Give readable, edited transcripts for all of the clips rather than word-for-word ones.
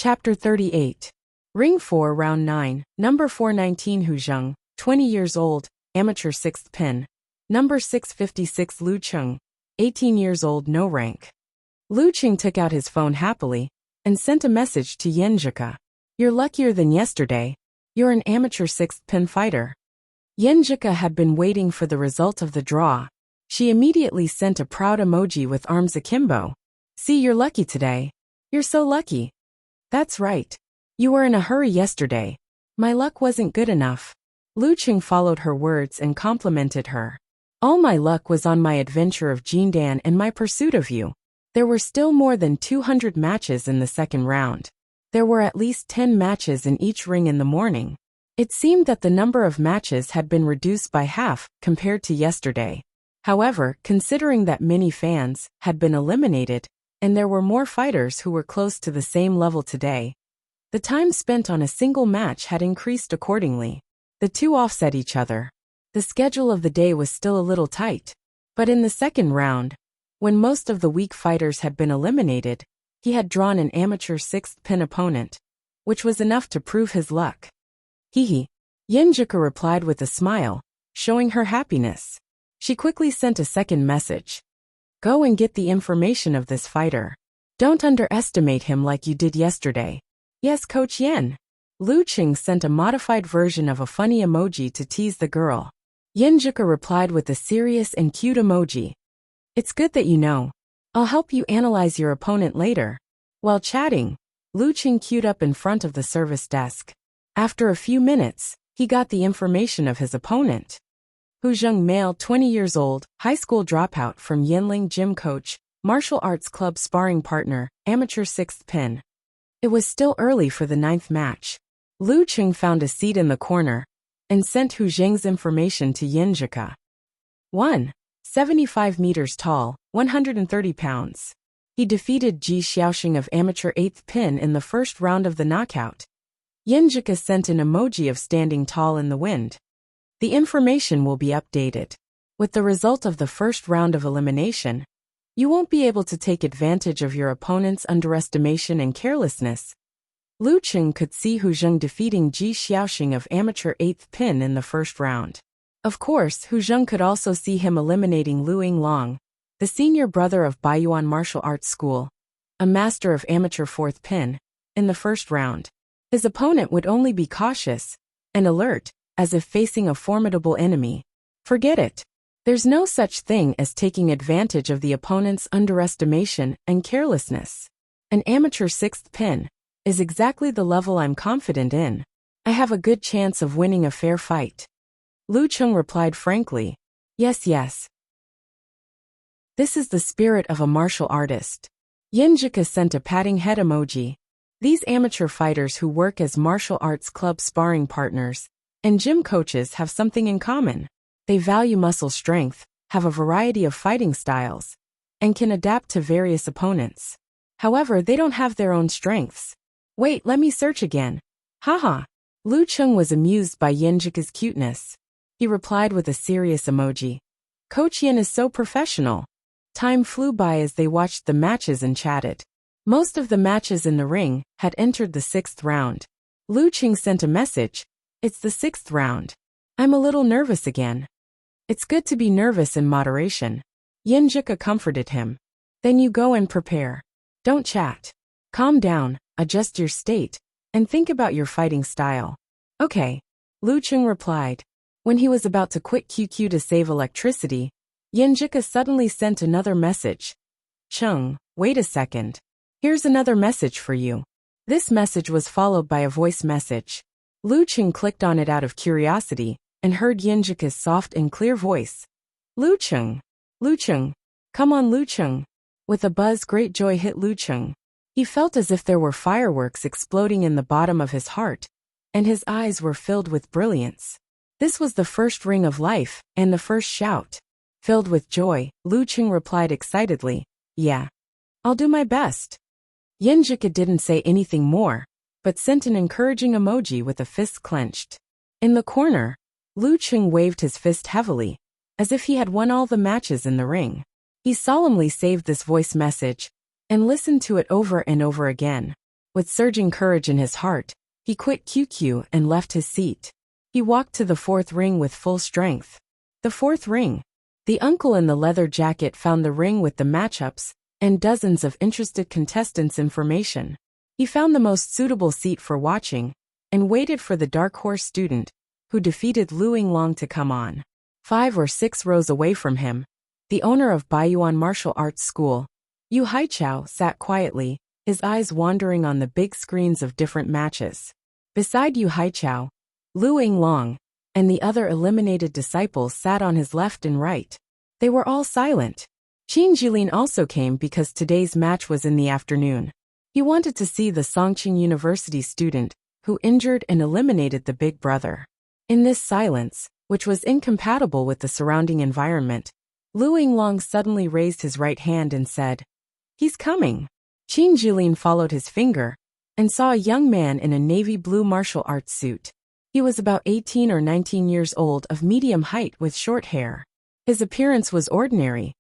Chapter 38. Ring 4 Round 9, Number 419 Hu Zheng, 20 years old, amateur 6th pin. Number 656 Lu Cheng, 18 years old, no rank. Lu Cheng took out his phone happily and sent a message to Yenjika. You're luckier than yesterday. You're an amateur 6th pin fighter. Yenjika had been waiting for the result of the draw. She immediately sent a proud emoji with arms akimbo. See, you're lucky today. You're so lucky. That's right. You were in a hurry yesterday. My luck wasn't good enough. Lu Cheng followed her words and complimented her. All my luck was on my adventure of Jindan and my pursuit of you. There were still more than 200 matches in the second round. There were at least 10 matches in each ring in the morning. It seemed that the number of matches had been reduced by half compared to yesterday. However, considering that many fans had been eliminated, and there were more fighters who were close to the same level today, the time spent on a single match had increased accordingly. The two offset each other. The schedule of the day was still a little tight. But in the second round, when most of the weak fighters had been eliminated, he had drawn an amateur 6th pin opponent, which was enough to prove his luck. Hee. Yenjika replied with a smile, showing her happiness. She quickly sent a second message. Go and get the information of this fighter. Don't underestimate him like you did yesterday. Yes, Coach Yen. Lu Cheng sent a modified version of a funny emoji to tease the girl. Yenjika replied with a serious and cute emoji. It's good that you know. I'll help you analyze your opponent later. While chatting, Lu Cheng queued up in front of the service desk. After a few minutes, he got the information of his opponent. Hu Zheng, male, 20 years old, high school dropout from Yanling gym coach, martial arts club sparring partner, amateur 6th pin. It was still early for the 9th match. Lu Cheng found a seat in the corner and sent Hu Zheng's information to Yenjika. 1. 75 meters tall, 130 pounds. He defeated Ji Xiaoxing of amateur 8th pin in the first round of the knockout. Yenjika sent an emoji of standing tall in the wind. The information will be updated. With the result of the first round of elimination, you won't be able to take advantage of your opponent's underestimation and carelessness. Lu Cheng could see Hu Zheng defeating Ji Xiaoxing of amateur 8th pin in the first round. Of course, Hu Zheng could also see him eliminating Lu Yinglong, the senior brother of Baiyuan Martial Arts School, a master of amateur 4th pin, in the first round. His opponent would only be cautious and alert, as if facing a formidable enemy. Forget it. There's no such thing as taking advantage of the opponent's underestimation and carelessness. An amateur 6th pin is exactly the level I'm confident in. I have a good chance of winning a fair fight. Lu Cheng replied frankly. Yes. This is the spirit of a martial artist. Yenjika sent a patting head emoji. These amateur fighters who work as martial arts club sparring partners and gym coaches have something in common. They value muscle strength, have a variety of fighting styles, and can adapt to various opponents. However, they don't have their own strengths. Wait, let me search again. Haha. Lu Cheng was amused by Yenjika's cuteness. He replied with a serious emoji. Coach Yen is so professional. Time flew by as they watched the matches and chatted. Most of the matches in the ring had entered the 6th round. Lu Cheng sent a message. It's the 6th round. I'm a little nervous again. It's good to be nervous in moderation. Yenjika comforted him. Then you go and prepare. Don't chat. Calm down, adjust your state, and think about your fighting style. Okay. Lu Cheng replied. When he was about to quit QQ to save electricity, Yenjika suddenly sent another message. Cheng, wait a second. Here's another message for you. This message was followed by a voice message. Lu Cheng clicked on it out of curiosity and heard Yenjika's soft and clear voice. Lu Cheng. Come on, Lu Cheng. With a buzz, great joy hit Lu Cheng. He felt as if there were fireworks exploding in the bottom of his heart, and his eyes were filled with brilliance. This was the first ring of life, and the first shout. Filled with joy, Lu Cheng replied excitedly, Yeah. I'll do my best. Yenjika didn't say anything more, but sent an encouraging emoji with a fist clenched. In the corner, Lu Cheng waved his fist heavily, as if he had won all the matches in the ring. He solemnly saved this voice message and listened to it over and over again. With surging courage in his heart, he quit QQ and left his seat. He walked to the fourth ring with full strength. The fourth ring. The uncle in the leather jacket found the ring with the matchups and dozens of interested contestants' information. He found the most suitable seat for watching and waited for the dark horse student who defeated Lu Yinglong to come on. 5 or 6 rows away from him, the owner of Baiyuan Martial Arts School, Yu Haichao, sat quietly, his eyes wandering on the big screens of different matches. Beside Yu Haichao, Lu Yinglong and the other eliminated disciples sat on his left and right. They were all silent. Qin Jilin also came because today's match was in the afternoon. He wanted to see the Songqing University student who injured and eliminated the big brother. In this silence, which was incompatible with the surrounding environment, Lu Yinglong suddenly raised his right hand and said, "He's coming." Qin Jilin followed his finger and saw a young man in a navy blue martial arts suit. He was about 18 or 19 years old, of medium height with short hair. His appearance was ordinary,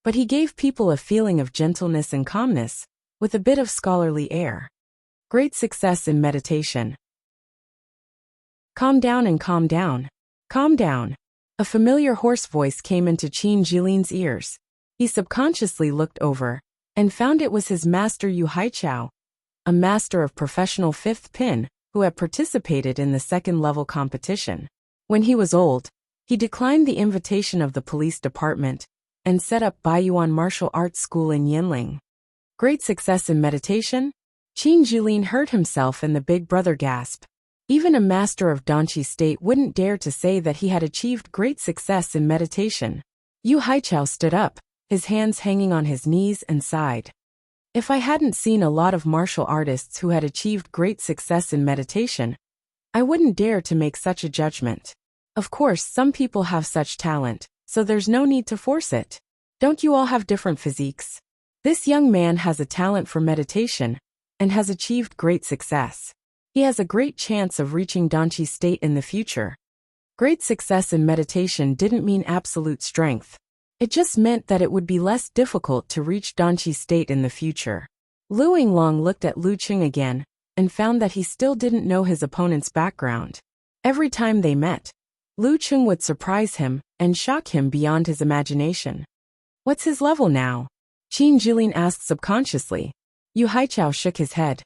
but he gave people a feeling of gentleness and calmness, with a bit of scholarly air. Great success in meditation. Calm down and calm down. Calm down. A familiar hoarse voice came into Qin Jilin's ears. He subconsciously looked over and found it was his master Yu Haichao, a master of professional fifth pin, who had participated in the second-level competition. When he was old, he declined the invitation of the police department and set up Baiyuan Martial Arts School in Yinling. Great success in meditation? Qin Jilin heard himself and the big brother gasp. Even a master of Danqi State wouldn't dare to say that he had achieved great success in meditation. Yu Haichao stood up, his hands hanging on his knees, and sighed. If I hadn't seen a lot of martial artists who had achieved great success in meditation, I wouldn't dare to make such a judgment. Of course, some people have such talent, so there's no need to force it. Don't you all have different physiques? This young man has a talent for meditation and has achieved great success. He has a great chance of reaching Danqi State in the future. Great success in meditation didn't mean absolute strength. It just meant that it would be less difficult to reach Danqi State in the future. Lu Yinglong looked at Lu Qing again and found that he still didn't know his opponent's background. Every time they met, Lu Qing would surprise him and shock him beyond his imagination. What's his level now? Qin Jilin asked subconsciously. Yu Haichao shook his head.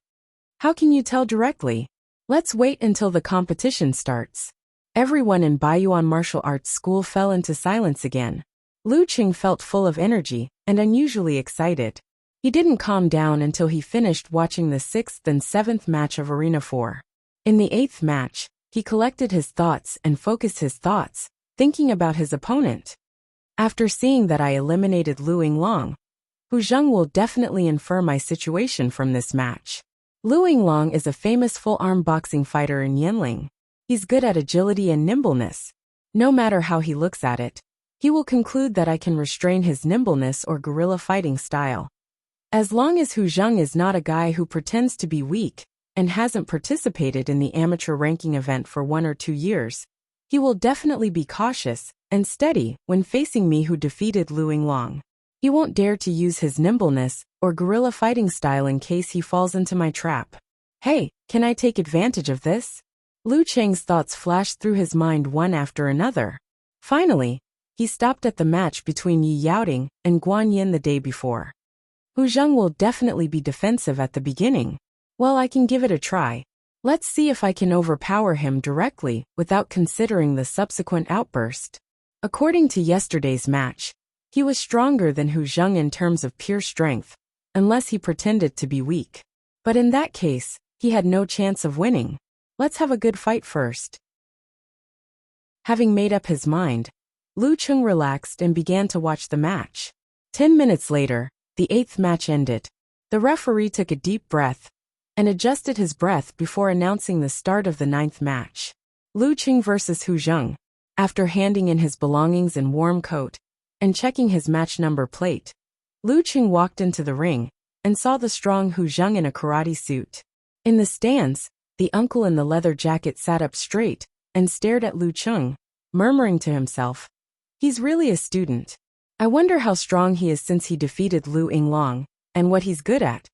How can you tell directly? Let's wait until the competition starts. Everyone in Baiyuan Martial Arts School fell into silence again. Lu Qing felt full of energy and unusually excited. He didn't calm down until he finished watching the 6th and 7th match of Arena 4. In the 8th match, he collected his thoughts and focused his thoughts, thinking about his opponent. After seeing that I eliminated Lu Yinglong, Hu Zheng will definitely infer my situation from this match. Lu Yinglong is a famous full-arm boxing fighter in Yinling. He's good at agility and nimbleness. No matter how he looks at it, he will conclude that I can restrain his nimbleness or guerrilla fighting style. As long as Hu Zheng is not a guy who pretends to be weak and hasn't participated in the amateur ranking event for 1 or 2 years, he will definitely be cautious and steady when facing me who defeated Lu Yinglong. He won't dare to use his nimbleness or guerrilla fighting style in case he falls into my trap. Hey, can I take advantage of this? Lu Cheng's thoughts flashed through his mind one after another. Finally, he stopped at the match between Yi Yaoding and Guan Yin the day before. Hu Zheng will definitely be defensive at the beginning. Well, I can give it a try. Let's see if I can overpower him directly without considering the subsequent outburst. According to yesterday's match, he was stronger than Hu Zheng in terms of pure strength, unless he pretended to be weak. But in that case, he had no chance of winning. Let's have a good fight first. Having made up his mind, Lu Cheng relaxed and began to watch the match. 10 minutes later, the 8th match ended. The referee took a deep breath and adjusted his breath before announcing the start of the 9th match. Lu Cheng versus Hu Zheng. After handing in his belongings and warm coat and checking his match number plate, Lu Cheng walked into the ring and saw the strong Hu Zheng in a karate suit. In the stands, the uncle in the leather jacket sat up straight and stared at Lu Cheng, murmuring to himself, "He's really a student. I wonder how strong he is since he defeated Lu Yinglong, and what he's good at."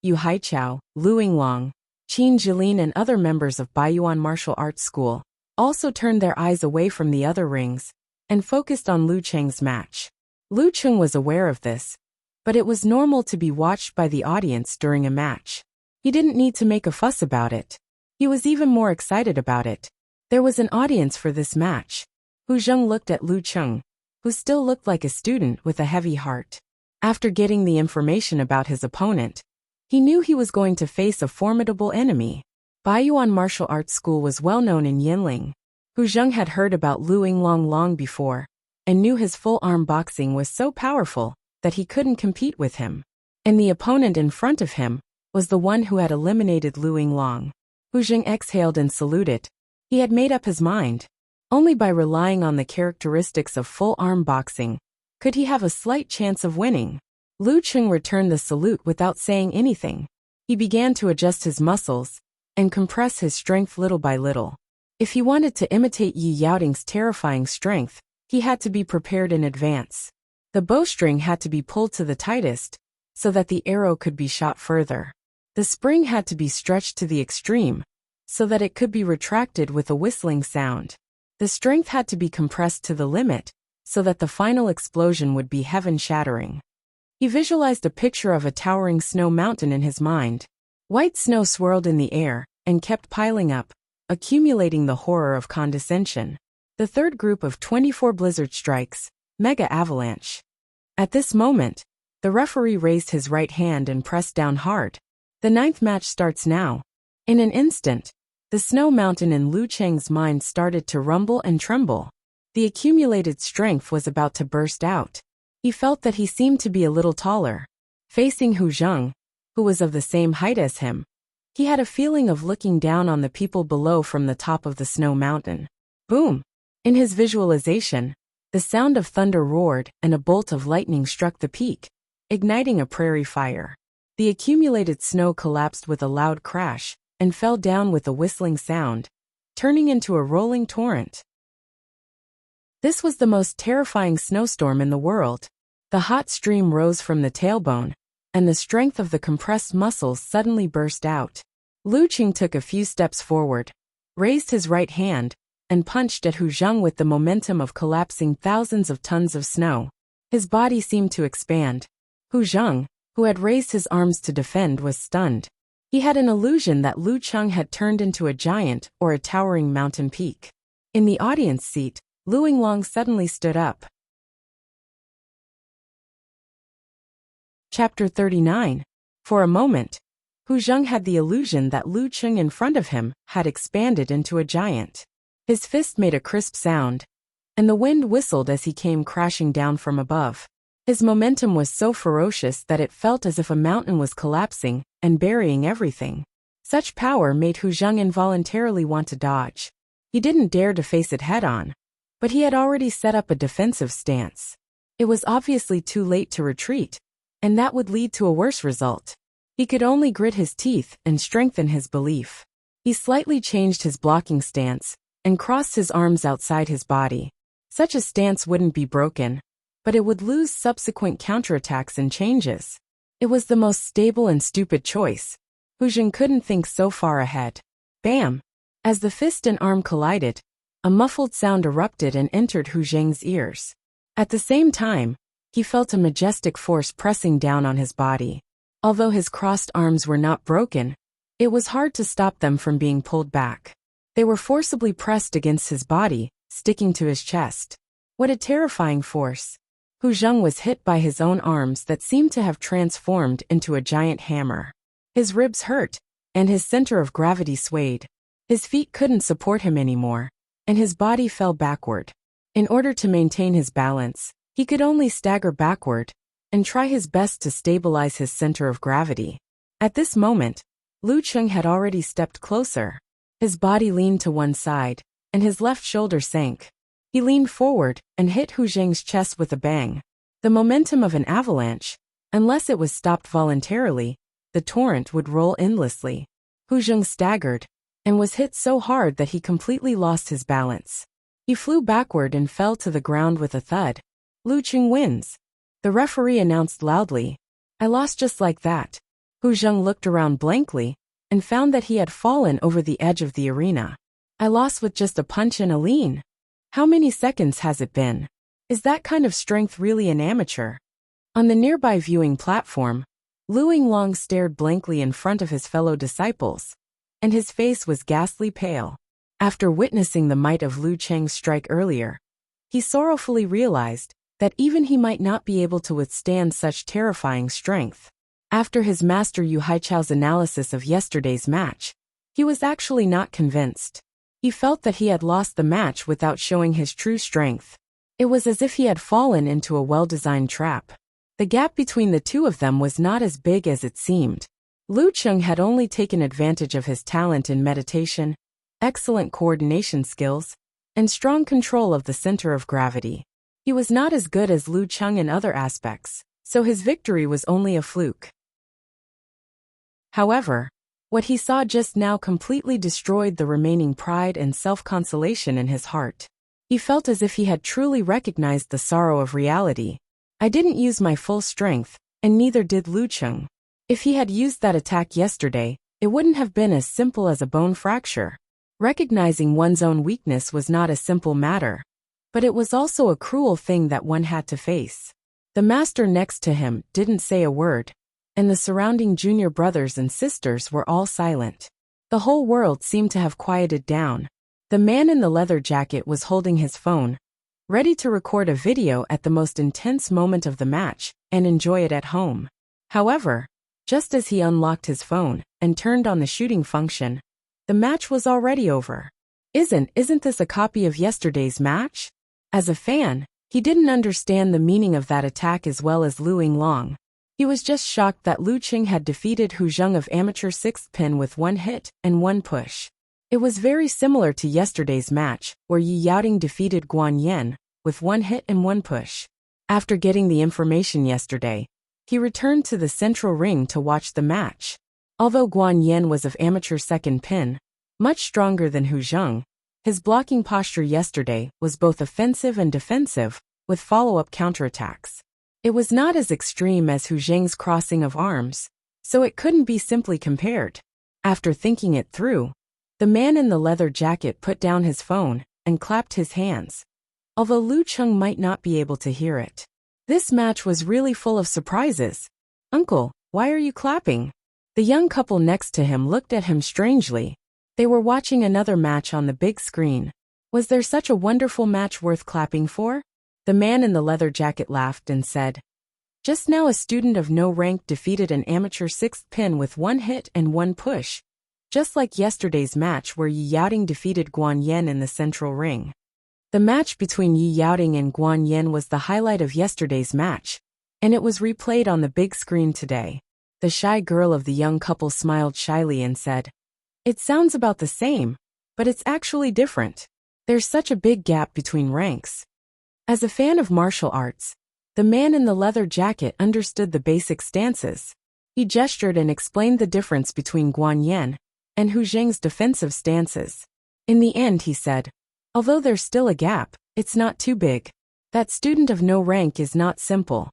Yu Haichao, Lu Yinglong, Qin Jilin and other members of Baiyuan Martial Arts School also turned their eyes away from the other rings and focused on Lu Cheng's match. Lu Cheng was aware of this, but it was normal to be watched by the audience during a match. He didn't need to make a fuss about it. He was even more excited about it. There was an audience for this match. Hu Zheng looked at Lu Cheng, who still looked like a student with a heavy heart. After getting the information about his opponent, he knew he was going to face a formidable enemy. Baiyuan Martial Arts School was well known in Yinling. Hu Zheng had heard about Lu Yinglong long before, and knew his full-arm boxing was so powerful that he couldn't compete with him. And the opponent in front of him was the one who had eliminated Lu Yinglong. Hu Zheng exhaled and saluted. He had made up his mind. Only by relying on the characteristics of full-arm boxing could he have a slight chance of winning. Lu Cheng returned the salute without saying anything. He began to adjust his muscles and compress his strength little by little. If he wanted to imitate Yi Yaoting's terrifying strength, he had to be prepared in advance. The bowstring had to be pulled to the tightest so that the arrow could be shot further. The spring had to be stretched to the extreme so that it could be retracted with a whistling sound. The strength had to be compressed to the limit so that the final explosion would be heaven-shattering. He visualized a picture of a towering snow mountain in his mind. White snow swirled in the air and kept piling up, accumulating the horror of condensation. The third group of 24 blizzard strikes, Mega Avalanche. At this moment, the referee raised his right hand and pressed down hard. The ninth match starts now. In an instant, the snow mountain in Lu Cheng's mind started to rumble and tremble. The accumulated strength was about to burst out. He felt that he seemed to be a little taller. Facing Hu Zheng, who was of the same height as him, he had a feeling of looking down on the people below from the top of the snow mountain. Boom! In his visualization, the sound of thunder roared and a bolt of lightning struck the peak, igniting a prairie fire. The accumulated snow collapsed with a loud crash and fell down with a whistling sound, turning into a rolling torrent. This was the most terrifying snowstorm in the world. The hot stream rose from the tailbone, and the strength of the compressed muscles suddenly burst out. Lu Cheng took a few steps forward, raised his right hand, and punched at Hu Zheng with the momentum of collapsing thousands of tons of snow. His body seemed to expand. Hu Zheng, who had raised his arms to defend, was stunned. He had an illusion that Lu Cheng had turned into a giant or a towering mountain peak. In the audience seat, Lu Yinglong suddenly stood up. Chapter 39. For a moment, Hu Zheng had the illusion that Lu Cheng in front of him had expanded into a giant. His fist made a crisp sound, and the wind whistled as he came crashing down from above. His momentum was so ferocious that it felt as if a mountain was collapsing and burying everything. Such power made Hu Zheng involuntarily want to dodge. He didn't dare to face it head-on, but he had already set up a defensive stance. It was obviously too late to retreat, and that would lead to a worse result. He could only grit his teeth and strengthen his belief. He slightly changed his blocking stance and crossed his arms outside his body. Such a stance wouldn't be broken, but it would lose subsequent counterattacks and changes. It was the most stable and stupid choice. Hu Zheng couldn't think so far ahead. Bam! As the fist and arm collided, a muffled sound erupted and entered Hu Zheng's ears. At the same time, he felt a majestic force pressing down on his body. Although his crossed arms were not broken, it was hard to stop them from being pulled back. They were forcibly pressed against his body, sticking to his chest. What a terrifying force! Hu Zheng was hit by his own arms that seemed to have transformed into a giant hammer. His ribs hurt, and his center of gravity swayed. His feet couldn't support him anymore, and his body fell backward. In order to maintain his balance, he could only stagger backward and try his best to stabilize his center of gravity. At this moment, Lu Cheng had already stepped closer. His body leaned to one side, and his left shoulder sank. He leaned forward and hit Hu Zheng's chest with a bang. The momentum of an avalanche, unless it was stopped voluntarily, the torrent would roll endlessly. Hu Zheng staggered and was hit so hard that he completely lost his balance. He flew backward and fell to the ground with a thud. Lu Cheng wins. The referee announced loudly. I lost just like that. Hu Zheng looked around blankly and found that he had fallen over the edge of the arena. I lost with just a punch and a lean. How many seconds has it been? Is that kind of strength really an amateur? On the nearby viewing platform, Lu Yinglong stared blankly in front of his fellow disciples, and his face was ghastly pale. After witnessing the might of Lu Cheng's strike earlier, he sorrowfully realized that even he might not be able to withstand such terrifying strength. After his master Yu Haichao's analysis of yesterday's match, he was actually not convinced. He felt that he had lost the match without showing his true strength. It was as if he had fallen into a well-designed trap. The gap between the two of them was not as big as it seemed. Lu Cheng had only taken advantage of his talent in meditation, excellent coordination skills, and strong control of the center of gravity. He was not as good as Lu Cheng in other aspects, so his victory was only a fluke. However, what he saw just now completely destroyed the remaining pride and self-consolation in his heart. He felt as if he had truly recognized the sorrow of reality. I didn't use my full strength, and neither did Lu Cheng. If he had used that attack yesterday, it wouldn't have been as simple as a bone fracture. Recognizing one's own weakness was not a simple matter, but it was also a cruel thing that one had to face. The master next to him didn't say a word, and the surrounding junior brothers and sisters were all silent. The whole world seemed to have quieted down. The man in the leather jacket was holding his phone, ready to record a video at the most intense moment of the match and enjoy it at home. However, just as he unlocked his phone and turned on the shooting function, the match was already over. Isn't this a copy of yesterday's match? As a fan, he didn't understand the meaning of that attack as well as Lu Yinglong. He was just shocked that Lu Cheng had defeated Hu Zheng of amateur sixth pin with one hit and one push. It was very similar to yesterday's match, where Yi Yaoting defeated Guan Yan with one hit and one push. After getting the information yesterday, he returned to the central ring to watch the match. Although Guan Yan was of amateur second pin, much stronger than Hu Zheng, his blocking posture yesterday was both offensive and defensive, with follow-up counterattacks. It was not as extreme as Hu Zheng's crossing of arms, so it couldn't be simply compared. After thinking it through, the man in the leather jacket put down his phone and clapped his hands, although Lu Cheng might not be able to hear it. This match was really full of surprises. "Uncle, why are you clapping?" The young couple next to him looked at him strangely. They were watching another match on the big screen. Was there such a wonderful match worth clapping for? The man in the leather jacket laughed and said, "Just now a student of no rank defeated an amateur sixth pin with one hit and one push, just like yesterday's match where Yi Yaoting defeated Guan Yan in the central ring." The match between Yi Yaoting and Guan Yan was the highlight of yesterday's match, and it was replayed on the big screen today. The shy girl of the young couple smiled shyly and said, "It sounds about the same, but it's actually different. There's such a big gap between ranks." As a fan of martial arts, the man in the leather jacket understood the basic stances. He gestured and explained the difference between Guan Yan and Hu Zheng's defensive stances. In the end, he said, "Although there's still a gap, it's not too big. That student of no rank is not simple."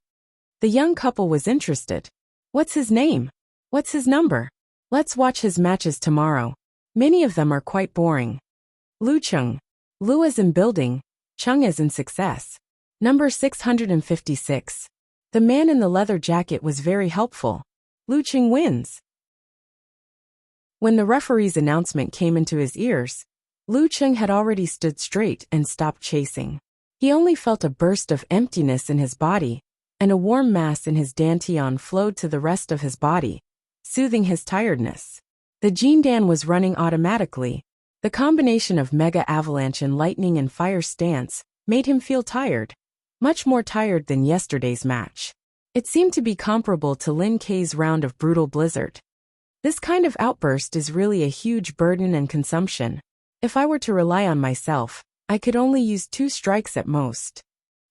The young couple was interested. "What's his name? What's his number? Let's watch his matches tomorrow. Many of them are quite boring." Lu Cheng. Lu as in building, Cheng as in success. Number 656. The man in the leather jacket was very helpful. Lu Cheng wins. When the referee's announcement came into his ears, Lu Cheng had already stood straight and stopped chasing. He only felt a burst of emptiness in his body, and a warm mass in his dantian flowed to the rest of his body, soothing his tiredness. The Jindan was running automatically. The combination of mega avalanche and lightning and fire stance made him feel tired, much more tired than yesterday's match. It seemed to be comparable to Lin Kei's round of brutal blizzard. This kind of outburst is really a huge burden and consumption. If I were to rely on myself, I could only use 2 strikes at most.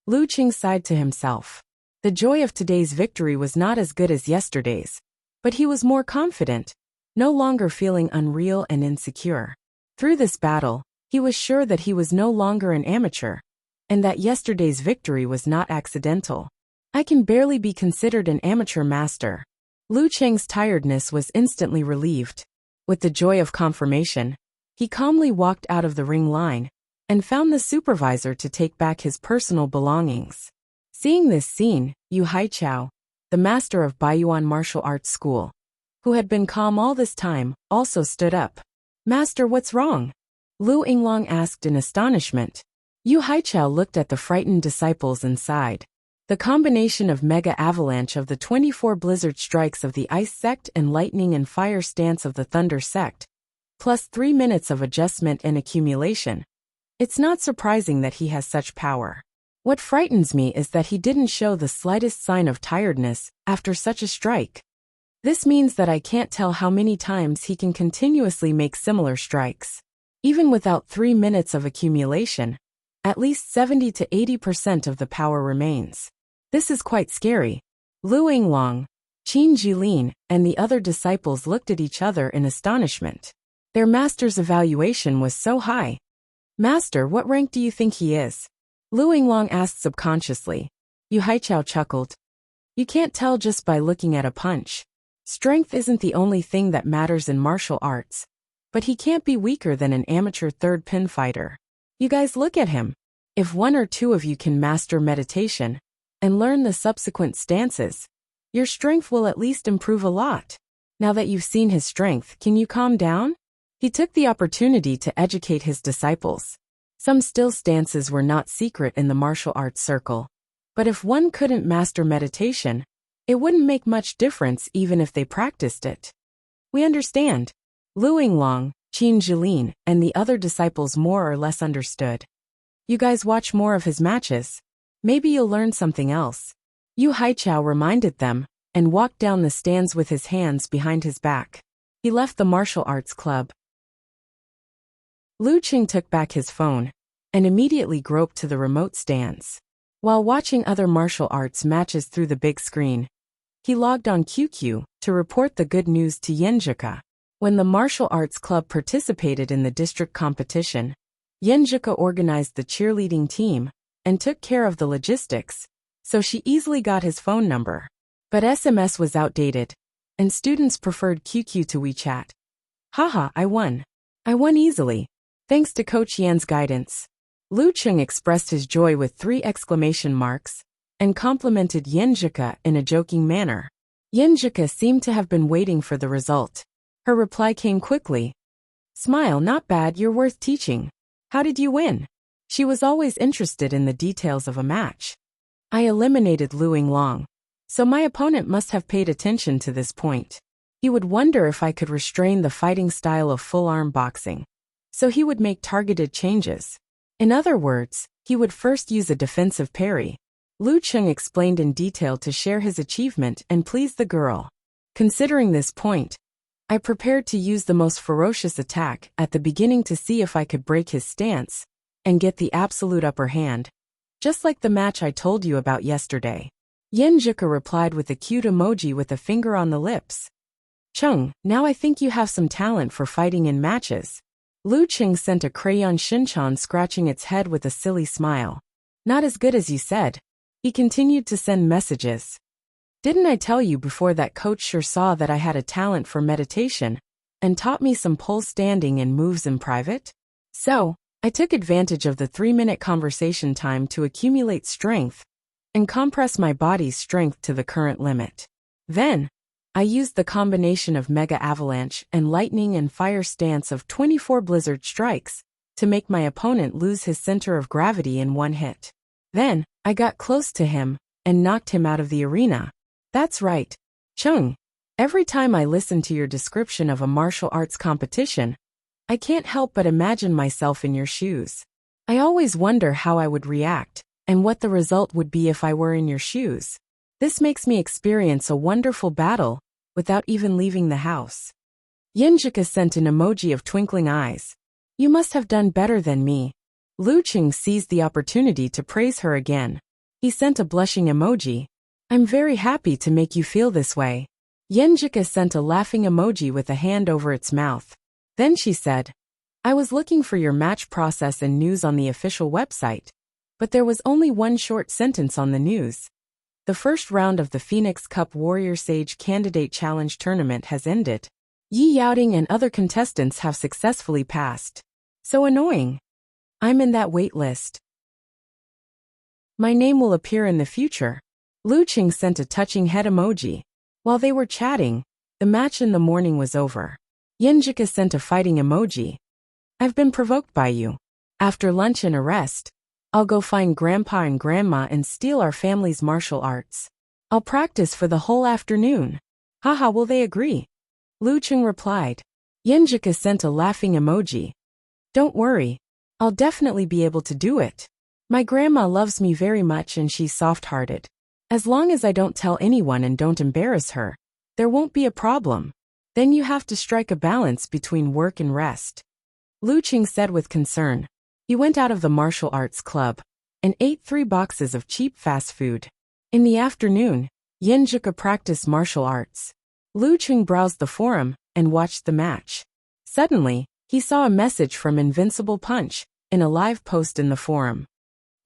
Lu Cheng sighed to himself. The joy of today's victory was not as good as yesterday's, but he was more confident, no longer feeling unreal and insecure. Through this battle, he was sure that he was no longer an amateur, and that yesterday's victory was not accidental. I can barely be considered an amateur master. Lu Cheng's tiredness was instantly relieved. With the joy of confirmation, he calmly walked out of the ring line and found the supervisor to take back his personal belongings. Seeing this scene, Yu Haichao, the master of Baiyuan martial arts school, who had been calm all this time, also stood up. "Master, what's wrong?" Lu Yinglong asked in astonishment. Yu Haichao looked at the frightened disciples and sighed. The combination of mega avalanche of the 24 blizzard strikes of the ice sect and lightning and fire stance of the thunder sect, plus 3 minutes of adjustment and accumulation. It's not surprising that he has such power. What frightens me is that he didn't show the slightest sign of tiredness after such a strike. This means that I can't tell how many times he can continuously make similar strikes. Even without 3 minutes of accumulation, at least 70 to 80% of the power remains. This is quite scary. Lu Yinglong, Qin Jilin, and the other disciples looked at each other in astonishment. Their master's evaluation was so high. "Master, what rank do you think he is?" Lu Yinglong asked subconsciously. Yu Haichao chuckled. "You can't tell just by looking at a punch. Strength isn't the only thing that matters in martial arts, but he can't be weaker than an amateur third pin fighter. You guys look at him. If one or two of you can master meditation and learn the subsequent stances, your strength will at least improve a lot. Now that you've seen his strength, can you calm down?" He took the opportunity to educate his disciples. Some still stances were not secret in the martial arts circle, but if one couldn't master meditation, it wouldn't make much difference even if they practiced it. "We understand." Lu Yinglong, Qin Jilin, and the other disciples more or less understood. "You guys watch more of his matches. Maybe you'll learn something else." Yu Haichao reminded them and walked down the stands with his hands behind his back. He left the martial arts club. Lu Qing took back his phone and immediately groped to the remote stands. While watching other martial arts matches through the big screen, he logged on QQ to report the good news to Yenjika. When the martial arts club participated in the district competition, Yenjika organized the cheerleading team and took care of the logistics, so she easily got his phone number. But SMS was outdated, and students preferred QQ to WeChat. "Haha, I won. I won easily. Thanks to Coach Yan's guidance." Lu Cheng expressed his joy with 3 exclamation marks and complimented Yenjika in a joking manner. Yenjika seemed to have been waiting for the result. Her reply came quickly. "Smile, not bad, you're worth teaching. How did you win?" She was always interested in the details of a match. "I eliminated Lu Yinglong, so my opponent must have paid attention to this point. He would wonder if I could restrain the fighting style of full-arm boxing, so he would make targeted changes. In other words, he would first use a defensive parry." Lu Cheng explained in detail to share his achievement and please the girl. Considering this point, I prepared to use the most ferocious attack at the beginning to see if I could break his stance and get the absolute upper hand, just like the match I told you about yesterday. Yenjika replied with a cute emoji with a finger on the lips. "Chung, now I think you have some talent for fighting in matches." Lu Cheng sent a crayon Shinchan scratching its head with a silly smile. "Not as good as you said." He continued to send messages. "Didn't I tell you before that coach sure saw that I had a talent for meditation and taught me some pole standing and moves in private? So, I took advantage of the 3-minute conversation time to accumulate strength and compress my body's strength to the current limit. Then, I used the combination of mega avalanche and lightning and fire stance of 24 blizzard strikes to make my opponent lose his center of gravity in one hit. Then, I got close to him and knocked him out of the arena." "That's right. Chung, every time I listen to your description of a martial arts competition, I can't help but imagine myself in your shoes. I always wonder how I would react and what the result would be if I were in your shoes. This makes me experience a wonderful battle without even leaving the house." Yenjika sent an emoji of twinkling eyes. "You must have done better than me." Lu Cheng seized the opportunity to praise her again. He sent a blushing emoji. "I'm very happy to make you feel this way." Yenjika sent a laughing emoji with a hand over its mouth. Then she said, "I was looking for your match process and news on the official website, but there was only one short sentence on the news. The first round of the Phoenix Cup Warrior Sage Candidate Challenge Tournament has ended. Yi Yaoting and other contestants have successfully passed. So annoying. I'm in that wait list. My name will appear in the future. Lu Qing sent a touching head emoji. While they were chatting, the match in the morning was over. Yenjika sent a fighting emoji. I've been provoked by you. After lunch and a rest, I'll go find Grandpa and Grandma and steal our family's martial arts. I'll practice for the whole afternoon. Haha, will they agree? Lu Qing replied. Yenjika sent a laughing emoji. Don't worry. I'll definitely be able to do it. My grandma loves me very much and she's soft-hearted. As long as I don't tell anyone and don't embarrass her, there won't be a problem. Then you have to strike a balance between work and rest. Lu Qing said with concern. He went out of the martial arts club and ate 3 boxes of cheap fast food. In the afternoon, Yenjika practiced martial arts. Lu Qing browsed the forum and watched the match. Suddenly, he saw a message from Invincible Punch in a live post in the forum.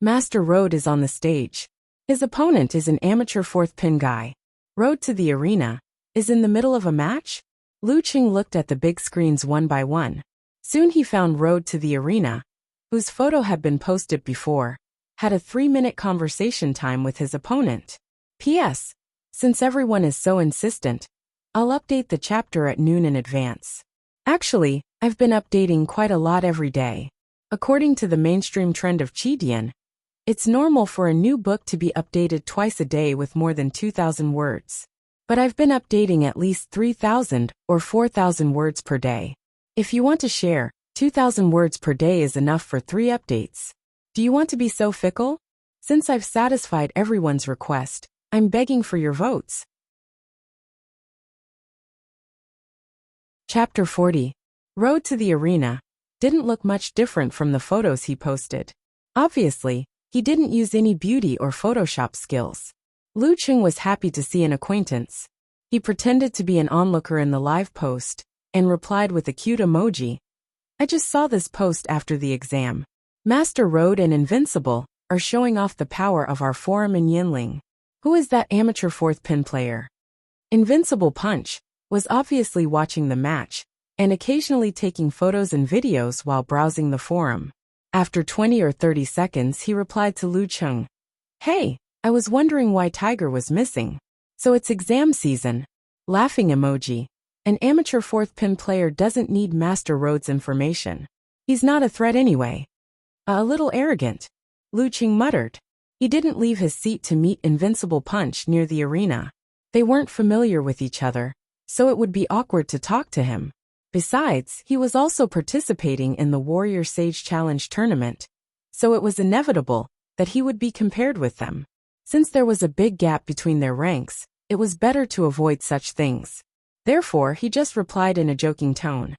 Master Road is on the stage. His opponent is an amateur 4th pin guy. Road to the arena is in the middle of a match? Lu Qing looked at the big screens one by one. Soon he found Road to the arena, whose photo had been posted before, had a 3-minute conversation time with his opponent. P.S. Since everyone is so insistent, I'll update the chapter at noon in advance. Actually, I've been updating quite a lot every day. According to the mainstream trend of Chidian, it's normal for a new book to be updated twice a day with more than 2,000 words. But I've been updating at least 3,000 or 4,000 words per day. If you want to share, 2,000 words per day is enough for 3 updates. Do you want to be so fickle? Since I've satisfied everyone's request, I'm begging for your votes. Chapter 40. Road to the Arena didn't look much different from the photos he posted. Obviously, he didn't use any beauty or Photoshop skills. Lu Qing was happy to see an acquaintance. He pretended to be an onlooker in the live post and replied with a cute emoji. I just saw this post after the exam. Master Road and Invincible are showing off the power of our forum in Yinling. Who is that amateur 4th pin player? Invincible Punch was obviously watching the match and occasionally taking photos and videos while browsing the forum. After 20 or 30 seconds, he replied to Lu Qing. Hey, I was wondering why Tiger was missing. So it's exam season. Laughing emoji. An amateur 4th pin player doesn't need Master Road's information. He's not a threat anyway. A little arrogant, Lu Qing muttered. He didn't leave his seat to meet Invincible Punch near the arena. They weren't familiar with each other, so it would be awkward to talk to him. Besides, he was also participating in the Warrior Sage Challenge tournament, so it was inevitable that he would be compared with them. Since there was a big gap between their ranks, it was better to avoid such things. Therefore, he just replied in a joking tone.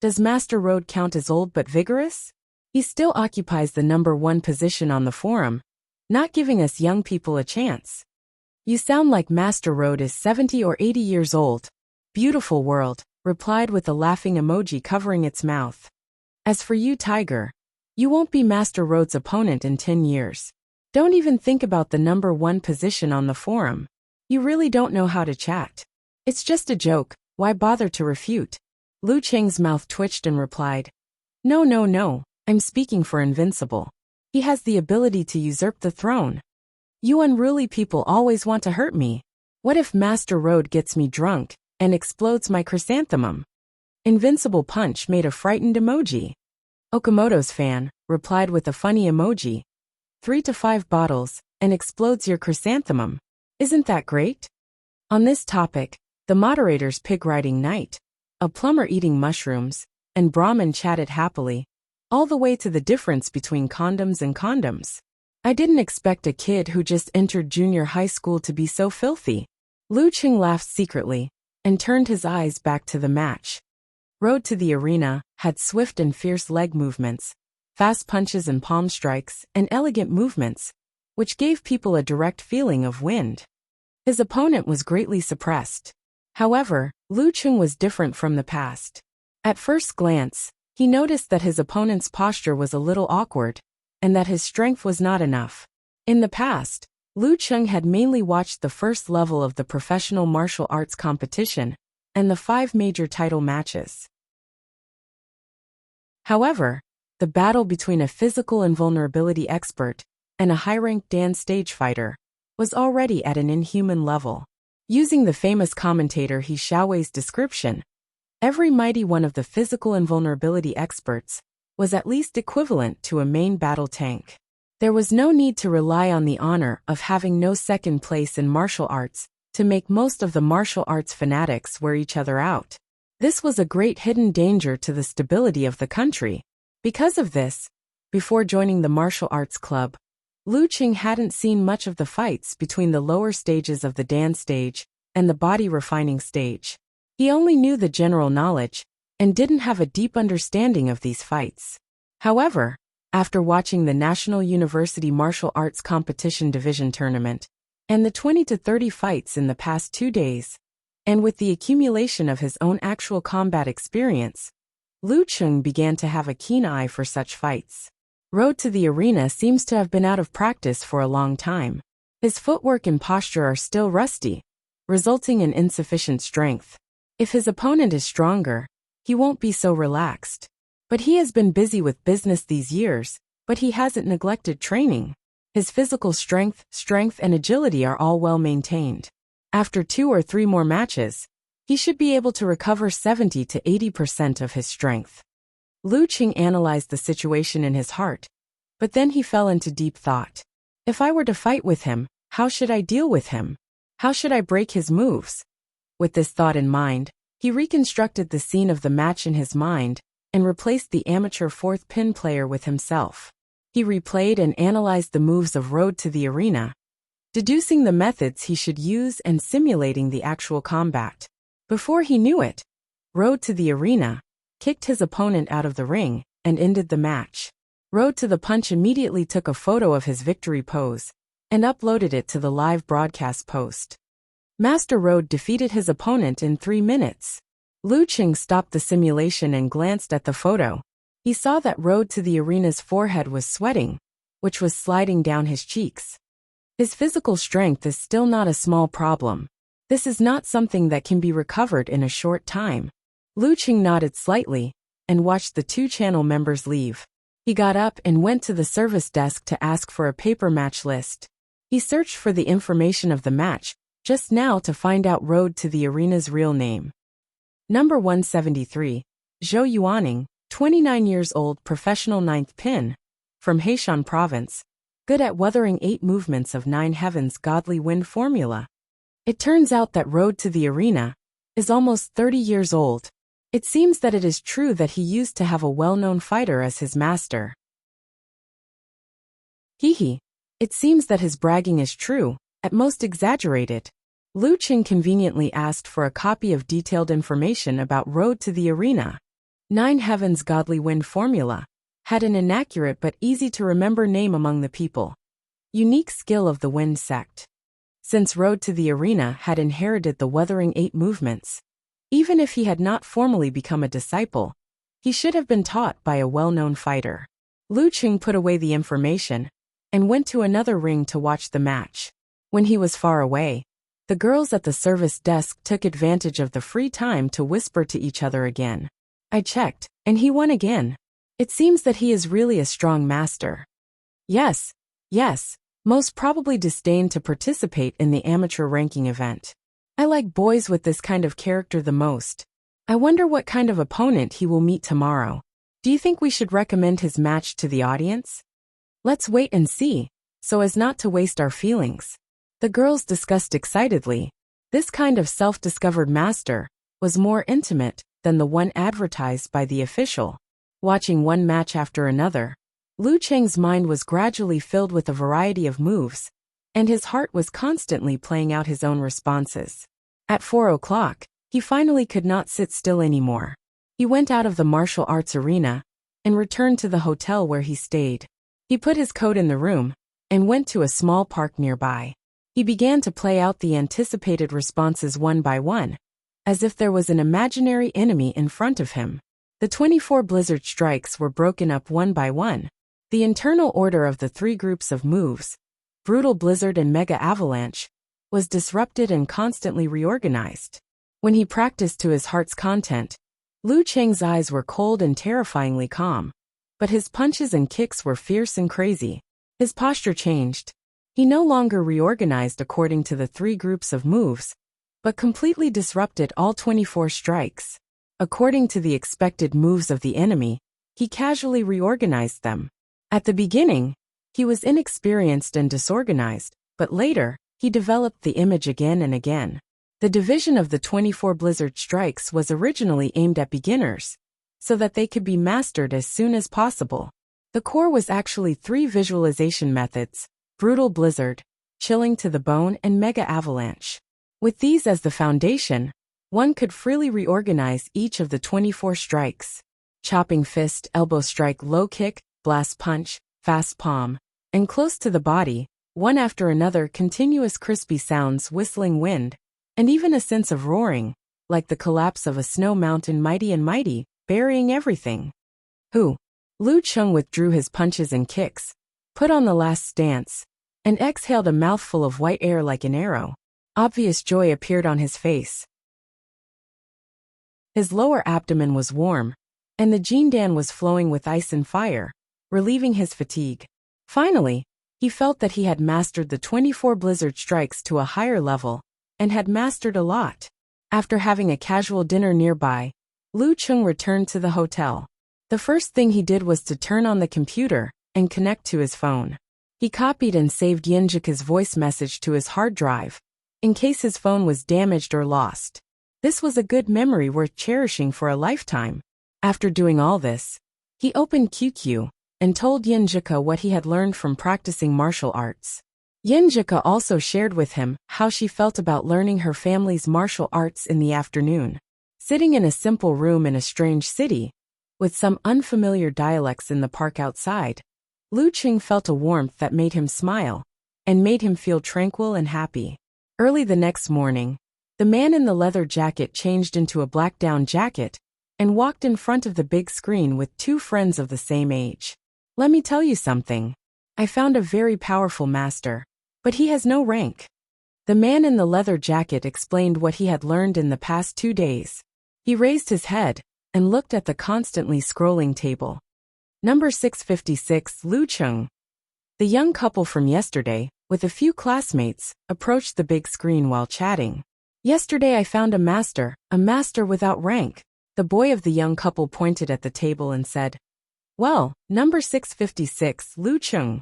Does Master Road count as old but vigorous? He still occupies the number 1 position on the forum, not giving us young people a chance. You sound like Master Road is 70 or 80 years old. Beautiful world, replied with a laughing emoji covering its mouth. As for you, Tiger, you won't be Master Road's opponent in 10 years. Don't even think about the number 1 position on the forum. You really don't know how to chat. It's just a joke, why bother to refute? Lu Qing's mouth twitched and replied. No, I'm speaking for Invincible. He has the ability to usurp the throne. You unruly people always want to hurt me. What if Master Road gets me drunk and explodes my chrysanthemum? Invincible Punch made a frightened emoji. Okamoto's fan replied with a funny emoji. 3 to 5 bottles and explodes your chrysanthemum. Isn't that great? On this topic, the moderator's pig riding night, a plumber eating mushrooms, and Brahman chatted happily, all the way to the difference between condoms and condoms. I didn't expect a kid who just entered junior high school to be so filthy. Lu Qing laughed secretly and turned his eyes back to the match. Road to the Arena had swift and fierce leg movements, fast punches and palm strikes, and elegant movements, which gave people a direct feeling of wind. His opponent was greatly suppressed. However, Lu Qing was different from the past. At first glance, he noticed that his opponent's posture was a little awkward, and that his strength was not enough. In the past, Lu Cheng had mainly watched the first level of the professional martial arts competition and the 5 major title matches. However, the battle between a physical invulnerability expert and a high-ranked Dan stage fighter was already at an inhuman level. Using the famous commentator He Xiaowei's description, every mighty one of the physical invulnerability experts was at least equivalent to a main battle tank. There was no need to rely on the honor of having no second place in martial arts to make most of the martial arts fanatics wear each other out. This was a great hidden danger to the stability of the country. Because of this, before joining the martial arts club, Lu Cheng hadn't seen much of the fights between the lower stages of the Dan stage and the body refining stage. He only knew the general knowledge and didn't have a deep understanding of these fights. However, after watching the National University Martial Arts Competition Division Tournament and the 20 to 30 fights in the past 2 days, and with the accumulation of his own actual combat experience, Lu Cheng began to have a keen eye for such fights. Road to the arena seems to have been out of practice for a long time. His footwork and posture are still rusty, resulting in insufficient strength. If his opponent is stronger, he won't be so relaxed. But he has been busy with business these years, but he hasn't neglected training. His physical strength, and agility are all well maintained. After 2 or 3 more matches, he should be able to recover 70 to 80% of his strength. Lu Cheng analyzed the situation in his heart, but then he fell into deep thought. If I were to fight with him, how should I deal with him? How should I break his moves? With this thought in mind, he reconstructed the scene of the match in his mind and replaced the amateur 4th pin player with himself. He replayed and analyzed the moves of Road to the Arena, deducing the methods he should use and simulating the actual combat. Before he knew it, Road to the Arena kicked his opponent out of the ring and ended the match. Road to the Punch immediately took a photo of his victory pose and uploaded it to the live broadcast post. Master Road defeated his opponent in 3 minutes. Lu Cheng stopped the simulation and glanced at the photo. He saw that Road to the Arena's forehead was sweating, which was sliding down his cheeks. His physical strength is still not a small problem. This is not something that can be recovered in a short time. Lu Cheng nodded slightly and watched the 2 channel members leave. He got up and went to the service desk to ask for a paper match list. He searched for the information of the match just now to find out Road to the Arena's real name. Number 173, Zhou Yuaning, 29 years old, professional 9th pin, from Heishan Province, good at weathering 8 movements of 9 Heaven's Godly Wind formula. It turns out that Road to the Arena is almost 30 years old. It seems that it is true that he used to have a well-known fighter as his master. It seems that his bragging is true, at most exaggerated. Lu Cheng conveniently asked for a copy of detailed information about Road to the Arena. 9 Heaven's Godly Wind formula had an inaccurate but easy-to-remember name among the people. Unique skill of the Wind sect. Since Road to the Arena had inherited the weathering 8 movements, even if he had not formally become a disciple, he should have been taught by a well-known fighter. Lu Cheng put away the information and went to another ring to watch the match. When he was far away, the girls at the service desk took advantage of the free time to whisper to each other again. I checked, and he won again. It seems that he is really a strong master. Yes, most probably disdained to participate in the amateur ranking event. I like boys with this kind of character the most. I wonder what kind of opponent he will meet tomorrow. Do you think we should recommend his match to the audience? Let's wait and see, so as not to waste our feelings. The girls discussed excitedly. This kind of self-discovered master was more intimate than the one advertised by the official. Watching one match after another, Lu Cheng's mind was gradually filled with a variety of moves, and his heart was constantly playing out his own responses. At 4 o'clock, he finally could not sit still anymore. He went out of the martial arts arena and returned to the hotel where he stayed. He put his coat in the room and went to a small park nearby. He began to play out the anticipated responses one by one, as if there was an imaginary enemy in front of him. The 24 blizzard strikes were broken up one by one. The internal order of the 3 groups of moves brutal blizzard and mega avalanche, was disrupted and constantly reorganized. When he practiced to his heart's content, Lu Cheng's eyes were cold and terrifyingly calm, but his punches and kicks were fierce and crazy. His posture changed. He no longer reorganized according to the 3 groups of moves, but completely disrupted all 24 strikes. According to the expected moves of the enemy, he casually reorganized them. At the beginning, he was inexperienced and disorganized, but later, he developed the image again and again. The division of the 24 blizzard strikes was originally aimed at beginners, so that they could be mastered as soon as possible. The core was actually 3 visualization methods: brutal blizzard, chilling to the bone, and mega avalanche. With these as the foundation, one could freely reorganize each of the 24 strikes: chopping fist, elbow strike, low kick, blast punch, fast palm, and close to the body, one after another, continuous crispy sounds, whistling wind, and even a sense of roaring, like the collapse of a snow mountain, mighty and mighty, burying everything. Lu Cheng withdrew his punches and kicks, put on the last stance, and exhaled a mouthful of white air like an arrow. Obvious joy appeared on his face. His lower abdomen was warm, and the Jindan was flowing with ice and fire, relieving his fatigue. Finally, he felt that he had mastered the 24 blizzard strikes to a higher level, and had mastered a lot. After having a casual dinner nearby, Lu Cheng returned to the hotel. The first thing he did was to turn on the computer and connect to his phone. He copied and saved Yinjika's voice message to his hard drive, in case his phone was damaged or lost. This was a good memory worth cherishing for a lifetime. After doing all this, he opened QQ and told Yinjika what he had learned from practicing martial arts. Yinjika also shared with him how she felt about learning her family's martial arts in the afternoon. Sitting in a simple room in a strange city, with some unfamiliar dialects in the park outside, Lu Cheng felt a warmth that made him smile, and made him feel tranquil and happy. Early the next morning, the man in the leather jacket changed into a black down jacket, and walked in front of the big screen with 2 friends of the same age. "Let me tell you something. I found a very powerful master, but he has no rank." The man in the leather jacket explained what he had learned in the past 2 days. He raised his head and looked at the constantly scrolling table. Number 656, Lu Cheng. The young couple from yesterday, with a few classmates, approached the big screen while chatting. "Yesterday I found a master without rank." The boy of the young couple pointed at the table and said, "Well, number 656, Lu Cheng."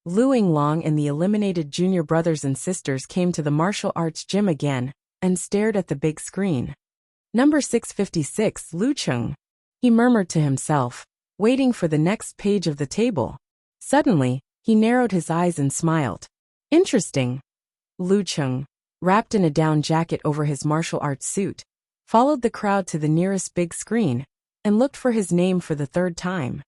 Lu Yinglong and the eliminated junior brothers and sisters came to the martial arts gym again, and stared at the big screen. "Number 656, Lu Cheng," he murmured to himself, waiting for the next page of the table. Suddenly, he narrowed his eyes and smiled. "Interesting." Lu Cheng, wrapped in a down jacket over his martial arts suit, followed the crowd to the nearest big screen, and looked for his name for the 3rd time.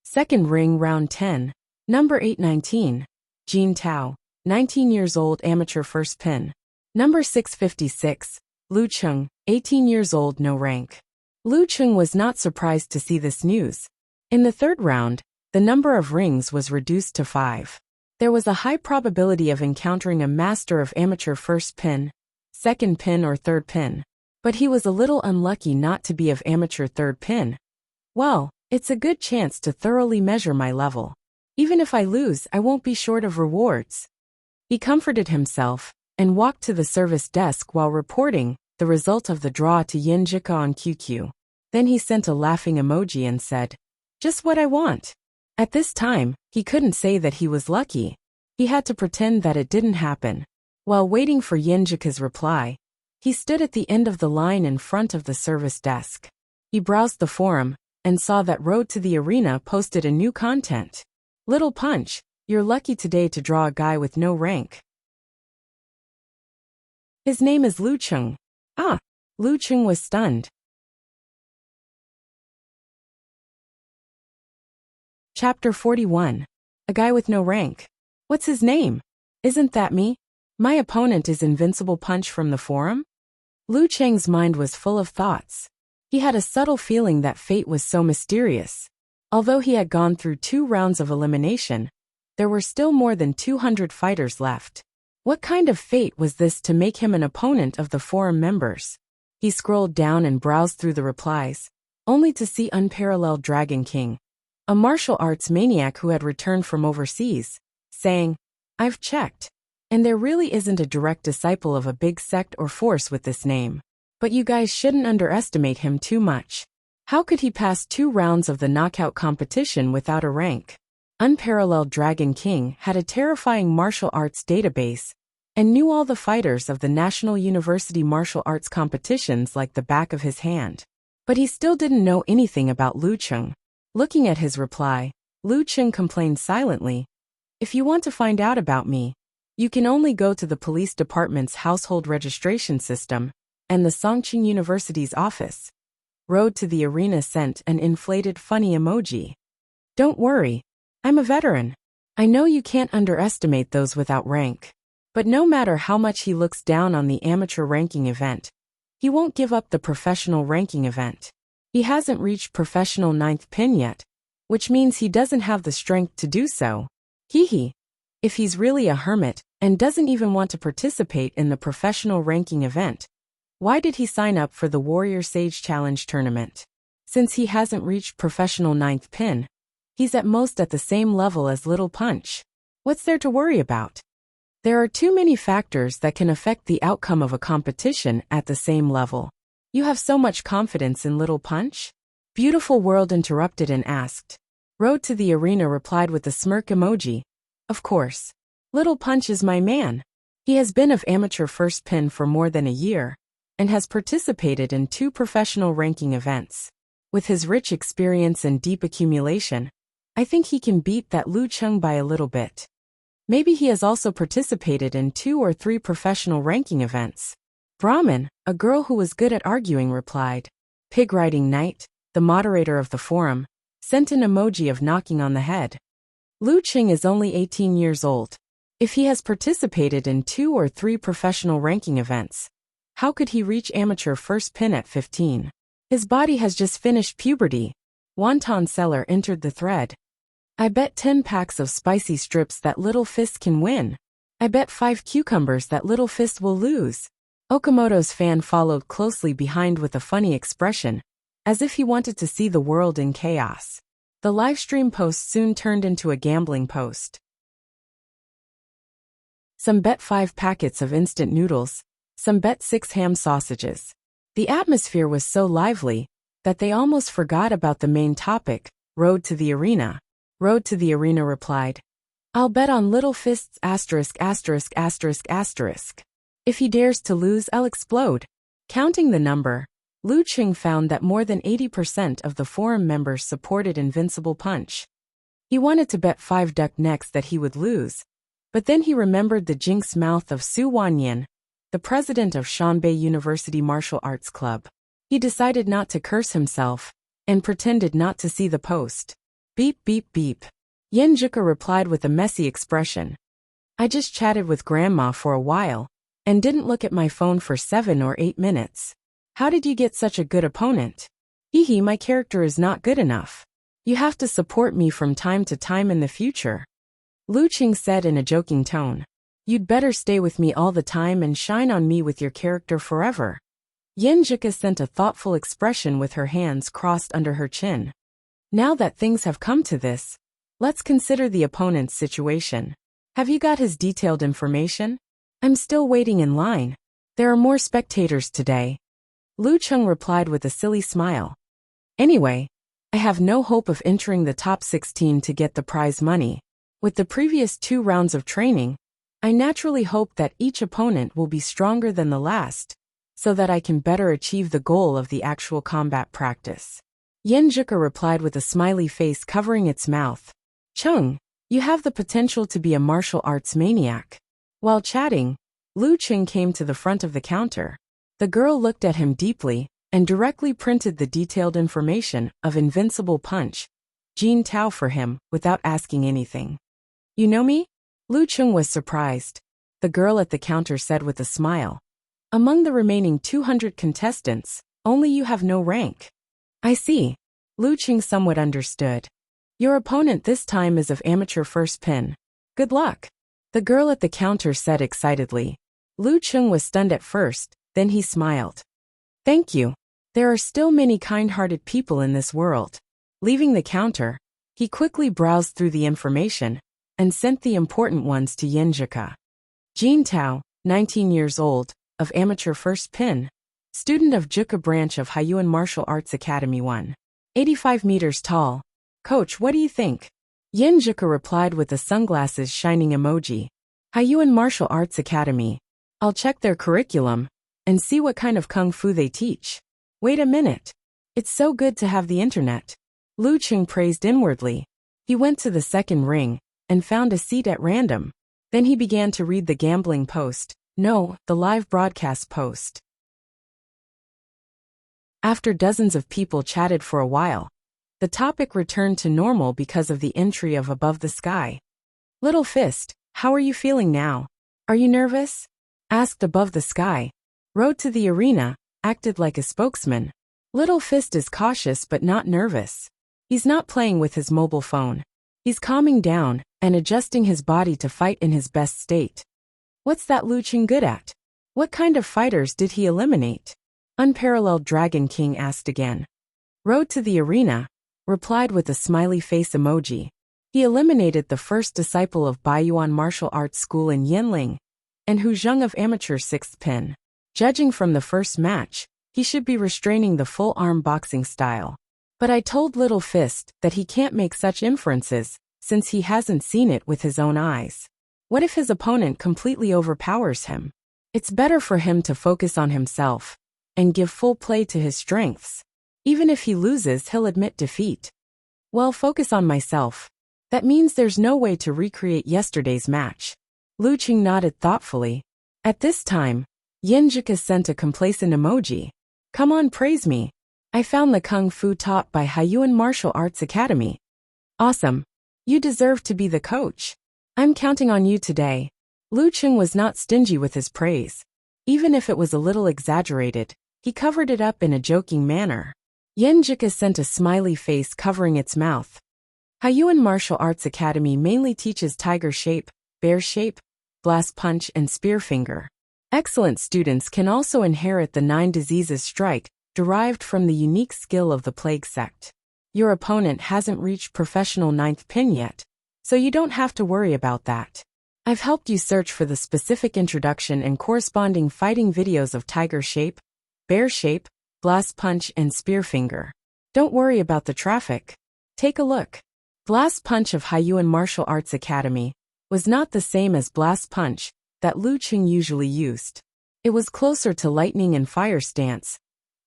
Second ring, round 10. Number 819, Jin Tao, 19 years old, amateur, first pin. Number 656, Lu Cheng, 18 years old, no rank. Lu Cheng was not surprised to see this news. In the 3rd round, the number of rings was reduced to 5. There was a high probability of encountering a master of amateur first pin, second pin, or 3rd pin. But he was a little unlucky not to be of amateur 3rd pin. "Well, it's a good chance to thoroughly measure my level. Even if I lose, I won't be short of rewards." He comforted himself, and walked to the service desk while reporting the result of the draw to Yinjika on QQ. Then he sent a laughing emoji and said, "Just what I want." At this time, he couldn't say that he was lucky. He had to pretend that it didn't happen. While waiting for Yinjika's reply, he stood at the end of the line in front of the service desk. He browsed the forum, and saw that Road to the Arena posted a new content. "Little punch, you're lucky today to draw a guy with no rank. His name is Lu Cheng." Ah! Lu Cheng was stunned. Chapter 41. A guy with no rank. What's his name? Isn't that me? My opponent is Invincible Punch from the forum? Lu Cheng's mind was full of thoughts. He had a subtle feeling that fate was so mysterious. Although he had gone through 2 rounds of elimination, There were still more than 200 fighters left. What kind of fate was this to make him an opponent of the forum members? He scrolled down and browsed through the replies, only to see unparalleled Dragon King, a martial arts maniac who had returned from overseas, saying, "I've checked. And there really isn't a direct disciple of a big sect or force with this name. But you guys shouldn't underestimate him too much. How could he pass 2 rounds of the knockout competition without a rank?" Unparalleled Dragon King had a terrifying martial arts database and knew all the fighters of the National University martial arts competitions like the back of his hand. But he still didn't know anything about Lu Cheng. Looking at his reply, Lu Cheng complained silently, "If you want to find out about me, you can only go to the police department's household registration system and the Songqing University's office." Road to the Arena sent an inflated funny emoji. "Don't worry. I'm a veteran. I know you can't underestimate those without rank. But no matter how much he looks down on the amateur ranking event, he won't give up the professional ranking event. He hasn't reached professional 9th pin yet, which means he doesn't have the strength to do so. Hee. If he's really a hermit and doesn't even want to participate in the professional ranking event, why did he sign up for the Warrior Sage Challenge tournament? Since he hasn't reached professional 9th pin, he's at most at the same level as Little Punch. What's there to worry about? There are too many factors that can affect the outcome of a competition at the same level. You have so much confidence in Little Punch?" Beautiful World interrupted and asked. Road to the Arena replied with a smirk emoji. "Of course. Little Punch is my man. He has been of amateur first pin for more than a year, and has participated in 2 professional ranking events. With his rich experience and deep accumulation, I think he can beat that Lu Cheng by a little bit. Maybe he has also participated in 2 or 3 professional ranking events." Brahmin, a girl who was good at arguing, replied. Pig Riding Knight, the moderator of the forum, sent an emoji of knocking on the head. Lu Cheng is only 18 years old. If he has participated in 2 or 3 professional ranking events, how could he reach amateur first pin at 15? His body has just finished puberty. Wonton Seller entered the thread. "I bet 10 packs of spicy strips that Little Fist can win. I bet 5 cucumbers that Little Fist will lose." Okamoto's fan followed closely behind with a funny expression, as if he wanted to see the world in chaos. The livestream post soon turned into a gambling post. Some bet 5 packets of instant noodles, some bet 6 ham sausages. The atmosphere was so lively that they almost forgot about the main topic, Road to the Arena. Road to the Arena replied, "I'll bet on Little Fist's *********. If he dares to lose, I'll explode." Counting the number, Lu Cheng found that more than 80% of the forum members supported Invincible Punch. He wanted to bet 5 duck necks that he would lose, but then he remembered the jinx mouth of Su Wanyan, the president of Shanbei University Martial Arts Club. He decided not to curse himself, and pretended not to see the post. Beep beep beep. Yen Juka replied with a messy expression. "I just chatted with Grandma for a while, and didn't look at my phone for 7 or 8 minutes. How did you get such a good opponent?" "Hee, my character is not good enough. You have to support me from time to time in the future," Lu Cheng said in a joking tone. "You'd better stay with me all the time and shine on me with your character forever." Yen Juka sent a thoughtful expression with her hands crossed under her chin. "Now that things have come to this, let's consider the opponent's situation. Have you got his detailed information?" "I'm still waiting in line. There are more spectators today," Lu Cheng replied with a silly smile. "Anyway, I have no hope of entering the top 16 to get the prize money. With the previous 2 rounds of training, I naturally hope that each opponent will be stronger than the last, so that I can better achieve the goal of the actual combat practice." Yen Juka replied with a smiley face covering its mouth. "Cheng, you have the potential to be a martial arts maniac." While chatting, Lu Cheng came to the front of the counter. The girl looked at him deeply, and directly printed the detailed information of Invincible Punch, Jin Tao, for him, without asking anything. "You know me?" Lu Cheng was surprised. The girl at the counter said with a smile. "Among the remaining 200 contestants, only you have no rank." "I see." Lu Cheng somewhat understood. "Your opponent this time is of amateur first pin. Good luck. The girl at the counter said excitedly. Lu Cheng was stunned at first, then he smiled. Thank you. There are still many kind-hearted people in this world. Leaving the counter, he quickly browsed through the information and sent the important ones to Yinjika. Jean Tao, 19 years old, of amateur first pin, student of Juka branch of Haiyuan Martial Arts Academy 1. 85 meters tall. Coach, what do you think? Yinjika replied with a sunglasses shining emoji. Haiyuan Martial Arts Academy. I'll check their curriculum and see what kind of kung fu they teach. Wait a minute. It's so good to have the internet. Lu Cheng praised inwardly. He went to the second ring and found a seat at random. Then he began to read the gambling post. No, the live broadcast post. After dozens of people chatted for a while, the topic returned to normal because of the entry of Above the Sky. Little Fist, how are you feeling now? Are you nervous? Asked Above the Sky. Road to the arena, acted like a spokesman. Little Fist is cautious but not nervous. He's not playing with his mobile phone. He's calming down and adjusting his body to fight in his best state. What's that Lu Cheng good at? What kind of fighters did he eliminate? Unparalleled Dragon King asked again. Road to the arena, replied with a smiley face emoji. He eliminated the first disciple of Baiyuan Martial Arts School in Yinling, and Hu Zheng of amateur 6th pin. Judging from the first match, he should be restraining the full-arm boxing style. But I told Little Fist that he can't make such inferences, since he hasn't seen it with his own eyes. What if his opponent completely overpowers him? It's better for him to focus on himself and give full play to his strengths. Even if he loses, he'll admit defeat. Well, focus on myself. That means there's no way to recreate yesterday's match. Lu Cheng nodded thoughtfully. At this time, Yinjika sent a complacent emoji. Come on, praise me. I found the kung fu taught by Haiyuan Martial Arts Academy. Awesome. You deserve to be the coach. I'm counting on you today. Lu Cheng was not stingy with his praise. Even if it was a little exaggerated, he covered it up in a joking manner. Yinjika sent a smiley face covering its mouth. Haiyuan Martial Arts Academy mainly teaches tiger shape, bear shape, blast punch and spear finger. Excellent students can also inherit the 9 diseases strike, derived from the unique skill of the plague sect. Your opponent hasn't reached professional 9th pin yet, so you don't have to worry about that. I've helped you search for the specific introduction and corresponding fighting videos of tiger shape, bear shape, blast punch and spear finger. Don't worry about the traffic. Take a look. Blast punch of Haiyuan Martial Arts Academy was not the same as blast punch that Lu Cheng usually used. It was closer to lightning and fire stance,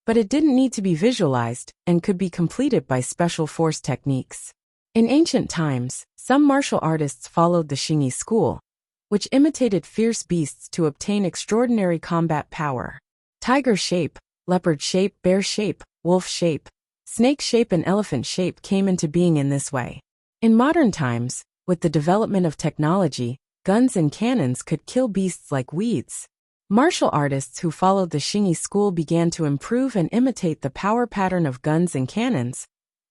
but it didn't need to be visualized and could be completed by special force techniques. In ancient times, some martial artists followed the Xingyi school, which imitated fierce beasts to obtain extraordinary combat power. Tiger shape, leopard shape, bear shape, wolf shape, snake shape and elephant shape came into being in this way. In modern times, with the development of technology, guns and cannons could kill beasts like weeds. Martial artists who followed the Xingyi school began to improve and imitate the power pattern of guns and cannons,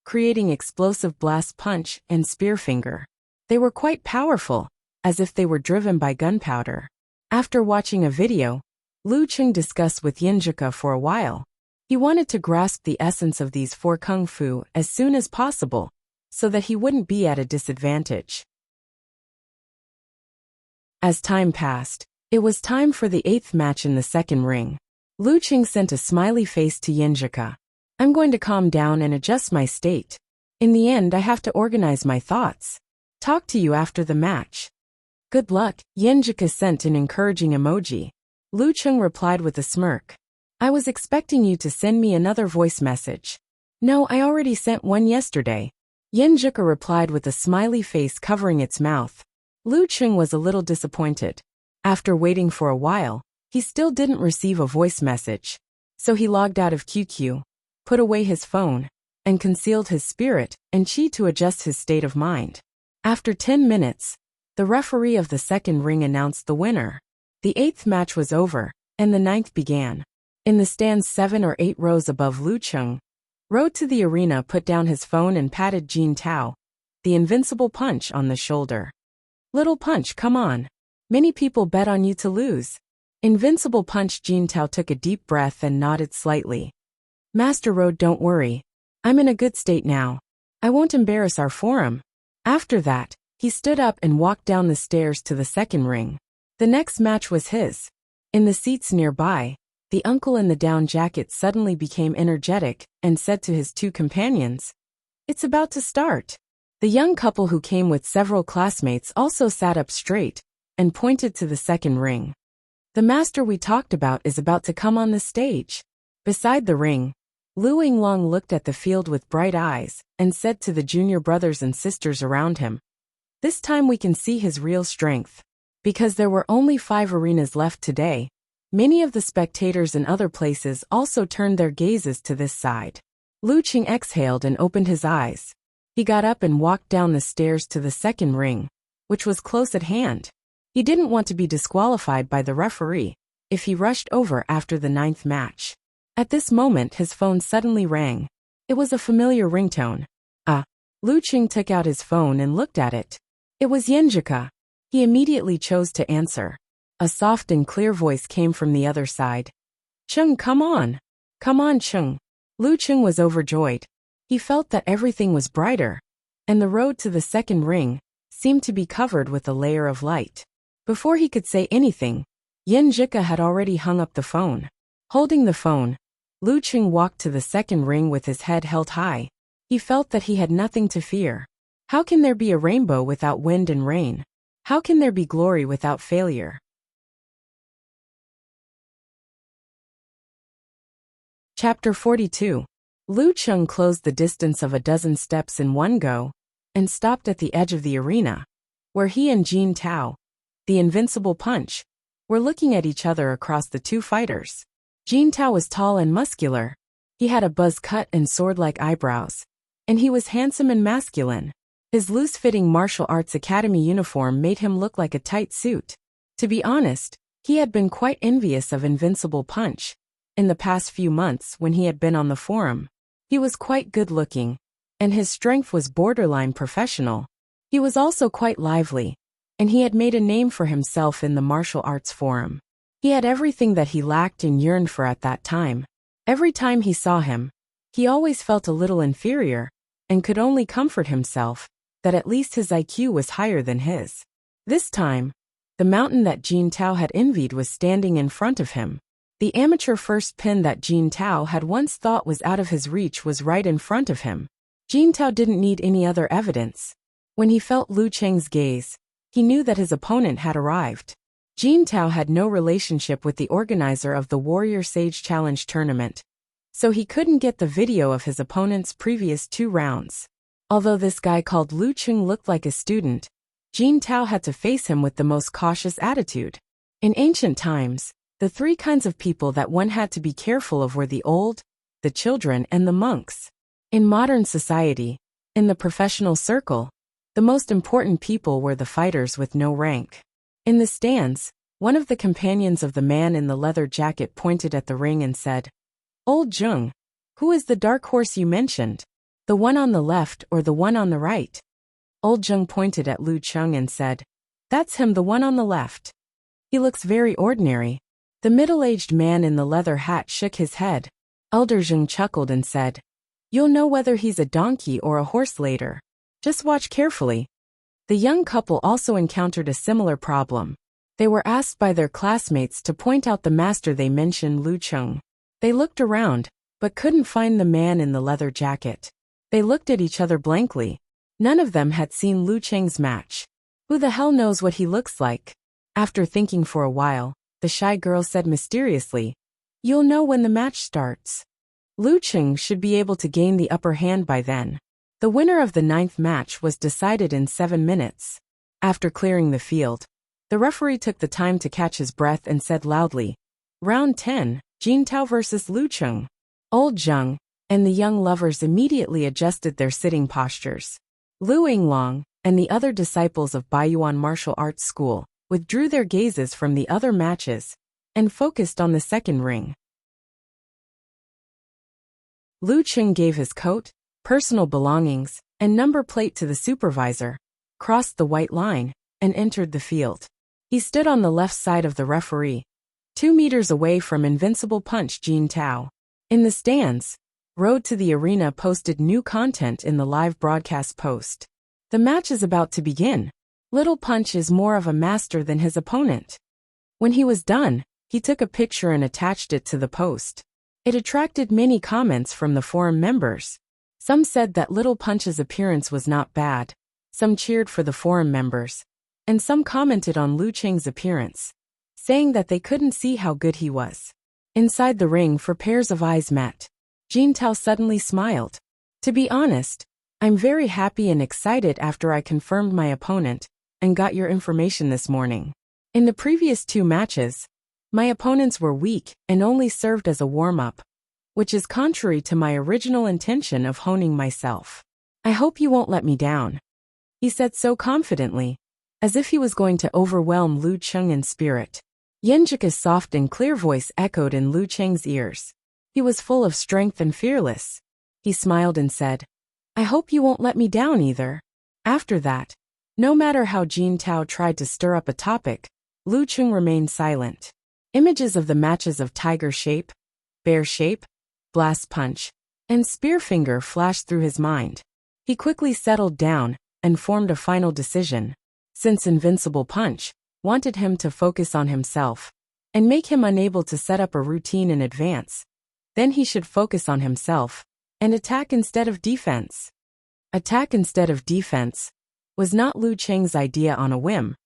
creating explosive blast punch and spear finger. They were quite powerful, as if they were driven by gunpowder. After watching a video, Lu Cheng discussed with Yinjika for a while. He wanted to grasp the essence of these 4 kung fu as soon as possible, so that he wouldn't be at a disadvantage. As time passed, it was time for the 8th match in the second ring. Lu Cheng sent a smiley face to Yinjika. I'm going to calm down and adjust my state. In the end, I have to organize my thoughts. Talk to you after the match. Good luck, Yinjika sent an encouraging emoji. Lu Cheng replied with a smirk. I was expecting you to send me another voice message. No, I already sent one yesterday. Yinjika replied with a smiley face covering its mouth. Lu Cheng was a little disappointed. After waiting for a while, he still didn't receive a voice message. So he logged out of QQ, put away his phone, and concealed his spirit and chi to adjust his state of mind. After 10 minutes, the referee of the second ring announced the winner. The 8th match was over, and the 9th began. In the stands 7 or 8 rows above Lu Cheng, Road to the Arena put down his phone and patted Jean Tao, the invincible punch, on the shoulder. Little Punch, come on. Many people bet on you to lose. Invincible Punch. Jin Tao took a deep breath and nodded slightly. Master Road, don't worry. I'm in a good state now. I won't embarrass our forum. After that, he stood up and walked down the stairs to the second ring. The next match was his. In the seats nearby, the uncle in the down jacket suddenly became energetic and said to his two companions, "It's about to start." The young couple who came with several classmates also sat up straight and pointed to the second ring. The master we talked about is about to come on the stage. Beside the ring, Lu Yinglong looked at the field with bright eyes and said to the junior brothers and sisters around him, "This time we can see his real strength." Because there were only 5 arenas left today, many of the spectators in other places also turned their gazes to this side. Lu Qing exhaled and opened his eyes. He got up and walked down the stairs to the second ring, which was close at hand. He didn't want to be disqualified by the referee if he rushed over after the 9th match. At this moment his phone suddenly rang. It was a familiar ringtone. Lu Qing took out his phone and looked at it. It was Yenjika. He immediately chose to answer. A soft and clear voice came from the other side. "Chung, come on. Come on, Chung." Lu Qing was overjoyed. He felt that everything was brighter, and the road to the second ring seemed to be covered with a layer of light. Before he could say anything, Yenjika had already hung up the phone. Holding the phone, Lu Qing walked to the second ring with his head held high. He felt that he had nothing to fear. How can there be a rainbow without wind and rain? How can there be glory without failure? Chapter 42. Lu Qing closed the distance of a dozen steps in one go and stopped at the edge of the arena, where he and Jin Tao, the invincible Punch, were looking at each other across the two fighters. Jin Tao was tall and muscular. He had a buzz cut and sword-like eyebrows, and he was handsome and masculine. His loose-fitting martial arts academy uniform made him look like a tight suit. To be honest, he had been quite envious of Invincible Punch in the past few months when he had been on the forum. He was quite good-looking, and his strength was borderline professional. He was also quite lively, and he had made a name for himself in the martial arts forum. He had everything that he lacked and yearned for at that time. Every time he saw him, he always felt a little inferior, and could only comfort himself that at least his IQ was higher than his. This time, the mountain that Jin Tao had envied was standing in front of him. The amateur first pin that Jin Tao had once thought was out of his reach was right in front of him. Jin Tao didn't need any other evidence. When he felt Lu Qing's gaze, he knew that his opponent had arrived. Jin Tao had no relationship with the organizer of the Warrior Sage Challenge tournament, so he couldn't get the video of his opponent's previous 2 rounds. Although this guy called Lu Qing looked like a student, Jin Tao had to face him with the most cautious attitude. In ancient times, the 3 kinds of people that one had to be careful of were the old, the children, and the monks. In modern society, in the professional circle, the most important people were the fighters with no rank. In the stands, one of the companions of the man in the leather jacket pointed at the ring and said, "Old Zheng, who is the dark horse you mentioned? The one on the left or the one on the right?" Old Zheng pointed at Lu Qing and said, "That's him, the one on the left. He looks very ordinary." The middle-aged man in the leather hat shook his head. Elder Zheng chuckled and said, "You'll know whether he's a donkey or a horse later. Just watch carefully." The young couple also encountered a similar problem. They were asked by their classmates to point out the master they mentioned, Lu Qing. They looked around, but couldn't find the man in the leather jacket. They looked at each other blankly. None of them had seen Lu Qing's match. Who the hell knows what he looks like? After thinking for a while, the shy girl said mysteriously, "You'll know when the match starts. Lu Qing should be able to gain the upper hand by then." The winner of the 9th match was decided in 7 minutes. After clearing the field, the referee took the time to catch his breath and said loudly, "Round 10, Jin Tao versus Lu Qing." Old Zheng and the young lovers immediately adjusted their sitting postures. Lu Yinglong and the other disciples of Baiyuan Martial Arts School withdrew their gazes from the other matches and focused on the second ring. Lu Qing gave his coat, personal belongings, and number plate to the supervisor, crossed the white line, and entered the field. He stood on the left side of the referee, 2 meters away from Invincible Punch Jin Tao. In the stands, Road to the Arena posted new content in the live broadcast post. The match is about to begin. Little Punch is more of a master than his opponent. When he was done, he took a picture and attached it to the post. It attracted many comments from the forum members. Some said that Little Punch's appearance was not bad. Some cheered for the forum members. And some commented on Lu Qing's appearance, saying that they couldn't see how good he was. Inside the ring, for pairs of eyes met. Jin Tao suddenly smiled. To be honest, I'm very happy and excited after I confirmed my opponent and got your information this morning. In the previous 2 matches, my opponents were weak and only served as a warm-up, which is contrary to my original intention of honing myself. I hope you won't let me down. He said so confidently, as if he was going to overwhelm Lu Qing in spirit. Yenjika's soft and clear voice echoed in Lu Qing's ears. He was full of strength and fearless. He smiled and said, I hope you won't let me down either. After that, no matter how Jin Tao tried to stir up a topic, Lu Qing remained silent. Images of the matches of Tiger Shape, Bear Shape, Blast Punch, and Spear Finger flashed through his mind. He quickly settled down and formed a final decision. Since Invincible Punch wanted him to focus on himself and make him unable to set up a routine in advance, then he should focus on himself and attack instead of defense. Attack instead of defense was not Lu Qing's idea on a whim,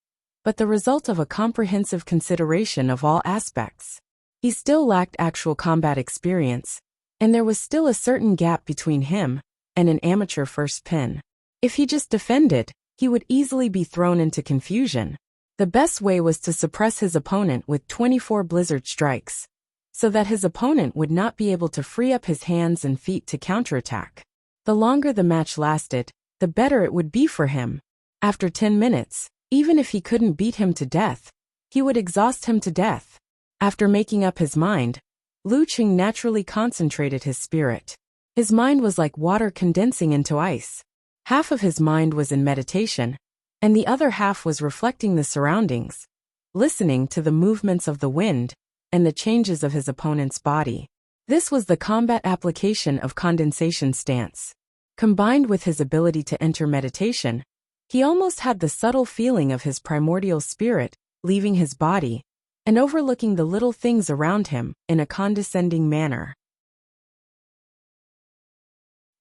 but the result of a comprehensive consideration of all aspects. He still lacked actual combat experience, and there was still a certain gap between him and an amateur first pin. If he just defended, he would easily be thrown into confusion. The best way was to suppress his opponent with 24 blizzard strikes, so that his opponent would not be able to free up his hands and feet to counterattack. The longer the match lasted, the better it would be for him. After 10 minutes, even if he couldn't beat him to death, he would exhaust him to death. After making up his mind, Lu Qing naturally concentrated his spirit. His mind was like water condensing into ice. Half of his mind was in meditation, and the other half was reflecting the surroundings, listening to the movements of the wind and the changes of his opponent's body. This was the combat application of condensation stance. Combined with his ability to enter meditation, he almost had the subtle feeling of his primordial spirit leaving his body and overlooking the little things around him in a condescending manner.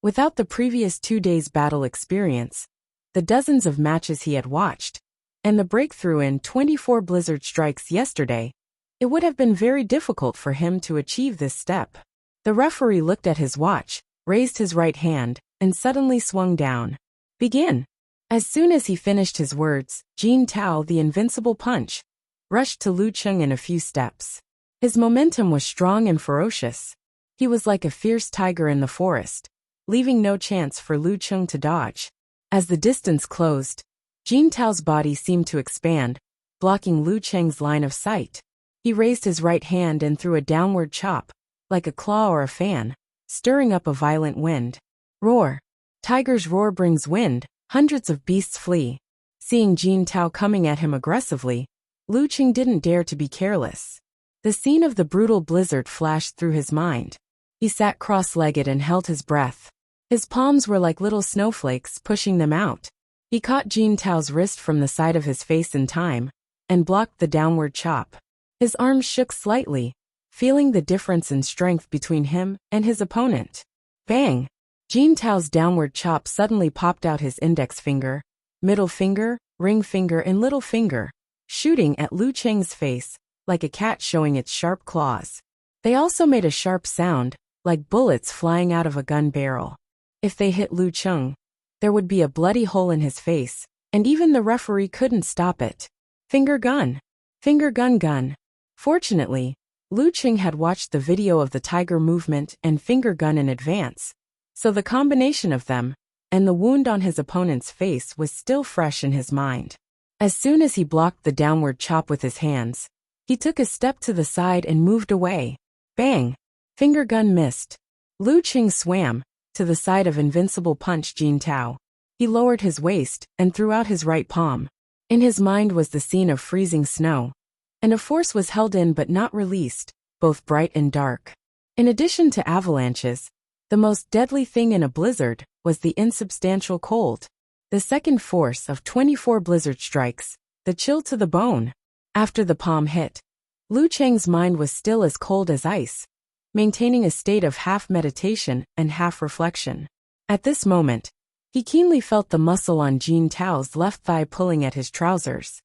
Without the previous 2 days' battle experience, the dozens of matches he had watched, and the breakthrough in 24 blizzard strikes yesterday, it would have been very difficult for him to achieve this step. The referee looked at his watch, raised his right hand, and suddenly swung down. Begin. As soon as he finished his words, Jin Tao, the Invincible Punch, rushed to Lu Qing in a few steps. His momentum was strong and ferocious. He was like a fierce tiger in the forest, leaving no chance for Lu Qing to dodge. As the distance closed, Jin Tao's body seemed to expand, blocking Lu Qing's line of sight. He raised his right hand and threw a downward chop, like a claw or a fan, stirring up a violent wind. Roar. Tiger's roar brings wind, hundreds of beasts flee. Seeing Jin Tao coming at him aggressively, Lu Qing didn't dare to be careless. The scene of the brutal blizzard flashed through his mind. He sat cross-legged and held his breath. His palms were like little snowflakes pushing them out. He caught Jin Tao's wrist from the side of his face in time and blocked the downward chop. His arms shook slightly, feeling the difference in strength between him and his opponent. Bang! Jin Tao's downward chop suddenly popped out his index finger, middle finger, ring finger and little finger, shooting at Lu Qing's face, like a cat showing its sharp claws. They also made a sharp sound, like bullets flying out of a gun barrel. If they hit Lu Qing, there would be a bloody hole in his face, and even the referee couldn't stop it. Finger gun. Finger gun gun. Fortunately, Lu Qing had watched the video of the tiger movement and finger gun in advance, so the combination of them and the wound on his opponent's face was still fresh in his mind. As soon as he blocked the downward chop with his hands, he took a step to the side and moved away. Bang! Finger gun missed. Lu Qing swam to the side of Invincible Punch Jin Tao. He lowered his waist and threw out his right palm. In his mind was the scene of freezing snow, and a force was held in but not released, both bright and dark. In addition to avalanches, the most deadly thing in a blizzard was the insubstantial cold. The second force of 24 blizzard strikes, the chill to the bone. After the palm hit, Lu Cheng's mind was still as cold as ice, maintaining a state of half meditation and half reflection. At this moment, he keenly felt the muscle on Jin Tao's left thigh pulling at his trousers.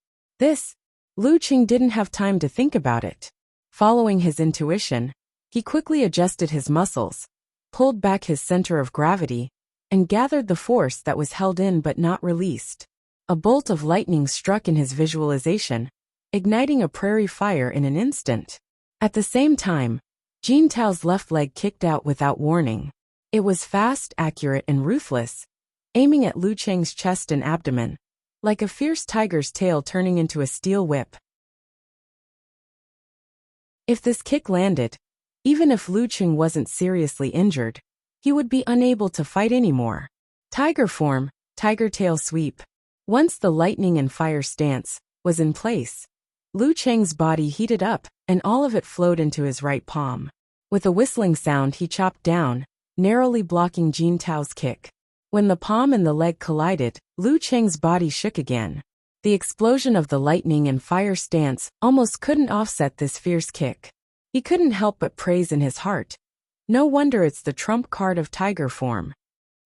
Lu Cheng didn't have time to think about it. Following his intuition, he quickly adjusted his muscles, pulled back his center of gravity, and gathered the force that was held in but not released. A bolt of lightning struck in his visualization, igniting a prairie fire in an instant. At the same time, Jin Tao's left leg kicked out without warning. It was fast, accurate, and ruthless, aiming at Lu Cheng's chest and abdomen, like a fierce tiger's tail turning into a steel whip. If this kick landed, even if Lu Cheng wasn't seriously injured, he would be unable to fight anymore. Tiger form, tiger tail sweep. Once the lightning and fire stance was in place, Lu Cheng's body heated up, and all of it flowed into his right palm. With a whistling sound, he chopped down, narrowly blocking Jin Tao's kick. When the palm and the leg collided, Lu Cheng's body shook again. The explosion of the lightning and fire stance almost couldn't offset this fierce kick. He couldn't help but praise in his heart. No wonder it's the trump card of tiger form.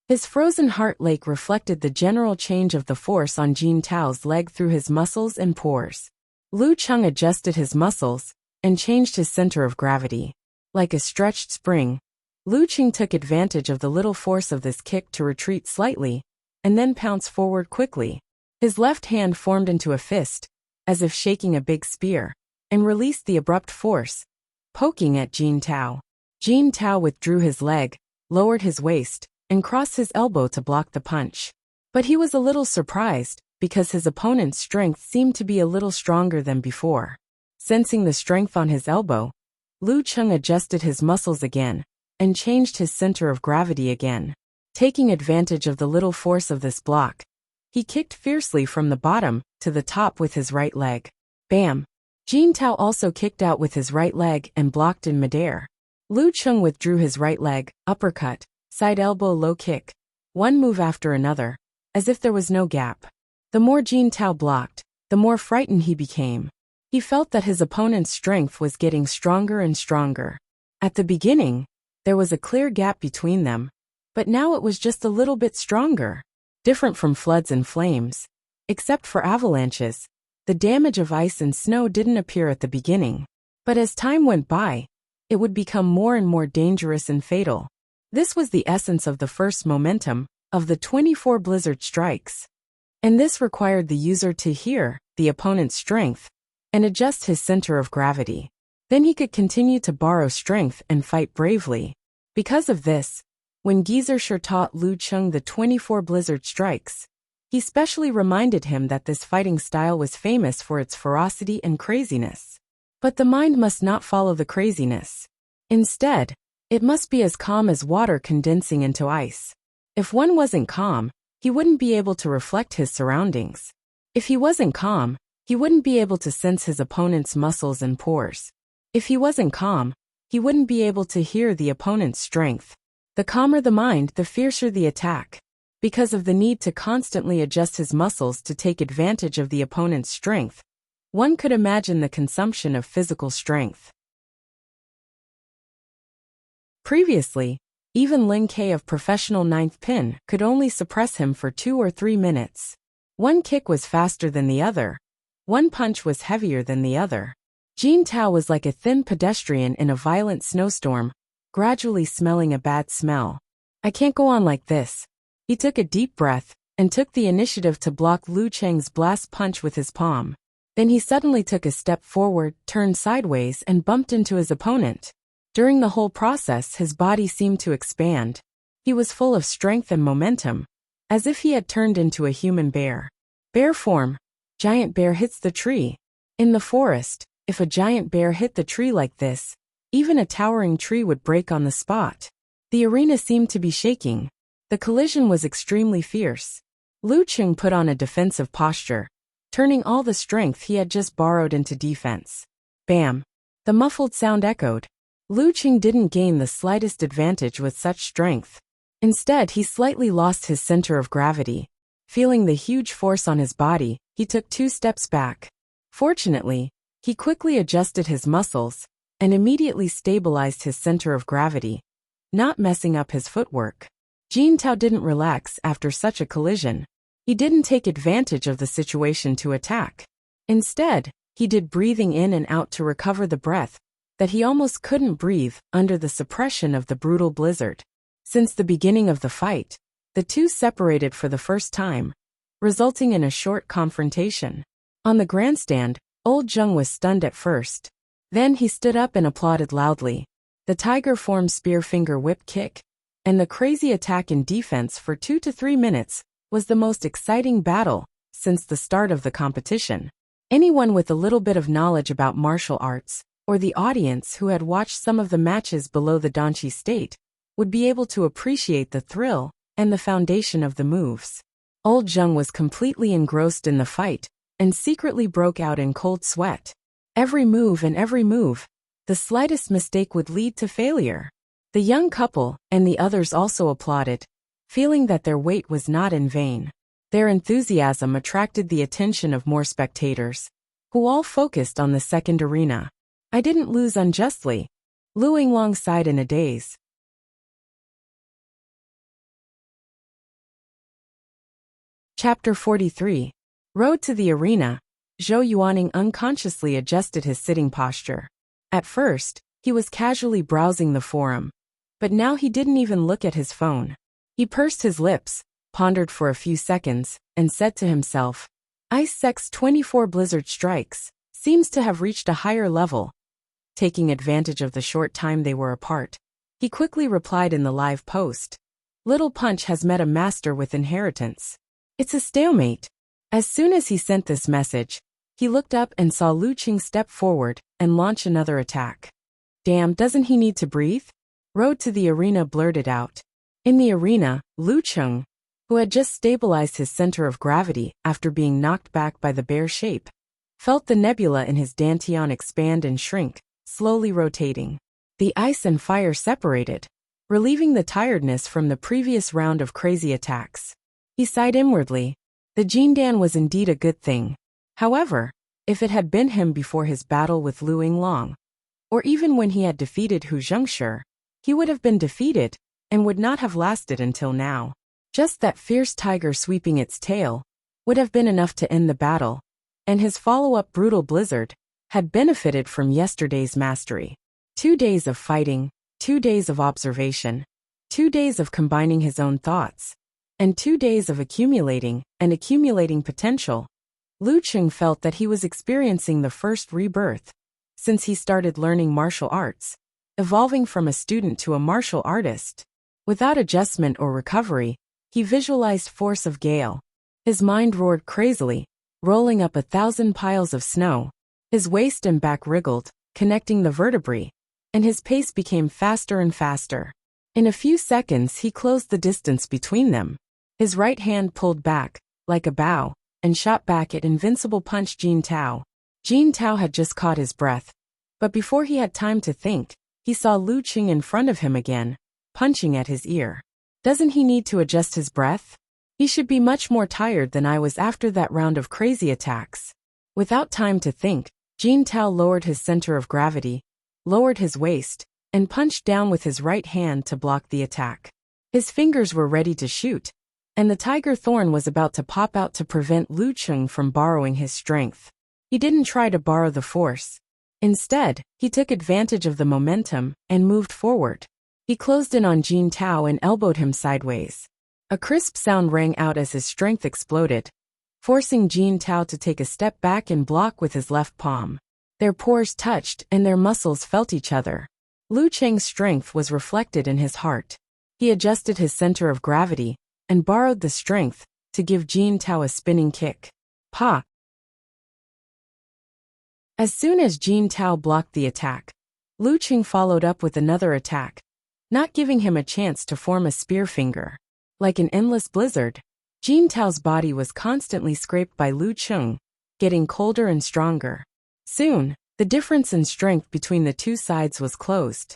His frozen heart lake reflected the general change of the force on Jin Tao's leg through his muscles and pores. Lu Cheng adjusted his muscles and changed his center of gravity. Like a stretched spring, Lu Cheng took advantage of the little force of this kick to retreat slightly, and then pounce forward quickly. His left hand formed into a fist, as if shaking a big spear, and released the abrupt force, poking at Jin Tao. Jin Tao withdrew his leg, lowered his waist, and crossed his elbow to block the punch. But he was a little surprised, because his opponent's strength seemed to be a little stronger than before. Sensing the strength on his elbow, Lu Cheng adjusted his muscles again, and changed his center of gravity again. Taking advantage of the little force of this block, he kicked fiercely from the bottom to the top with his right leg. Bam! Jin Tao also kicked out with his right leg and blocked in midair. Lu Cheng withdrew his right leg, uppercut, side elbow low kick, one move after another, as if there was no gap. The more Jin Tao blocked, the more frightened he became. He felt that his opponent's strength was getting stronger and stronger. At the beginning, there was a clear gap between them, but now it was just a little bit stronger. Different from floods and flames. Except for avalanches, the damage of ice and snow didn't appear at the beginning. But as time went by, it would become more and more dangerous and fatal. This was the essence of the first momentum of the 24 blizzard strikes. And this required the user to hear the opponent's strength and adjust his center of gravity. Then he could continue to borrow strength and fight bravely. Because of this, when Geezer taught Lu Cheng the 24 blizzard strikes, he specially reminded him that this fighting style was famous for its ferocity and craziness. But the mind must not follow the craziness. Instead, it must be as calm as water condensing into ice. If one wasn't calm, he wouldn't be able to reflect his surroundings. If he wasn't calm, he wouldn't be able to sense his opponent's muscles and pores. If he wasn't calm, he wouldn't be able to hear the opponent's strength. The calmer the mind, the fiercer the attack. Because of the need to constantly adjust his muscles to take advantage of the opponent's strength, one could imagine the consumption of physical strength. Previously, even Lin K of professional ninth pin could only suppress him for 2 or 3 minutes. One kick was faster than the other. One punch was heavier than the other. Jin Tao was like a thin pedestrian in a violent snowstorm, gradually smelling a bad smell. I can't go on like this. He took a deep breath and took the initiative to block Lu Cheng's blast punch with his palm. Then he suddenly took a step forward, turned sideways, and bumped into his opponent. During the whole process, his body seemed to expand. He was full of strength and momentum, as if he had turned into a human bear. Bear form. Giant bear hits the tree. In the forest, if a giant bear hit the tree like this, even a towering tree would break on the spot. The arena seemed to be shaking. The collision was extremely fierce. Lu Cheng put on a defensive posture, turning all the strength he had just borrowed into defense. Bam! The muffled sound echoed. Lu Qing didn't gain the slightest advantage with such strength. Instead, he slightly lost his center of gravity. Feeling the huge force on his body, he took 2 steps back. Fortunately, he quickly adjusted his muscles and immediately stabilized his center of gravity, not messing up his footwork. Jin Tao didn't relax after such a collision. He didn't take advantage of the situation to attack. Instead, he did breathing in and out to recover the breath that he almost couldn't breathe under the suppression of the brutal blizzard. Since the beginning of the fight, the two separated for the first time, resulting in a short confrontation. On the grandstand, old Zheng was stunned at first. Then he stood up and applauded loudly. The tiger form spear finger whip kick and the crazy attack in defense for 2 to 3 minutes was the most exciting battle since the start of the competition. Anyone with a little bit of knowledge about martial arts, or the audience who had watched some of the matches below the Danchi state, would be able to appreciate the thrill and the foundation of the moves. Old Zheng was completely engrossed in the fight and secretly broke out in cold sweat. Every move, the slightest mistake would lead to failure. The young couple and the others also applauded, feeling that their wait was not in vain. Their enthusiasm attracted the attention of more spectators, who all focused on the second arena. I didn't lose unjustly. Lu Yinglong sighed in a daze. Chapter 43. Road to the arena. Zhou Yuaning unconsciously adjusted his sitting posture. At first, he was casually browsing the forum, but now he didn't even look at his phone. He pursed his lips, pondered for a few seconds, and said to himself, Ice Sec's 24 blizzard strikes seems to have reached a higher level. Taking advantage of the short time they were apart, he quickly replied in the live post. Little Punch has met a master with inheritance. It's a stalemate. As soon as he sent this message, he looked up and saw Lu Qing step forward and launch another attack. Damn, doesn't he need to breathe? Road to the arena blurted out. In the arena, Lu Qing, who had just stabilized his center of gravity after being knocked back by the bear shape, felt the nebula in his dantian expand and shrink, slowly rotating. The ice and fire separated, relieving the tiredness from the previous round of crazy attacks. He sighed inwardly. The Jindan was indeed a good thing. However, if it had been him before his battle with Lu Yinglong, or even when he had defeated Hu Zhengshi, he would have been defeated and would not have lasted until now. Just that fierce tiger sweeping its tail would have been enough to end the battle, and his follow-up brutal blizzard had benefited from yesterday's mastery. 2 days of fighting, 2 days of observation, 2 days of combining his own thoughts, and 2 days of accumulating potential. Lu Qing felt that he was experiencing the first rebirth since he started learning martial arts, evolving from a student to a martial artist. Without adjustment or recovery, he visualized force of gale. His mind roared crazily, rolling up 1,000 piles of snow. His waist and back wriggled, connecting the vertebrae, and his pace became faster and faster. In a few seconds he closed the distance between them. His right hand pulled back, like a bow, and shot back at invincible punch Jin Tao. Jin Tao had just caught his breath, but before he had time to think, he saw Lu Qing in front of him again, punching at his ear. Doesn't he need to adjust his breath? He should be much more tired than I was after that round of crazy attacks. Without time to think, Jin Tao lowered his center of gravity, lowered his waist, and punched down with his right hand to block the attack. His fingers were ready to shoot, and the tiger thorn was about to pop out to prevent Lu Qing from borrowing his strength. He didn't try to borrow the force. Instead, he took advantage of the momentum and moved forward. He closed in on Jin Tao and elbowed him sideways. A crisp sound rang out as his strength exploded, forcing Jin Tao to take a step back and block with his left palm. Their pores touched and their muscles felt each other. Lu Qing's strength was reflected in his heart. He adjusted his center of gravity and borrowed the strength to give Jin Tao a spinning kick. Pa! As soon as Jin Tao blocked the attack, Lu Qing followed up with another attack, not giving him a chance to form a spear finger. Like an endless blizzard, Jin Tao's body was constantly scraped by Lu Qing, getting colder and stronger. Soon, the difference in strength between the two sides was closed.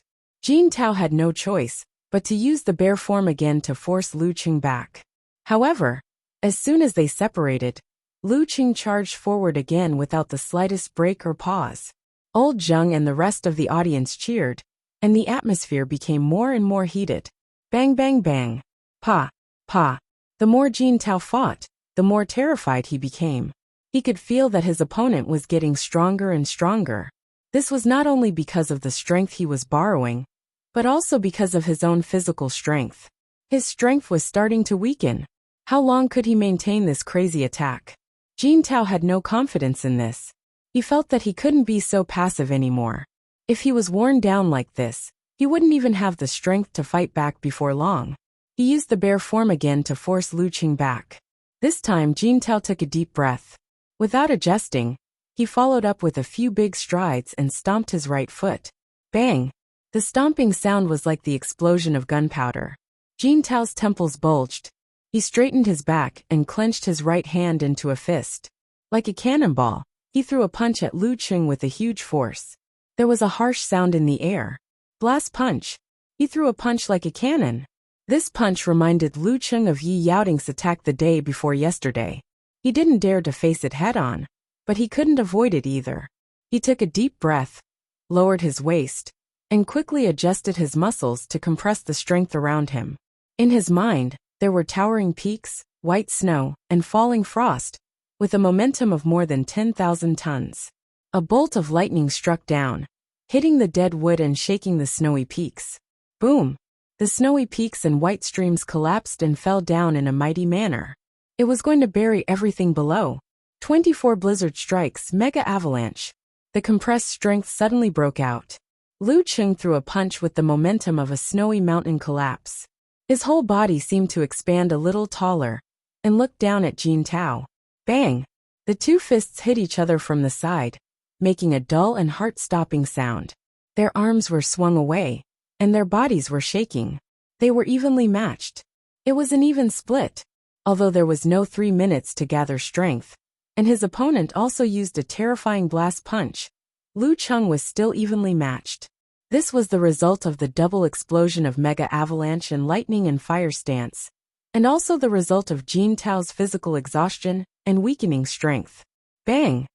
Jin Tao had no choice but to use the bear form again to force Lu Qing back. However, as soon as they separated, Lu Qing charged forward again without the slightest break or pause. Old Zheng and the rest of the audience cheered, and the atmosphere became more and more heated. Bang bang bang. Pa, pa. The more Jin Tao fought, the more terrified he became. He could feel that his opponent was getting stronger and stronger. This was not only because of the strength he was borrowing, but also because of his own physical strength. His strength was starting to weaken. How long could he maintain this crazy attack? Jin Tao had no confidence in this. He felt that he couldn't be so passive anymore. If he was worn down like this, he wouldn't even have the strength to fight back before long. He used the bear form again to force Lu Qing back. This time Jin Tao took a deep breath. Without adjusting, he followed up with a few big strides and stomped his right foot. Bang! The stomping sound was like the explosion of gunpowder. Jin Tao's temples bulged. He straightened his back and clenched his right hand into a fist. Like a cannonball, he threw a punch at Lu Qing with a huge force. There was a harsh sound in the air. Blast punch. He threw a punch like a cannon. This punch reminded Lu Qing of Yi Yaoting's attack the day before yesterday. He didn't dare to face it head-on, but he couldn't avoid it either. He took a deep breath, lowered his waist, and quickly adjusted his muscles to compress the strength around him. In his mind, there were towering peaks, white snow, and falling frost, with a momentum of more than 10,000 tons. A bolt of lightning struck down, hitting the dead wood and shaking the snowy peaks. Boom! The snowy peaks and white streams collapsed and fell down in a mighty manner. It was going to bury everything below. 24 blizzard strikes, mega avalanche. The compressed strength suddenly broke out. Lu Qing threw a punch with the momentum of a snowy mountain collapse. His whole body seemed to expand a little taller, and looked down at Jin Tao. Bang! The two fists hit each other from the side, making a dull and heart-stopping sound. Their arms were swung away, and their bodies were shaking. They were evenly matched. It was an even split, although there was no 3 minutes to gather strength, and his opponent also used a terrifying blast punch. Lu Qing was still evenly matched. This was the result of the double explosion of mega avalanche and lightning and fire stance, and also the result of Jin Tao's physical exhaustion and weakening strength. Bang!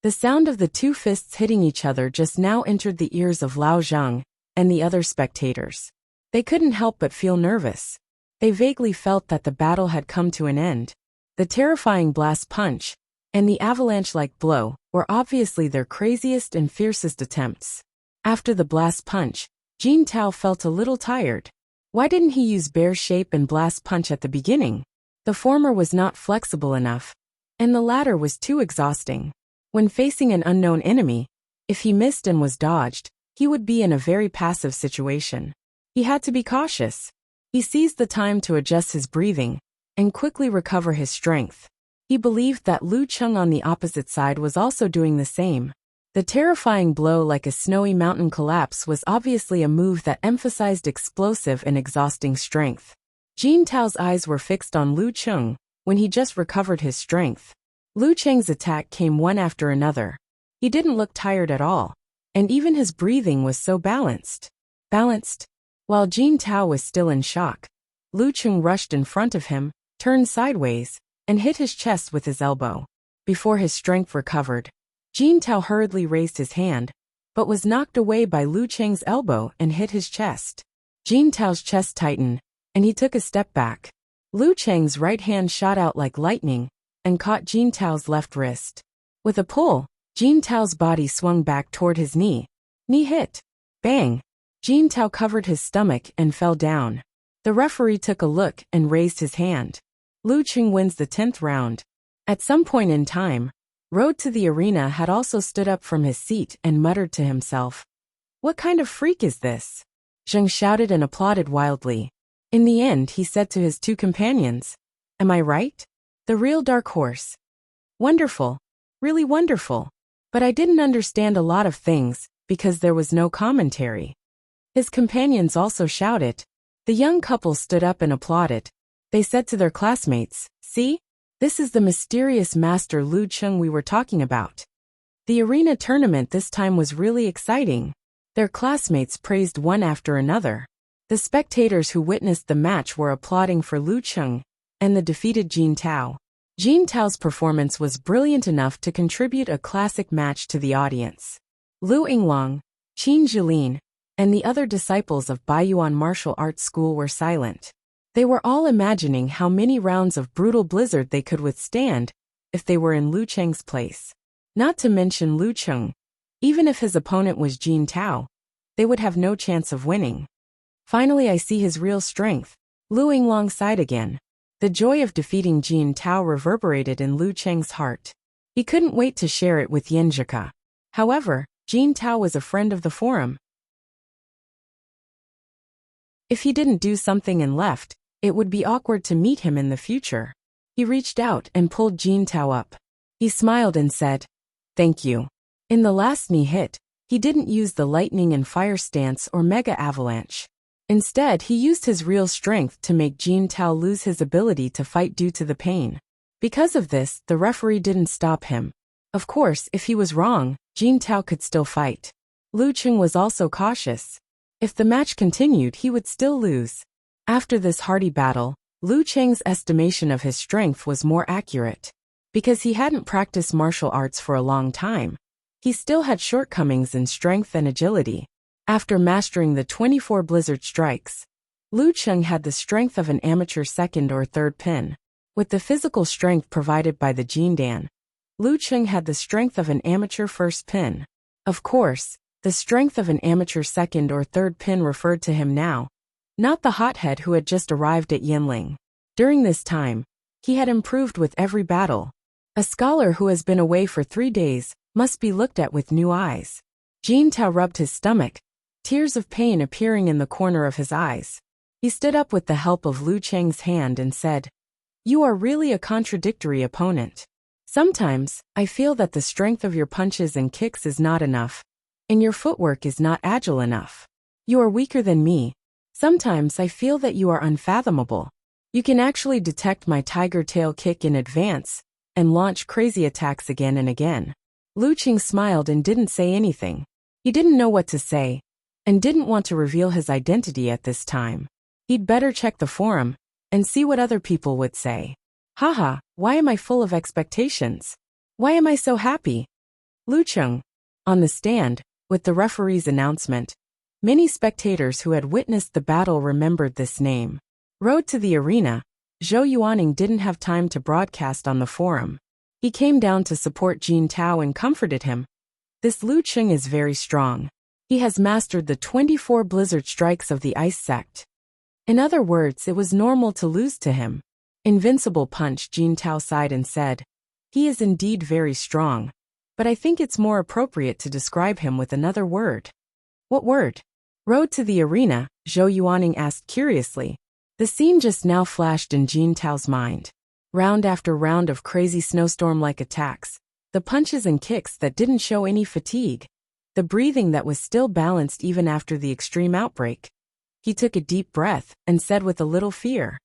The sound of the two fists hitting each other just now entered the ears of Lao Zhang and the other spectators. They couldn't help but feel nervous. They vaguely felt that the battle had come to an end. The terrifying blast punch and the avalanche-like blow were obviously their craziest and fiercest attempts. After the blast punch, Jin Tao felt a little tired. Why didn't he use bear shape and blast punch at the beginning? The former was not flexible enough, and the latter was too exhausting. When facing an unknown enemy, if he missed and was dodged, he would be in a very passive situation. He had to be cautious. He seized the time to adjust his breathing and quickly recover his strength. He believed that Lu Qing on the opposite side was also doing the same. The terrifying blow like a snowy mountain collapse was obviously a move that emphasized explosive and exhausting strength. Jin Tao's eyes were fixed on Lu Qing when he just recovered his strength. Lu Qing's attack came one after another. He didn't look tired at all, and even his breathing was so balanced. While Jin Tao was still in shock, Lu Qing rushed in front of him, turned sideways, and hit his chest with his elbow. Before his strength recovered, Jin Tao hurriedly raised his hand, but was knocked away by Lu Qing's elbow and hit his chest. Jin Tao's chest tightened, and he took a step back. Lu Qing's right hand shot out like lightning and caught Jin Tao's left wrist. With a pull, Jin Tao's body swung back toward his knee. Knee hit. Bang! Jin Tao covered his stomach and fell down. The referee took a look and raised his hand. Lu Qing wins the 10th round. At some point in time, Road to the Arena had also stood up from his seat and muttered to himself, "What kind of freak is this?" Zheng shouted and applauded wildly. In the end, he said to his two companions, "Am I right? The real dark horse. Wonderful. Really wonderful. But I didn't understand a lot of things, because there was no commentary." His companions also shouted. The young couple stood up and applauded. They said to their classmates, "See? This is the mysterious Master Lu Cheng we were talking about. The arena tournament this time was really exciting. Their classmates praised one after another. The spectators who witnessed the match were applauding for Lu Cheng and the defeated Jin Tao. Jin Tao's performance was brilliant enough to contribute a classic match to the audience. Lu Yinglong, Qin Jilin, and the other disciples of Baiyuan Martial Arts School were silent. They were all imagining how many rounds of brutal blizzard they could withstand if they were in Lu Cheng's place. Not to mention Lu Cheng. Even if his opponent was Jin Tao, they would have no chance of winning. Finally, I see his real strength. Lu Yinglong sighed again. The joy of defeating Jin Tao reverberated in Lu Cheng's heart. He couldn't wait to share it with Yanjika. However, Jin Tao was a friend of the forum. If he didn't do something and left, it would be awkward to meet him in the future. He reached out and pulled Jin Tao up. He smiled and said, "Thank you." In the last knee hit, he didn't use the lightning and fire stance or mega avalanche. Instead, he used his real strength to make Jin Tao lose his ability to fight due to the pain. Because of this, the referee didn't stop him. Of course, if he was wrong, Jin Tao could still fight. Lu Cheng was also cautious. If the match continued, he would still lose. After this hearty battle, Lu Cheng's estimation of his strength was more accurate. Because he hadn't practiced martial arts for a long time, he still had shortcomings in strength and agility. After mastering the 24 blizzard strikes, Lu Cheng had the strength of an amateur second or third pin. With the physical strength provided by the Jindan, Lu Cheng had the strength of an amateur first pin. Of course, the strength of an amateur second or third pin referred to him now, not the hothead who had just arrived at Yinling. During this time, he had improved with every battle. A scholar who has been away for 3 days must be looked at with new eyes. Jin Tao rubbed his stomach, tears of pain appearing in the corner of his eyes. He stood up with the help of Lu Cheng's hand and said, "You are really a contradictory opponent. Sometimes, I feel that the strength of your punches and kicks is not enough, and your footwork is not agile enough. You are weaker than me. Sometimes I feel that you are unfathomable. You can actually detect my tiger tail kick in advance and launch crazy attacks again and again." Lu Cheng smiled and didn't say anything. He didn't know what to say, and didn't want to reveal his identity at this time. He'd better check the forum and see what other people would say. Haha, why am I full of expectations? Why am I so happy? Lu Cheng. On the stand, with the referee's announcement, many spectators who had witnessed the battle remembered this name. Road to the arena, Zhou Yuaning didn't have time to broadcast on the forum. He came down to support Jin Tao and comforted him. This Lu Cheng is very strong. He has mastered the 24 blizzard strikes of the ice sect. In other words, it was normal to lose to him. Invincible punch, Jin Tao sighed and said. He is indeed very strong, but I think it's more appropriate to describe him with another word. What word? Road to the arena, Zhou Yuaning asked curiously. The scene just now flashed in Jin Tao's mind. Round after round of crazy snowstorm-like attacks, the punches and kicks that didn't show any fatigue, the breathing that was still balanced even after the extreme outbreak. He took a deep breath and said with a little fear,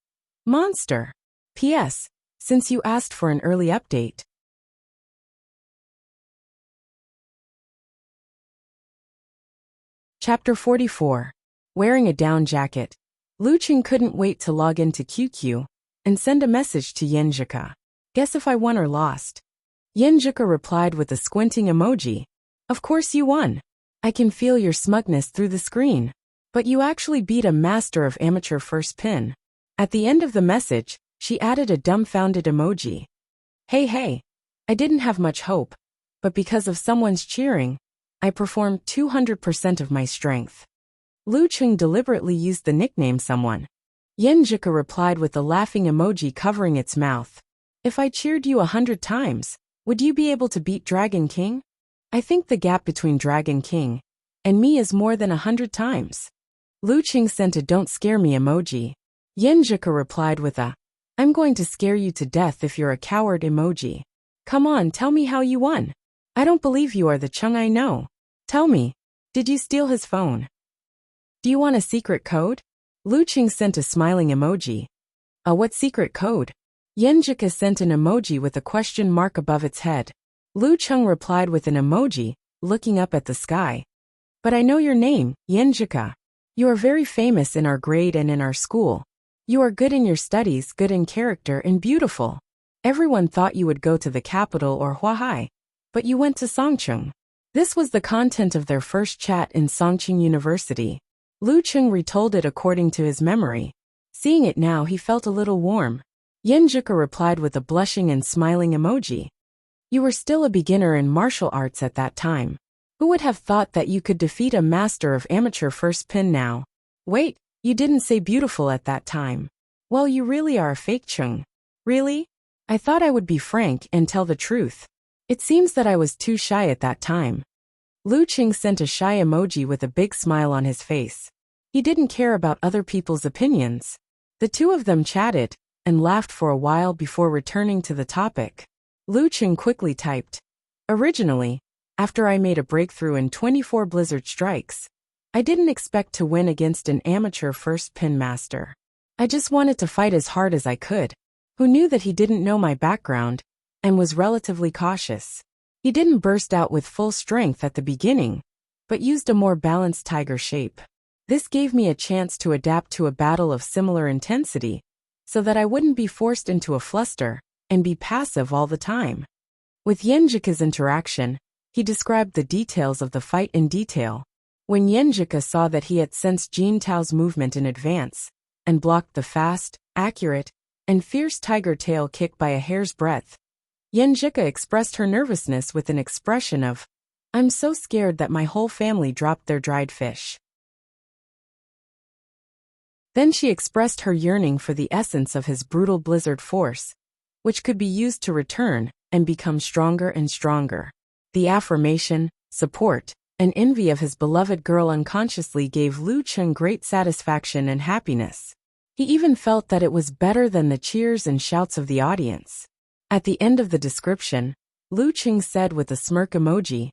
"Monster. P.S. Since you asked for an early update." Chapter 44. Wearing a down jacket, Lu Cheng couldn't wait to log into QQ and send a message to Yanjika. "Guess if I won or lost?" Yanjika replied with a squinting emoji. "Of course you won. I can feel your smugness through the screen. But you actually beat a master of amateur first pin." At the end of the message, she added a dumbfounded emoji. Hey, I didn't have much hope, but because of someone's cheering, I performed 200% of my strength. Lu Cheng deliberately used the nickname someone. Yanjika replied with a laughing emoji covering its mouth. "If I cheered you 100 times, would you be able to beat Dragon King? I think the gap between Dragon King and me is more than 100 times. Lu Cheng sent a "don't scare me" emoji. Yanjika replied with a "I'm going to scare you to death if you're a coward" emoji. "Come on, tell me how you won. I don't believe you are the Cheng I know. Tell me, did you steal his phone? Do you want a secret code?" Lu Cheng sent a smiling emoji. What secret code?" Yenjika sent an emoji with a question mark above its head. Lu Cheng replied with an emoji, looking up at the sky. But I know your name, Yenjika. You are very famous in our grade and in our school. You are good in your studies, good in character, and beautiful. Everyone thought you would go to the capital or Huahai. But you went to Songcheng. This was the content of their first chat in Songcheng University. Lu Cheng retold it according to his memory. Seeing it now, he felt a little warm. Yenjika replied with a blushing and smiling emoji. You were still a beginner in martial arts at that time. Who would have thought that you could defeat a master of amateur first pin now? Wait, you didn't say beautiful at that time. Well, you really are a fake Cheng. Really? I thought I would be frank and tell the truth. It seems that I was too shy at that time. Lu Cheng sent a shy emoji with a big smile on his face. He didn't care about other people's opinions. The two of them chatted and laughed for a while before returning to the topic. Lu Cheng quickly typed. Originally, after I made a breakthrough in 24 blizzard strikes, I didn't expect to win against an amateur first pin master. I just wanted to fight as hard as I could. Who knew that he didn't know my background and was relatively cautious. He didn't burst out with full strength at the beginning, but used a more balanced tiger shape. This gave me a chance to adapt to a battle of similar intensity, so that I wouldn't be forced into a fluster and be passive all the time. With Yenjika's interaction, he described the details of the fight in detail. When Yenjika saw that he had sensed Jin Tao's movement in advance and blocked the fast, accurate, and fierce tiger tail kick by a hair's breadth, Yenjika expressed her nervousness with an expression of, "I'm so scared that my whole family dropped their dried fish." Then she expressed her yearning for the essence of his brutal blizzard force, which could be used to return and become stronger and stronger. The affirmation, support, and envy of his beloved girl unconsciously gave Lu Cheng great satisfaction and happiness. He even felt that it was better than the cheers and shouts of the audience. At the end of the description, Lu Cheng said with a smirk emoji,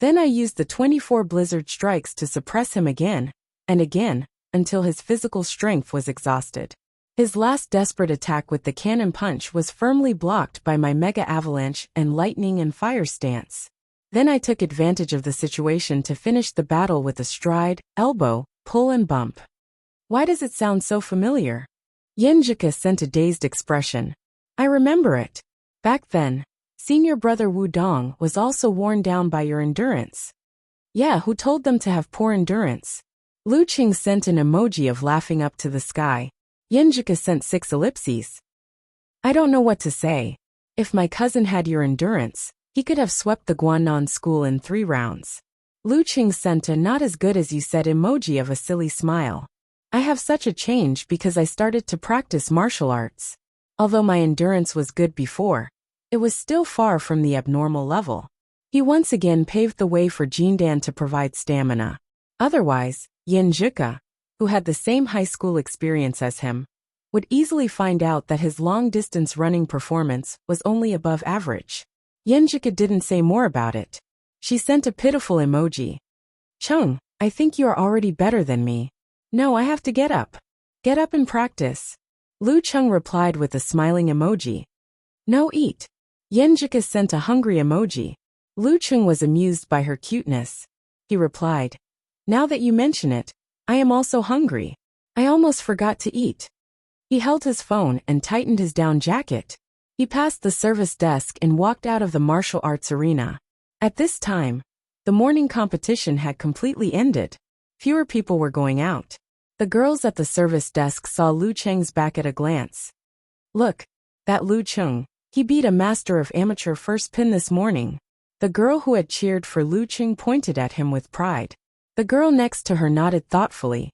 "Then I used the 24 blizzard strikes to suppress him again and again, until his physical strength was exhausted. His last desperate attack with the cannon punch was firmly blocked by my mega avalanche and lightning and fire stance. Then I took advantage of the situation to finish the battle with a stride, elbow, pull and bump." Why does it sound so familiar? Yenjika sent a dazed expression. I remember it. Back then, senior brother Wu Dong was also worn down by your endurance. Yeah, who told them to have poor endurance? Lu Cheng sent an emoji of laughing up to the sky. Yenjika sent 6 ellipses. I don't know what to say. If my cousin had your endurance, he could have swept the Guanan school in 3 rounds. Lu Cheng sent a not as good as you said emoji of a silly smile. I have such a change because I started to practice martial arts. Although my endurance was good before, it was still far from the abnormal level. He once again paved the way for Jindan to provide stamina. Otherwise, Yenjika, who had the same high school experience as him, would easily find out that his long-distance running performance was only above average. Yenjika didn't say more about it. She sent a pitiful emoji. Chung, I think you are already better than me. No, I have to get up. Get up and practice. Lu Cheng replied with a smiling emoji. No, eat. Yenjika sent a hungry emoji. Lu Cheng was amused by her cuteness. He replied, Now that you mention it, I am also hungry. I almost forgot to eat. He held his phone and tightened his down jacket. He passed the service desk and walked out of the martial arts arena. At this time, the morning competition had completely ended. Fewer people were going out. The girls at the service desk saw Lu Cheng's back at a glance. Look, that Lu Cheng, he beat a master of amateur first pin this morning. The girl who had cheered for Lu Cheng pointed at him with pride. The girl next to her nodded thoughtfully.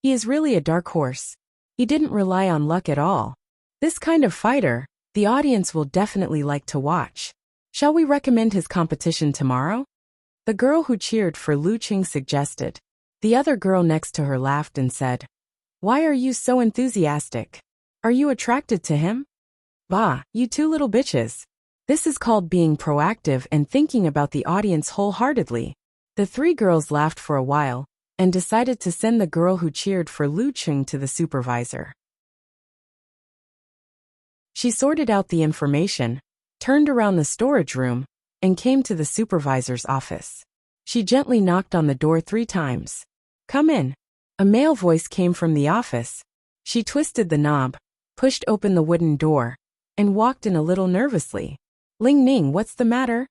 He is really a dark horse. He didn't rely on luck at all. This kind of fighter, the audience will definitely like to watch. Shall we recommend his competition tomorrow? The girl who cheered for Lu Cheng suggested. The other girl next to her laughed and said, Why are you so enthusiastic? Are you attracted to him? Bah, you two little bitches. This is called being proactive and thinking about the audience wholeheartedly. The 3 girls laughed for a while and decided to send the girl who cheered for Lu Cheng to the supervisor. She sorted out the information, turned around the storage room, and came to the supervisor's office. She gently knocked on the door 3 times. "Come in." A male voice came from the office. She twisted the knob, pushed open the wooden door, and walked in a little nervously. "Ling Ning, what's the matter?"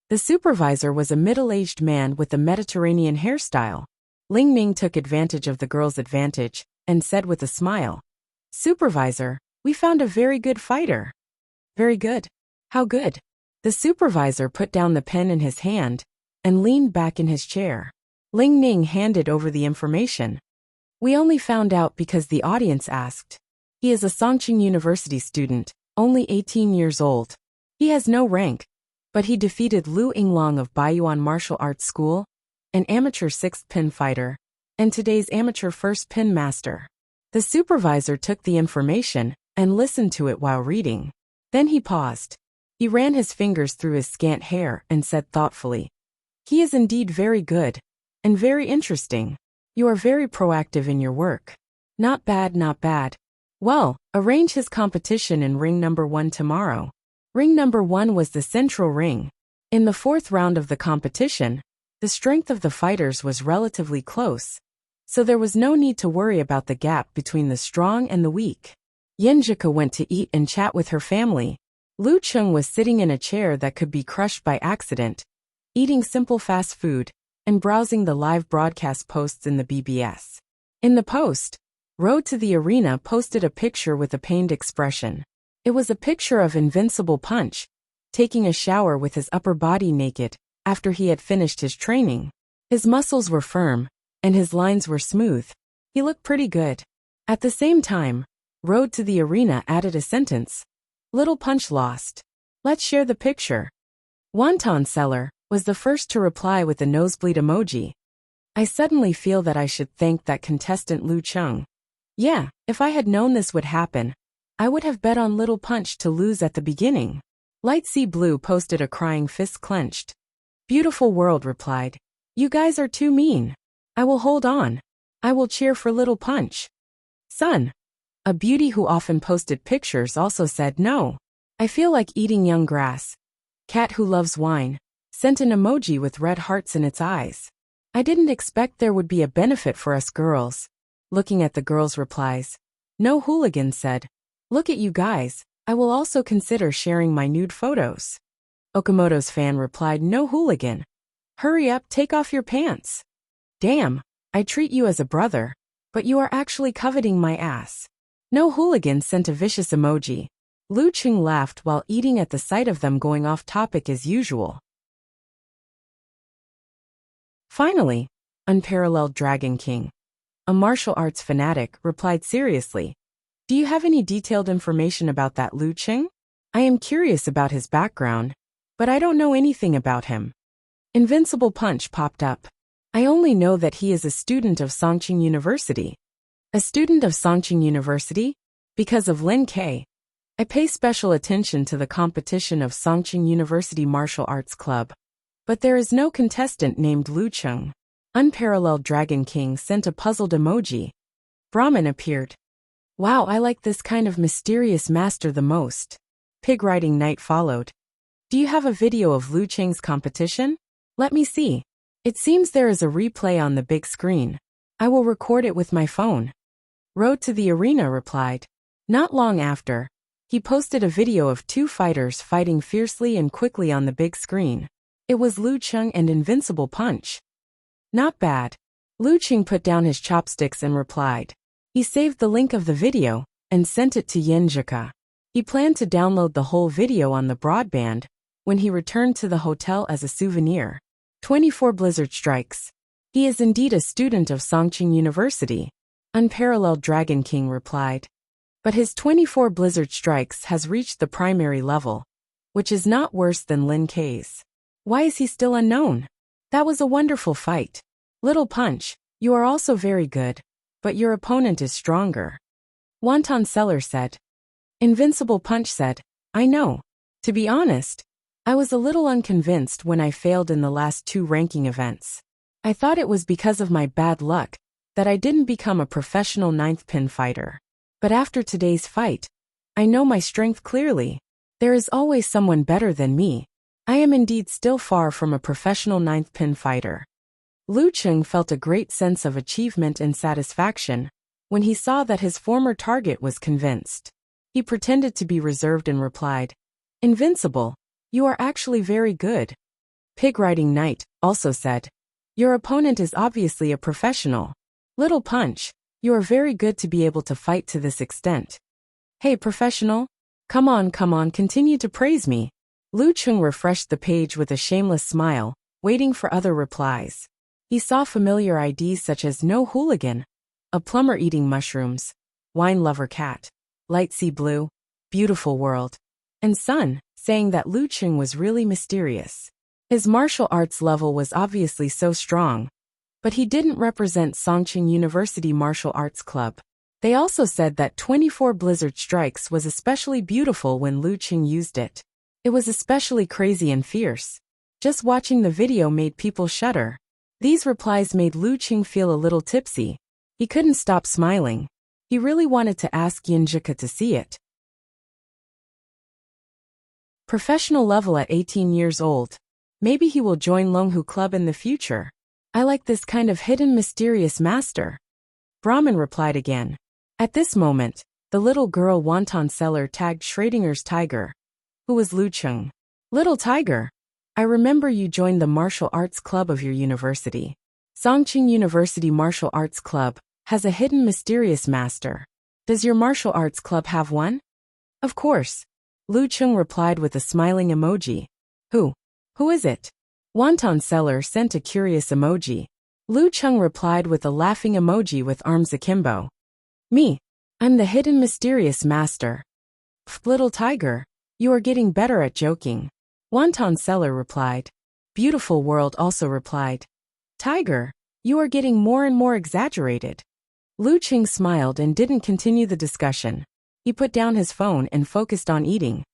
The supervisor was a middle-aged man with a Mediterranean hairstyle. Ling Ning took advantage of the girl's advantage and said with a smile, "Supervisor, we found a very good fighter." "Very good. How good?" The supervisor put down the pen in his hand and leaned back in his chair. Ling Ning handed over the information. "We only found out because the audience asked. He is a Songqing University student, only 18 years old. He has no rank, but he defeated Lu Yinglong of Baiyuan Martial Arts School, an amateur 6th pin fighter, and today's amateur 1st pin master." The supervisor took the information and listened to it while reading. Then he paused. He ran his fingers through his scant hair and said thoughtfully, "He is indeed very good, and very interesting. You are very proactive in your work. Not bad, not bad. Well, arrange his competition in ring number 1 tomorrow." Ring number 1 was the central ring. In the 4th round of the competition, the strength of the fighters was relatively close, so there was no need to worry about the gap between the strong and the weak. Yenjika went to eat and chat with her family. Lu Chung was sitting in a chair that could be crushed by accident, eating simple fast food, and browsing the live broadcast posts in the BBS. In the post, Road to the Arena posted a picture with a pained expression. It was a picture of Invincible Punch, taking a shower with his upper body naked, after he had finished his training. His muscles were firm, and his lines were smooth. He looked pretty good. At the same time, Road to the Arena added a sentence. "Little Punch lost. Let's share the picture." Wonton Seller was the first to reply with a nosebleed emoji. "I suddenly feel that I should thank that contestant Lu Chung. Yeah, if I had known this would happen, I would have bet on Little Punch to lose at the beginning." Light Sea Blue posted a crying fist clenched. Beautiful World replied, "You guys are too mean. I will hold on. I will cheer for Little Punch." Sun, a beauty who often posted pictures, also said, "No. I feel like eating young grass." Cat who loves wine sent an emoji with red hearts in its eyes. "I didn't expect there would be a benefit for us girls." Looking at the girls' replies, No Hooligan said, "Look at you guys, I will also consider sharing my nude photos." Okamoto's fan replied, "No Hooligan. Hurry up, take off your pants. Damn, I treat you as a brother, but you are actually coveting my ass." No Hooligan sent a vicious emoji. Lu Chung laughed while eating at the sight of them going off topic as usual. Finally, Unparalleled Dragon King, a martial arts fanatic, replied seriously, "Do you have any detailed information about that Lu Chung? I am curious about his background, but I don't know anything about him." Invincible Punch popped up. "I only know that he is a student of Songqing University." "A student of Songqing University? Because of Lin K. I pay special attention to the competition of Songqing University Martial Arts Club, but there is no contestant named Lu Chung." Unparalleled Dragon King sent a puzzled emoji. Brahmin appeared. "Wow, I like this kind of mysterious master the most." Pig Riding Knight followed. "Do you have a video of Lu Cheng's competition? Let me see. It seems there is a replay on the big screen. I will record it with my phone." Road to the Arena replied. Not long after, he posted a video of 2 fighters fighting fiercely and quickly on the big screen. It was Lu Chung and Invincible Punch. "Not bad." Lu Chung put down his chopsticks and replied. He saved the link of the video and sent it to Yenjika. He planned to download the whole video on the broadband when he returned to the hotel as a souvenir. 24 Blizzard Strikes. He is indeed a student of Songqing University. Unparalleled Dragon King replied. But his 24 Blizzard Strikes has reached the primary level, which is not worse than Lin K's. Why is he still unknown? That was a wonderful fight. Little Punch, you are also very good, but your opponent is stronger. Wonton Seller said. Invincible Punch said, I know. To be honest, I was a little unconvinced when I failed in the last 2 ranking events. I thought it was because of my bad luck that I didn't become a professional 9th pin fighter. But after today's fight, I know my strength clearly. There is always someone better than me. I am indeed still far from a professional ninth pin fighter. Lu Cheng felt a great sense of achievement and satisfaction when he saw that his former target was convinced. He pretended to be reserved and replied, "Invincible, you are actually very good." Pig Riding Knight also said, "Your opponent is obviously a professional. Little Punch, you are very good to be able to fight to this extent. Hey professional, come on, continue to praise me." Lu Cheng refreshed the page with a shameless smile, waiting for other replies. He saw familiar IDs such as No Hooligan, a plumber eating mushrooms, Wine Lover Cat, Light Sea Blue, Beautiful World, and Sun, saying that Lu Cheng was really mysterious. His martial arts level was obviously so strong, but he didn't represent Songqing University Martial Arts Club. They also said that 24 Blizzard Strikes was especially beautiful when Lu Cheng used it. It was especially crazy and fierce. Just watching the video made people shudder. These replies made Lu Cheng feel a little tipsy. He couldn't stop smiling. He really wanted to ask Yinjika to see it. Professional level at 18 years old. Maybe he will join Longhu Club in the future. I like this kind of hidden mysterious master. Brahman replied again. At this moment, the little girl wonton seller tagged Schrodinger's tiger, who was Lu Cheng. "Little tiger, I remember you joined the martial arts club of your university. Songqing University Martial Arts Club has a hidden mysterious master. Does your martial arts club have one?" "Of course," Lu Cheng replied with a smiling emoji. Who is it?" Wonton seller sent a curious emoji. Lu Cheng replied with a laughing emoji with arms akimbo. "Me. I'm the hidden mysterious master." "Little tiger, you are getting better at joking," Wonton seller replied. Beautiful World also replied, "Tiger, you are getting more and more exaggerated." Lu Cheng smiled and didn't continue the discussion. He put down his phone and focused on eating.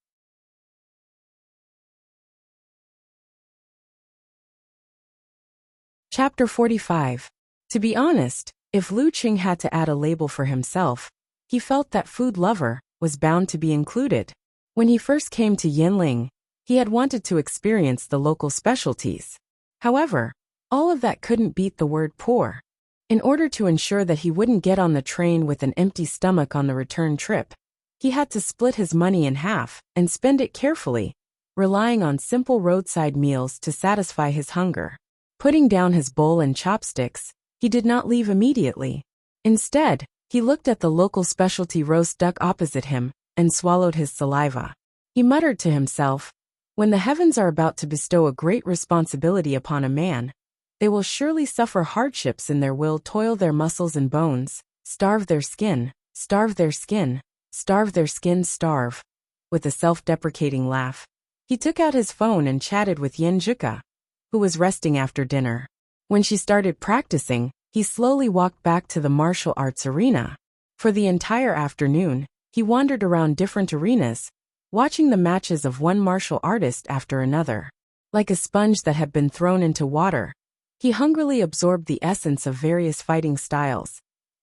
Chapter 45. To be honest, if Lu Cheng had to add a label for himself, he felt that food lover was bound to be included. When he first came to Yinling, he had wanted to experience the local specialties. However, all of that couldn't beat the word poor. In order to ensure that he wouldn't get on the train with an empty stomach on the return trip, he had to split his money in half and spend it carefully, relying on simple roadside meals to satisfy his hunger. Putting down his bowl and chopsticks, he did not leave immediately. Instead, he looked at the local specialty roast duck opposite him and swallowed his saliva. He muttered to himself, "When the heavens are about to bestow a great responsibility upon a man, they will surely suffer hardships in their will, toil their muscles and bones, starve their skin, starve their skin, starve their skin, starve." With a self-deprecating laugh, he took out his phone and chatted with Yinjika, who was resting after dinner. When she started practicing, he slowly walked back to the martial arts arena. For the entire afternoon, he wandered around different arenas, watching the matches of one martial artist after another. Like a sponge that had been thrown into water, he hungrily absorbed the essence of various fighting styles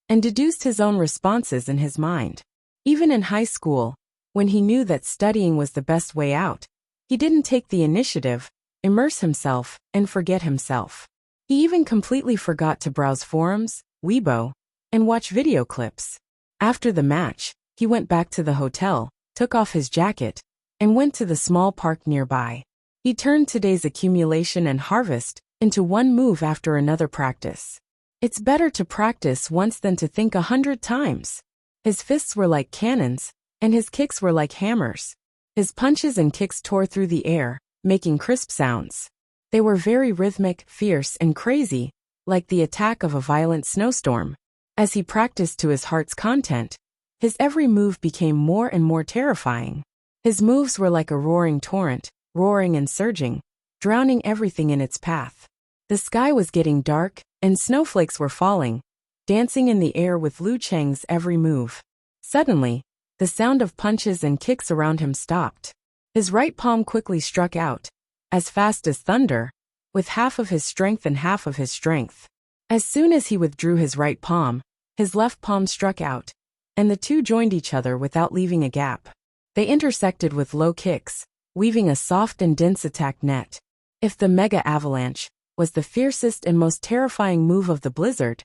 and deduced his own responses in his mind. Even in high school, when he knew that studying was the best way out, he didn't take the initiative, immerse himself, and forget himself. He even completely forgot to browse forums, Weibo, and watch video clips. After the match, he went back to the hotel, took off his jacket, and went to the small park nearby. He turned today's accumulation and harvest into one move after another practice. It's better to practice once than to think 100 times. His fists were like cannons, and his kicks were like hammers. His punches and kicks tore through the air, making crisp sounds. They were very rhythmic, fierce, and crazy, like the attack of a violent snowstorm. As he practiced to his heart's content, his every move became more and more terrifying. His moves were like a roaring torrent, roaring and surging, drowning everything in its path. The sky was getting dark, and snowflakes were falling, dancing in the air with Lu Cheng's every move. Suddenly, the sound of punches and kicks around him stopped. His right palm quickly struck out, as fast as thunder, with half of his strength and half of his strength. As soon as he withdrew his right palm, his left palm struck out, and the two joined each other without leaving a gap. They intersected with low kicks, weaving a soft and dense attack net. If the mega avalanche was the fiercest and most terrifying move of the blizzard,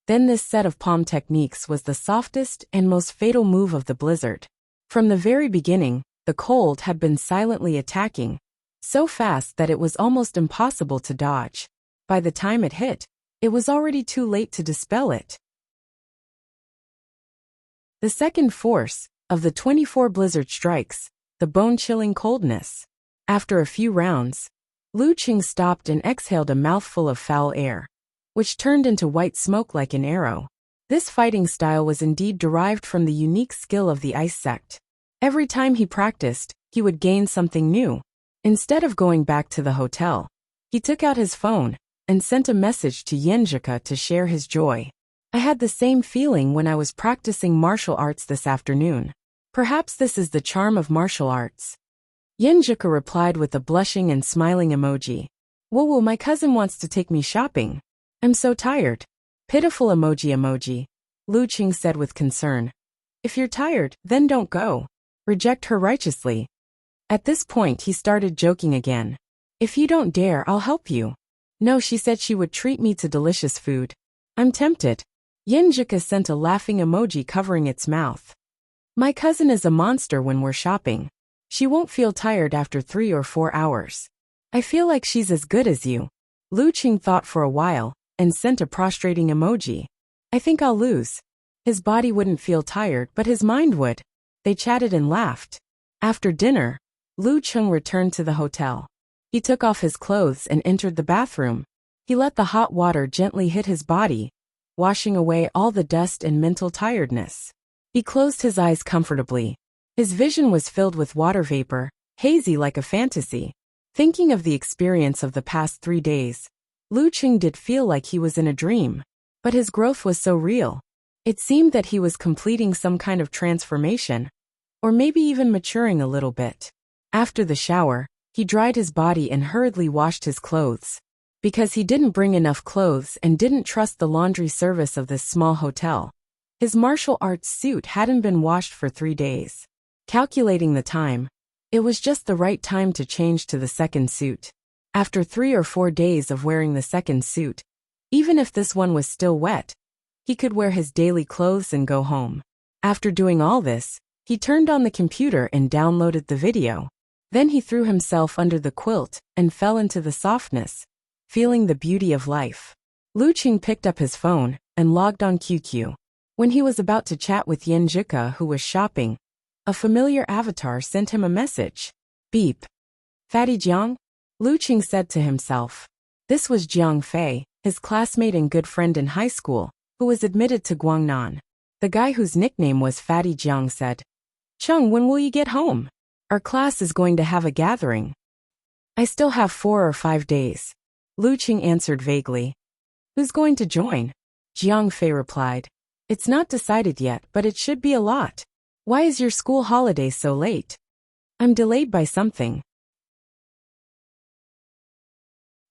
then this set of palm techniques was the softest and most fatal move of the blizzard. From the very beginning, the cold had been silently attacking, so fast that it was almost impossible to dodge. By the time it hit, it was already too late to dispel it. The second force of the 24 blizzard strikes, the bone-chilling coldness. After a few rounds, Lu Qing stopped and exhaled a mouthful of foul air, which turned into white smoke like an arrow. This fighting style was indeed derived from the unique skill of the ice sect. Every time he practiced, he would gain something new. Instead of going back to the hotel, he took out his phone and sent a message to Yenjika to share his joy. I had the same feeling when I was practicing martial arts this afternoon. Perhaps this is the charm of martial arts. Yenjika replied with a blushing and smiling emoji. Whoa, my cousin wants to take me shopping. I'm so tired. Pitiful emoji. Lu Qing said with concern. If you're tired, then don't go. Reject her righteously. At this point he started joking again. If you don't dare, I'll help you. No, she said she would treat me to delicious food. I'm tempted. Yenjika sent a laughing emoji covering its mouth. My cousin is a monster when we're shopping. She won't feel tired after 3 or 4 hours. I feel like she's as good as you. Lu Qing thought for a while and sent a prostrating emoji. I think I'll lose. His body wouldn't feel tired, but his mind would. They chatted and laughed. After dinner, Lu Qing returned to the hotel. He took off his clothes and entered the bathroom. He let the hot water gently hit his body, washing away all the dust and mental tiredness. He closed his eyes comfortably. His vision was filled with water vapor, hazy like a fantasy. Thinking of the experience of the past 3 days, Lu Qing did feel like he was in a dream. But his growth was so real. It seemed that he was completing some kind of transformation, or maybe even maturing a little bit. After the shower, he dried his body and hurriedly washed his clothes. Because he didn't bring enough clothes and didn't trust the laundry service of this small hotel, his martial arts suit hadn't been washed for 3 days. Calculating the time, it was just the right time to change to the second suit. After 3 or 4 days of wearing the second suit, even if this one was still wet, he could wear his daily clothes and go home. After doing all this, he turned on the computer and downloaded the video. Then he threw himself under the quilt and fell into the softness, feeling the beauty of life. Lu Qing picked up his phone and logged on QQ. When he was about to chat with Yenjika, who was shopping, a familiar avatar sent him a message. Beep. Fatty Jiang? Lu Qing said to himself. This was Jiang Fei, his classmate and good friend in high school, who was admitted to Guangnan. The guy whose nickname was Fatty Jiang said, Chung, when will you get home? Our class is going to have a gathering. I still have 4 or 5 days. Lu Qing answered vaguely. Who's going to join? Jiang Fei replied. It's not decided yet, but it should be a lot. Why is your school holiday so late? I'm delayed by something.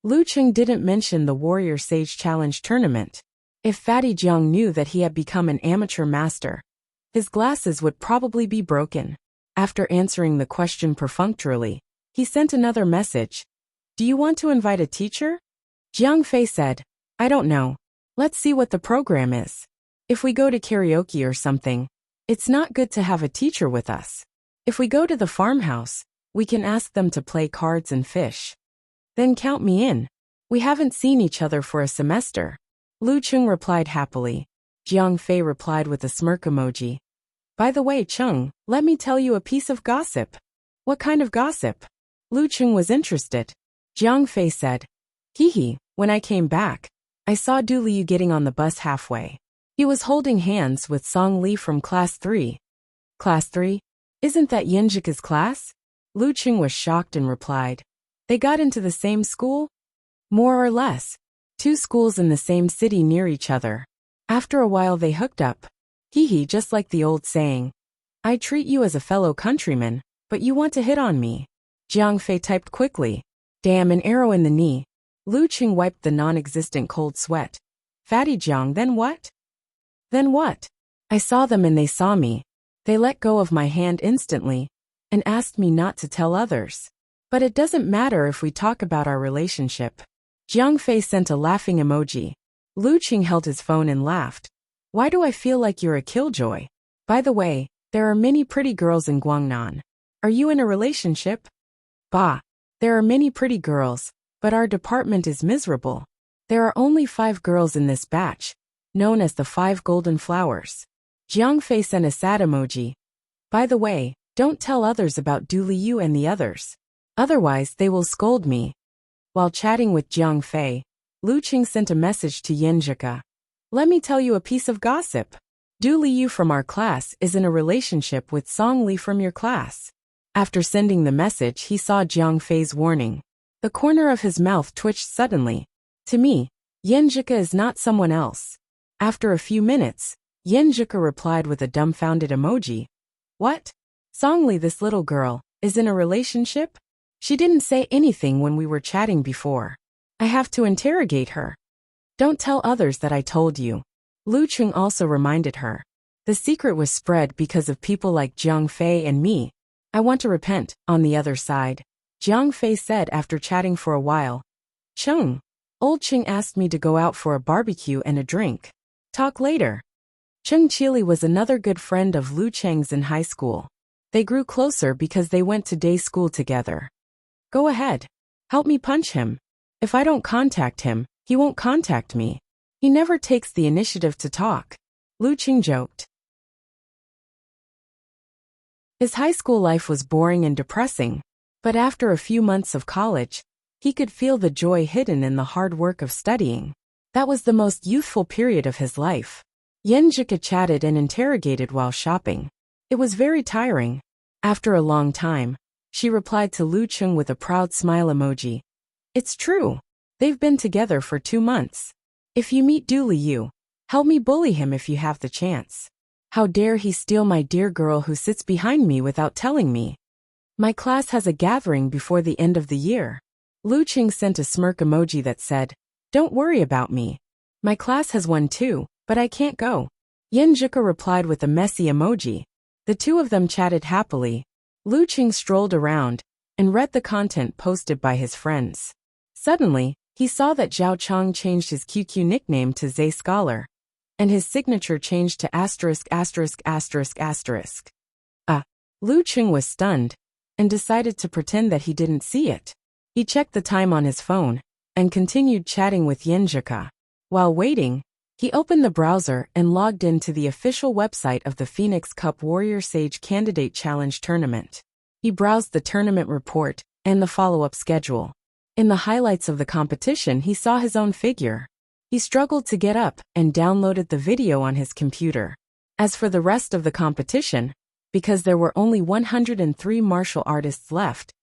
Lu Qing didn't mention the Warrior Sage Challenge tournament. If Fatty Jiang knew that he had become an amateur master, his glasses would probably be broken. After answering the question perfunctorily, he sent another message. Do you want to invite a teacher? Jiang Fei said, I don't know. Let's see what the program is. If we go to karaoke or something, it's not good to have a teacher with us. If we go to the farmhouse, we can ask them to play cards and fish. Then count me in. We haven't seen each other for a semester. Lu Qing replied happily. Jiang Fei replied with a smirk emoji. By the way, Chung, let me tell you a piece of gossip. What kind of gossip? Lu Qing was interested. Jiang Fei said, Hee, when I came back, I saw Du Liu getting on the bus halfway. He was holding hands with Song Li from Class 3. Class 3? Isn't that Yenjika's class? Lu Qing was shocked and replied. They got into the same school? More or less. 2 schools in the same city near each other. After a while they hooked up. Hee, just like the old saying. I treat you as a fellow countryman, but you want to hit on me. Jiang Fei typed quickly. Damn, an arrow in the knee. Lu Qing wiped the non-existent cold sweat. Fatty Jiang, then what? Then what? I saw them and they saw me. They let go of my hand instantly and asked me not to tell others. But it doesn't matter if we talk about our relationship. Jiang Fei sent a laughing emoji. Lu Qing held his phone and laughed. Why do I feel like you're a killjoy? By the way, there are many pretty girls in Guangnan. Are you in a relationship? Bah. There are many pretty girls, but our department is miserable. There are only 5 girls in this batch, known as the 5 golden flowers. Jiang Fei sent a sad emoji. By the way, don't tell others about Du Liu and the others. Otherwise they will scold me. While chatting with Jiang Fei, Lu Qing sent a message to Yinjika. Let me tell you a piece of gossip. Du Liu from our class is in a relationship with Song Li from your class. After sending the message, he saw Jiang Fei's warning. The corner of his mouth twitched suddenly. To me, Yinjika is not someone else. After a few minutes, Yinjika replied with a dumbfounded emoji. What? Song Li, this little girl, is in a relationship? She didn't say anything when we were chatting before. I have to interrogate her. Don't tell others that I told you. Lu Qing also reminded her. The secret was spread because of people like Jiang Fei and me. I want to repent, on the other side. Jiang Fei said after chatting for a while. Cheng. Old Qing asked me to go out for a barbecue and a drink. Talk later. Cheng Qili was another good friend of Lu Cheng's in high school. They grew closer because they went to day school together. Go ahead. Help me punch him. If I don't contact him, he won't contact me. He never takes the initiative to talk. Lu Qing joked. His high school life was boring and depressing, but after a few months of college, he could feel the joy hidden in the hard work of studying. That was the most youthful period of his life. Yinjika chatted and interrogated while shopping. It was very tiring. After a long time, she replied to Lu Qing with a proud smile emoji. It's true. They've been together for 2 months. If you meet Du Liu, help me bully him if you have the chance. How dare he steal my dear girl who sits behind me without telling me? My class has a gathering before the end of the year. Lu Qing sent a smirk emoji that said, Don't worry about me. My class has one too, but I can't go. Yinjika replied with a messy emoji. The two of them chatted happily. Lu Qing strolled around and read the content posted by his friends. Suddenly, he saw that Zhao Chang changed his QQ nickname to Zay Scholar, and his signature changed to **********. Lu Qing was stunned and decided to pretend that he didn't see it. He checked the time on his phone and continued chatting with Yinjika. While waiting, he opened the browser and logged into the official website of the Phoenix Cup Warrior Sage Candidate Challenge Tournament. He browsed the tournament report and the follow-up schedule. In the highlights of the competition, he saw his own figure. He struggled to get up and downloaded the video on his computer. As for the rest of the competition, because there were only 103 martial artists left,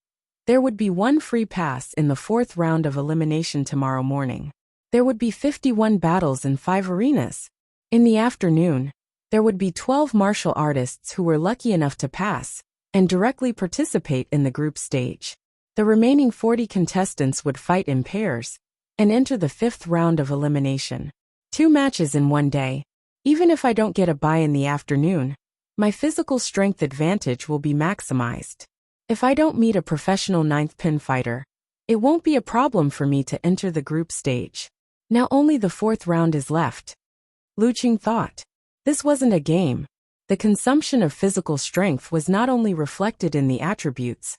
there would be one free pass in the 4th round of elimination tomorrow morning. There would be 51 battles in 5 arenas. In the afternoon, there would be 12 martial artists who were lucky enough to pass and directly participate in the group stage. The remaining 40 contestants would fight in pairs and enter the 5th round of elimination. 2 matches in one day. Even if I don't get a bye in the afternoon, my physical strength advantage will be maximized. If I don't meet a professional 9th pin fighter, it won't be a problem for me to enter the group stage. Now only the 4th round is left. Lu Qing thought. This wasn't a game. The consumption of physical strength was not only reflected in the attributes,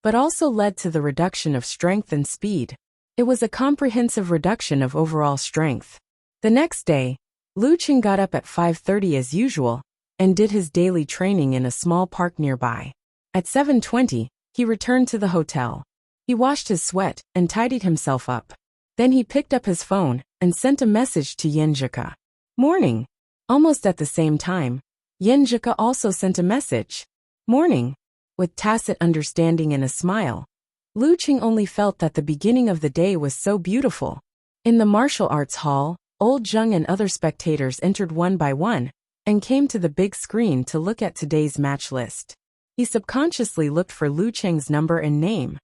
but also led to the reduction of strength and speed. It was a comprehensive reduction of overall strength. The next day, Lu Qing got up at 5:30 as usual and did his daily training in a small park nearby. At 7:20, he returned to the hotel. He washed his sweat and tidied himself up. Then he picked up his phone and sent a message to Yinjika. Morning. Almost at the same time, Yinjika also sent a message. Morning. With tacit understanding and a smile. Lu Qing only felt that the beginning of the day was so beautiful. In the martial arts hall, Old Zheng and other spectators entered one by one and came to the big screen to look at today's match list. He subconsciously looked for Lu Cheng's number and name.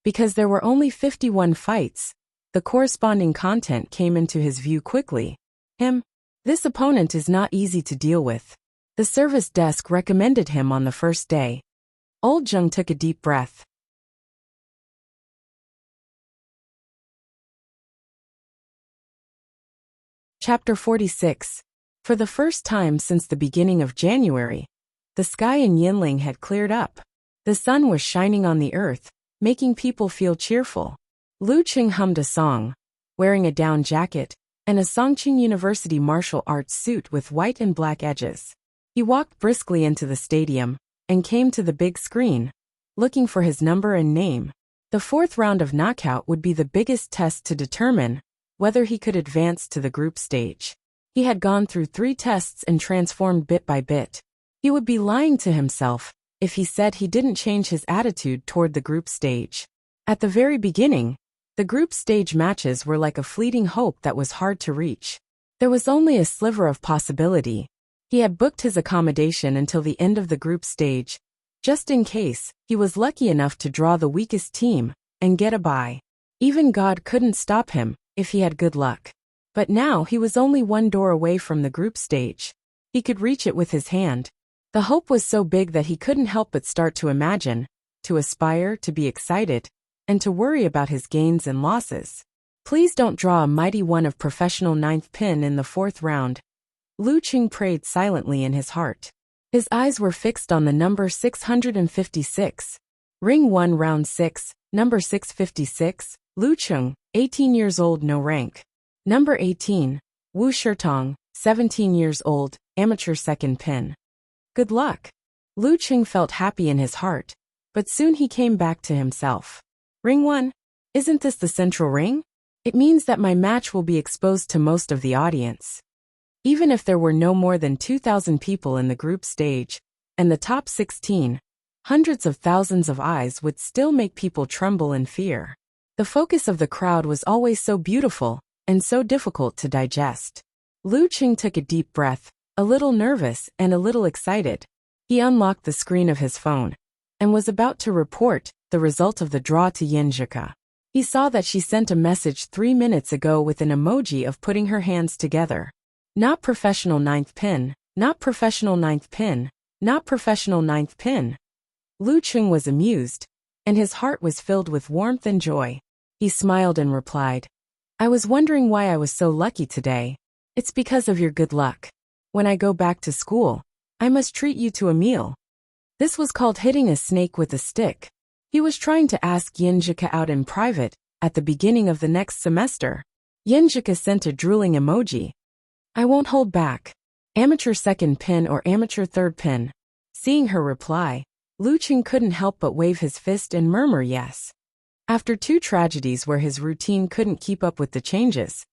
Because there were only 51 fights, the corresponding content came into his view quickly. him. This opponent is not easy to deal with. The service desk recommended him on the first day. Old Jung took a deep breath. Chapter 46. For the first time since the beginning of January, the sky in Yinling had cleared up. The sun was shining on the earth, making people feel cheerful. Lu Qing hummed a song, wearing a down jacket and a Songqing University martial arts suit with white and black edges. He walked briskly into the stadium and came to the big screen, looking for his number and name. The fourth round of knockout would be the biggest test to determine whether he could advance to the group stage. He had gone through 3 tests and transformed bit by bit. He would be lying to himself if he said he didn't change his attitude toward the group stage. At the very beginning, the group stage matches were like a fleeting hope that was hard to reach. There was only a sliver of possibility. He had booked his accommodation until the end of the group stage, just in case he was lucky enough to draw the weakest team and get a bye. Even God couldn't stop him if he had good luck. But now he was only 1 door away from the group stage. He could reach it with his hand. The hope was so big that he couldn't help but start to imagine, to aspire, to be excited, and to worry about his gains and losses. Please don't draw a mighty one of professional 9th pin in the 4th round. Lu Qing prayed silently in his heart. His eyes were fixed on the number 656. Ring 1 round 6, number 656, Lu Qing, 18 years old, no rank. Number 18, Wu Shitong, 17 years old, amateur 2nd pin. Good luck. Lu Qing felt happy in his heart, but soon he came back to himself. Ring 1? Isn't this the central ring? It means that my match will be exposed to most of the audience. Even if there were no more than 2,000 people in the group stage, and the top 16, hundreds of thousands of eyes would still make people tremble in fear. The focus of the crowd was always so beautiful and so difficult to digest. Lu Qing took a deep breath, a little nervous and a little excited. He unlocked the screen of his phone and was about to report the result of the draw to Yenjika. He saw that she sent a message 3 minutes ago with an emoji of putting her hands together. Not professional 9th pin, not professional 9th pin, not professional 9th pin. Lu Qing was amused, and his heart was filled with warmth and joy. He smiled and replied, I was wondering why I was so lucky today. It's because of your good luck. When I go back to school, I must treat you to a meal. This was called hitting a snake with a stick. He was trying to ask Yenjika out in private at the beginning of the next semester. Yenjika sent a drooling emoji. I won't hold back. Amateur 2nd pin or amateur 3rd pin. Seeing her reply, Lu Qing couldn't help but wave his fist and murmur yes. After 2 tragedies where his routine couldn't keep up with the changes,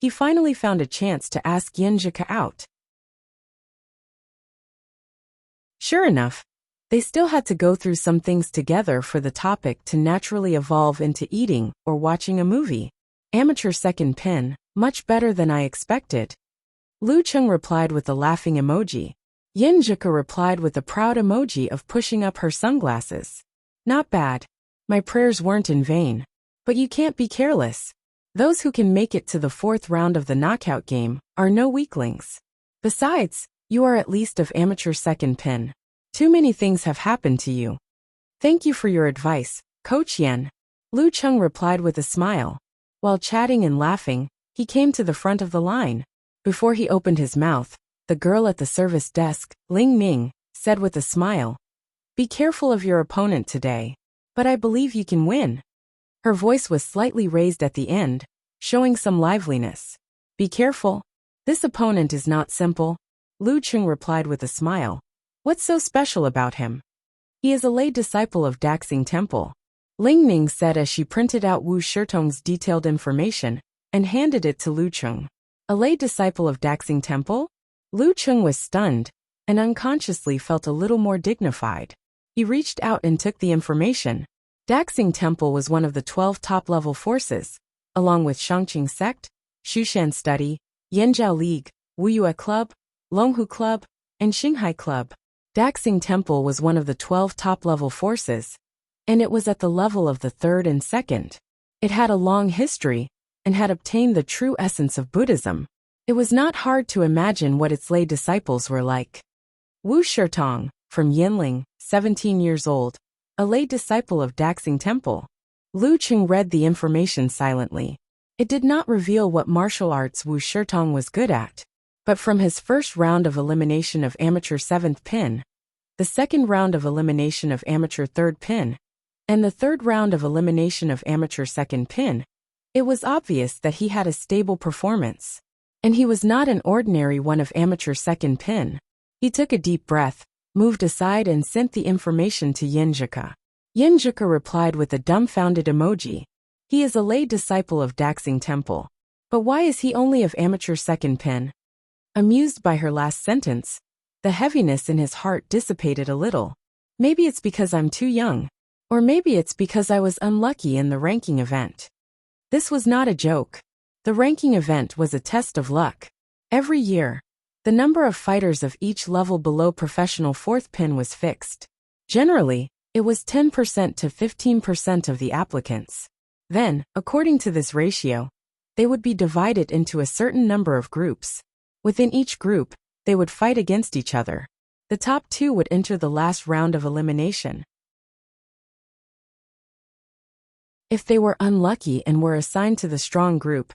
he finally found a chance to ask Yenjika out. Sure enough, they still had to go through some things together for the topic to naturally evolve into eating or watching a movie. Amateur 2nd pin, much better than I expected. Lu Qing replied with a laughing emoji. Yenjika replied with a proud emoji of pushing up her sunglasses. Not bad. My prayers weren't in vain. But you can't be careless. Those who can make it to the 4th round of the knockout game are no weaklings. Besides, you are at least of amateur 2nd pin. Too many things have happened to you. Thank you for your advice, Coach Yen. Lu Qing replied with a smile. While chatting and laughing, he came to the front of the line. Before he opened his mouth, the girl at the service desk, Ling Ming, said with a smile, Be careful of your opponent today. But I believe you can win. Her voice was slightly raised at the end, showing some liveliness. Be careful. This opponent is not simple. Lu Qing replied with a smile. What's so special about him? He is a lay disciple of Daxing Temple. Ling Ming said as she printed out Wu Shitong's detailed information and handed it to Lu Qing. A lay disciple of Daxing Temple? Lu Qing was stunned and unconsciously felt a little more dignified. He reached out and took the information. Daxing Temple was one of the 12 top-level forces, along with Shangqing Sect, Shushan Study, Yanjiao League, Wuyue Club, Longhu Club, and Xinghai Club. Daxing Temple was one of the 12 top-level forces, and it was at the level of the 3rd and 2nd. It had a long history, and had obtained the true essence of Buddhism. It was not hard to imagine what its lay disciples were like. Wu Shirtong, from Yinling, 17 years old, a lay disciple of Daxing Temple. Lu Qing read the information silently. It did not reveal what martial arts Wu Shirtong was good at. But from his first round of elimination of amateur 7th pin, the second round of elimination of amateur 3rd pin, and the third round of elimination of amateur 2nd pin, it was obvious that he had a stable performance. And he was not an ordinary one of amateur 2nd pin. He took a deep breath, moved aside and sent the information to Yinjika. Yinjika replied with a dumbfounded emoji. He is a lay disciple of Daxing Temple. But why is he only of amateur 2nd pin? Amused by her last sentence, the heaviness in his heart dissipated a little. Maybe it's because I'm too young. Or maybe it's because I was unlucky in the ranking event. This was not a joke. The ranking event was a test of luck. Every year, the number of fighters of each level below professional 4th pin was fixed. Generally, it was 10% to 15% of the applicants. Then, according to this ratio, they would be divided into a certain number of groups. Within each group, they would fight against each other. The top 2 would enter the last round of elimination. If they were unlucky and were assigned to the strong group,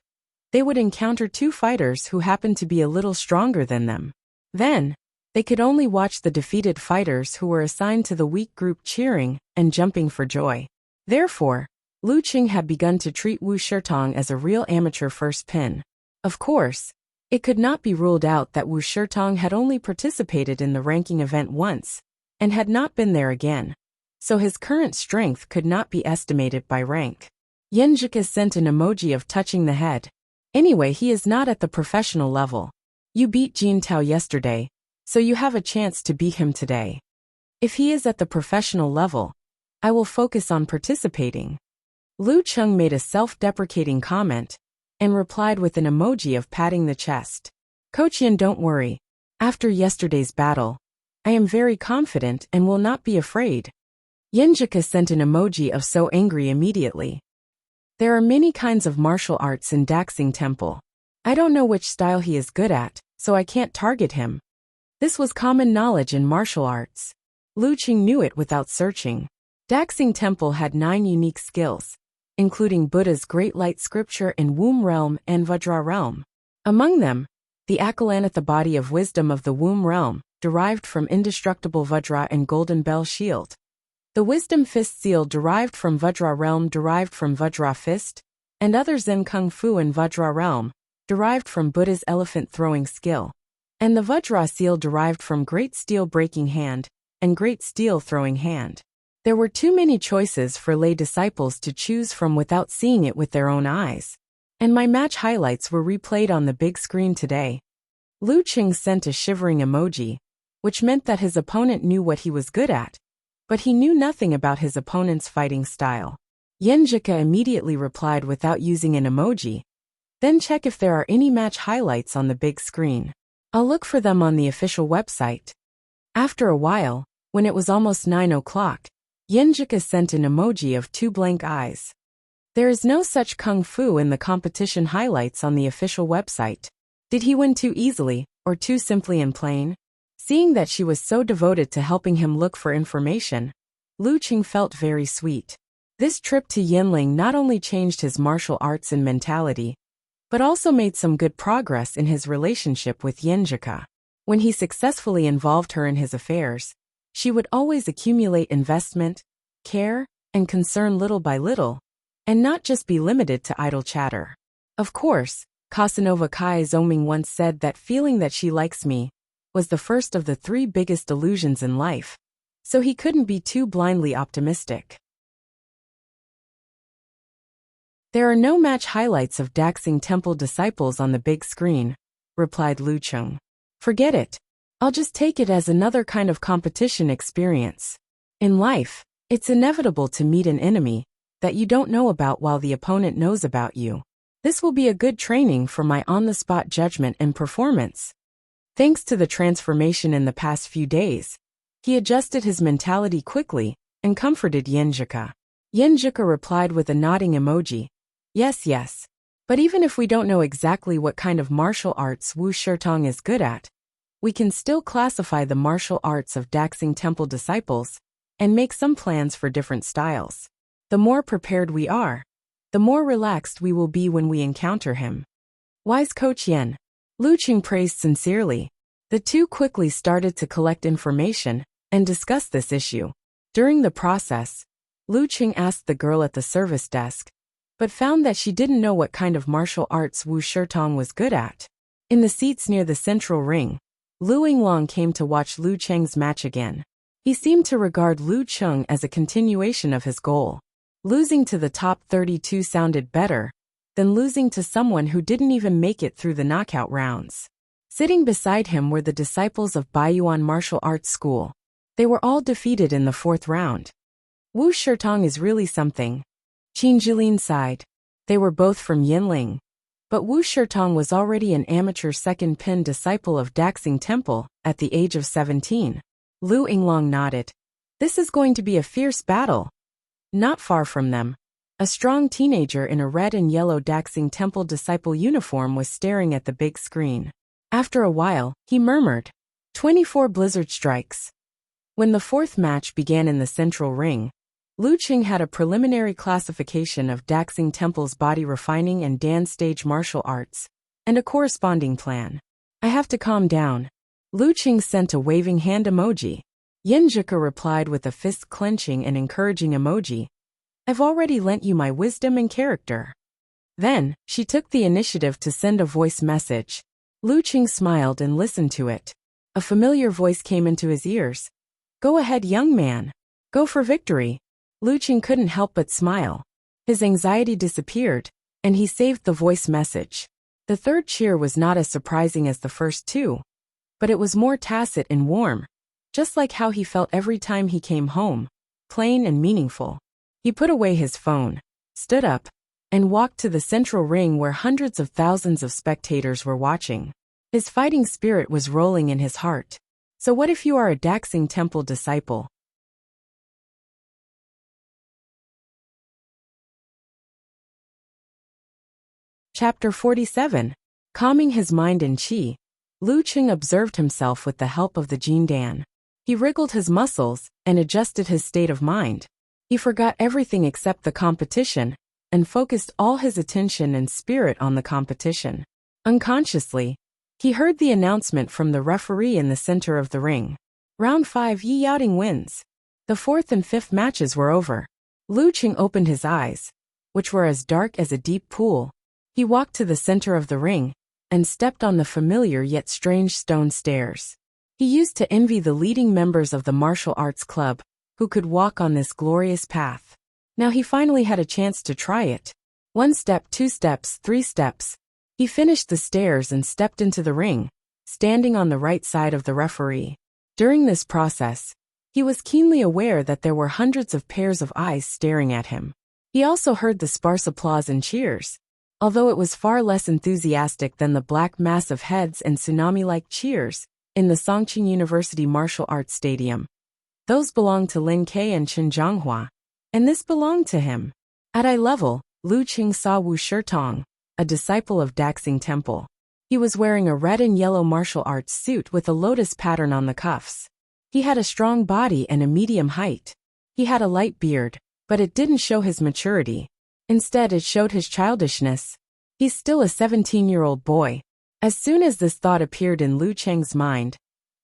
they would encounter 2 fighters who happened to be a little stronger than them. Then, they could only watch the defeated fighters who were assigned to the weak group cheering and jumping for joy. Therefore, Lu Qing had begun to treat Wu Shirtong as a real amateur 1st pin. Of course, it could not be ruled out that Wu Shirtong had only participated in the ranking event once, and had not been there again, so his current strength could not be estimated by rank. Yinjika sent an emoji of touching the head. Anyway, he is not at the professional level. You beat Jin Tao yesterday, so you have a chance to beat him today. If he is at the professional level, I will focus on participating. Lu Qing made a self-deprecating comment, and replied with an emoji of patting the chest. Coach Yin, don't worry. After yesterday's battle, I am very confident and will not be afraid. Yinjika sent an emoji of so angry immediately. There are many kinds of martial arts in Daxing Temple. I don't know which style he is good at, so I can't target him. This was common knowledge in martial arts. Lu Qing knew it without searching. Daxing Temple had 9 unique skills, including Buddha's Great Light Scripture in Womb Realm and Vajra Realm. Among them, the Akalanatha body of wisdom of the Womb Realm, derived from indestructible Vajra and Golden Bell Shield. The Wisdom Fist seal derived from Vajra Realm derived from Vajra Fist, and other Zen Kung Fu in Vajra Realm, derived from Buddha's elephant throwing skill, and the Vajra seal derived from Great Steel Breaking Hand and Great Steel Throwing Hand. There were too many choices for lay disciples to choose from without seeing it with their own eyes. And my match highlights were replayed on the big screen today. Lu Qing sent a shivering emoji, which meant that his opponent knew what he was good at, but he knew nothing about his opponent's fighting style. Yinjika immediately replied without using an emoji. Then check if there are any match highlights on the big screen. I'll look for them on the official website. After a while, when it was almost 9 o'clock, Yinjika sent an emoji of 2 blank eyes. There is no such kung fu in the competition highlights on the official website. Did he win too easily, or too simply and plain? Seeing that she was so devoted to helping him look for information, Lu Qing felt very sweet. This trip to Yinling not only changed his martial arts and mentality, but also made some good progress in his relationship with Yinjika. When he successfully involved her in his affairs, she would always accumulate investment, care, and concern little by little, and not just be limited to idle chatter. Of course, Casanova Kai Zhongming once said that feeling that she likes me was the first of the 3 biggest illusions in life, so he couldn't be too blindly optimistic. There are no match highlights of Daxing Temple disciples on the big screen, replied Lu Qing. Forget it. I'll just take it as another kind of competition experience. In life, it's inevitable to meet an enemy that you don't know about while the opponent knows about you. This will be a good training for my on-the-spot judgment and performance. Thanks to the transformation in the past few days, he adjusted his mentality quickly and comforted Yinjika. Yinjika replied with a nodding emoji. Yes, But even if we don't know exactly what kind of martial arts Wu Shirtong is good at, we can still classify the martial arts of Daxing Temple disciples and make some plans for different styles. The more prepared we are, the more relaxed we will be when we encounter him. Wise Coach Yen. Lu Qing praised sincerely. The two quickly started to collect information and discuss this issue. During the process, Lu Qing asked the girl at the service desk, but found that she didn't know what kind of martial arts Wu Shirtong was good at. In the seats near the central ring, Lu Yinglong came to watch Lu Cheng's match again. He seemed to regard Lu Cheng as a continuation of his goal. Losing to the top 32 sounded better than losing to someone who didn't even make it through the knockout rounds. Sitting beside him were the disciples of Baiyuan Martial Arts School. They were all defeated in the fourth round. Wu Shirtong is really something. Qin Jilin sighed. They were both from Yinling. But Wu Shirtong was already an amateur second pin disciple of Daxing Temple at the age of 17. Lu Yinglong nodded. This is going to be a fierce battle. Not far from them, a strong teenager in a red and yellow Daxing Temple disciple uniform was staring at the big screen. After a while, he murmured, 24 blizzard strikes. When the fourth match began in the central ring, Lu Qing had a preliminary classification of Daxing Temple's body refining and dance stage martial arts, and a corresponding plan. I have to calm down. Lu Qing sent a waving hand emoji. Yin Zhika replied with a fist clenching and encouraging emoji. I've already lent you my wisdom and character. Then, she took the initiative to send a voice message. Lu Qing smiled and listened to it. A familiar voice came into his ears. Go ahead, young man. Go for victory. Lu Qing couldn't help but smile. His anxiety disappeared, and he saved the voice message. The third cheer was not as surprising as the first two, but it was more tacit and warm, just like how he felt every time he came home, plain and meaningful. He put away his phone, stood up, and walked to the central ring where hundreds of thousands of spectators were watching. His fighting spirit was rolling in his heart. So what if you are a Daxing Temple disciple? Chapter 47. Calming his mind and qi, Lu Qing observed himself with the help of the Jindan. He wriggled his muscles and adjusted his state of mind. He forgot everything except the competition and focused all his attention and spirit on the competition. Unconsciously, he heard the announcement from the referee in the center of the ring. Round 5, Yi Yaoting wins. The fourth and fifth matches were over. Lu Qing opened his eyes, which were as dark as a deep pool. He walked to the center of the ring and stepped on the familiar yet strange stone stairs. He used to envy the leading members of the martial arts club, who could walk on this glorious path. Now he finally had a chance to try it. 1 step, 2 steps, 3 steps. He finished the stairs and stepped into the ring, standing on the right side of the referee. During this process, he was keenly aware that there were hundreds of pairs of eyes staring at him. He also heard the sparse applause and cheers, although it was far less enthusiastic than the black mass of heads and tsunami-like cheers in the Songqing University Martial Arts Stadium. Those belonged to Lin Ke and Chen Zhonghua, and this belonged to him. At eye level, Lu Qing saw Wu Shirtong, a disciple of Daxing Temple. He was wearing a red and yellow martial arts suit with a lotus pattern on the cuffs. He had a strong body and a medium height. He had a light beard, but it didn't show his maturity. Instead, it showed his childishness. He's still a 17-year-old boy. As soon as this thought appeared in Lu Cheng's mind,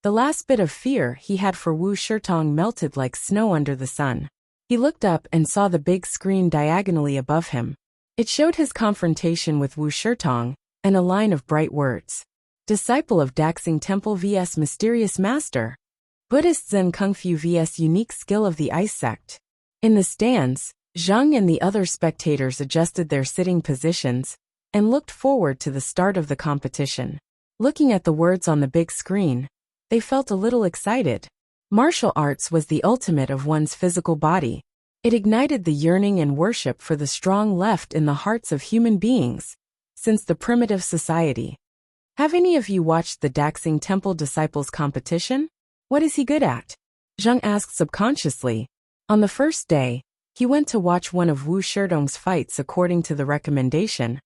the last bit of fear he had for Wu Shirtong melted like snow under the sun. He looked up and saw the big screen diagonally above him. It showed his confrontation with Wu Shirtong and a line of bright words. Disciple of Daxing Temple vs Mysterious Master. Buddhist Zen Kung Fu vs Unique Skill of the Ice Sect. In the stands, Zhang and the other spectators adjusted their sitting positions and looked forward to the start of the competition. Looking at the words on the big screen, they felt a little excited. Martial arts was the ultimate of one's physical body. It ignited the yearning and worship for the strong left in the hearts of human beings since the primitive society. Have any of you watched the Daxing Temple Disciples competition? What is he good at? Zhang asked subconsciously. On the first day, he went to watch one of Wu Shirtong's fights according to the recommendation,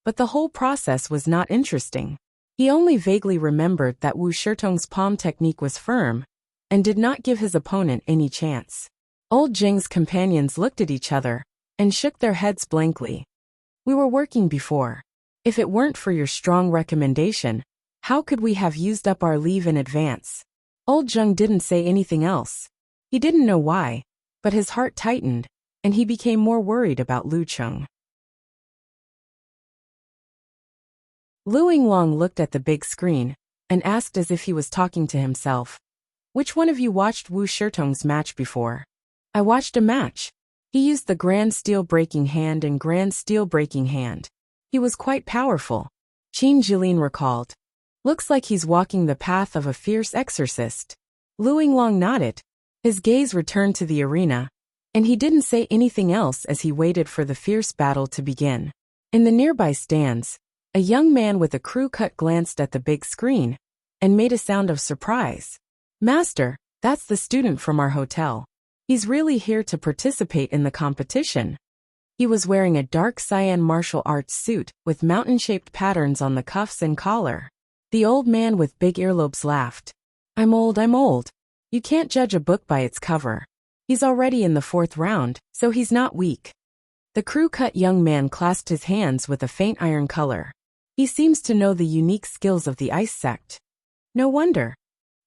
but the whole process was not interesting. He only vaguely remembered that Wu Shirtong's palm technique was firm, and did not give his opponent any chance. Old Jing's companions looked at each other, and shook their heads blankly. We were working before. If it weren't for your strong recommendation, how could we have used up our leave in advance? Old Jung didn't say anything else. He didn't know why, but his heart tightened, and he became more worried about Lu Chung. Lu Yinglong looked at the big screen, and asked as if he was talking to himself. Which one of you watched Wu Shirtong's match before? I watched a match. He used the Grand Steel Breaking Hand and Grand Steel Breaking Hand. He was quite powerful. Qin Jilin recalled. Looks like he's walking the path of a fierce exorcist. Lu Yinglong nodded. His gaze returned to the arena, and he didn't say anything else as he waited for the fierce battle to begin. In the nearby stands, a young man with a crew cut glanced at the big screen, and made a sound of surprise. Master, that's the student from our hotel. He's really here to participate in the competition. He was wearing a dark cyan martial arts suit with mountain-shaped patterns on the cuffs and collar. The old man with big earlobes laughed. I'm old. You can't judge a book by its cover. He's already in the 4th round, so he's not weak. The crew-cut young man clasped his hands with a faint iron color. He seems to know the unique skills of the ice sect. No wonder.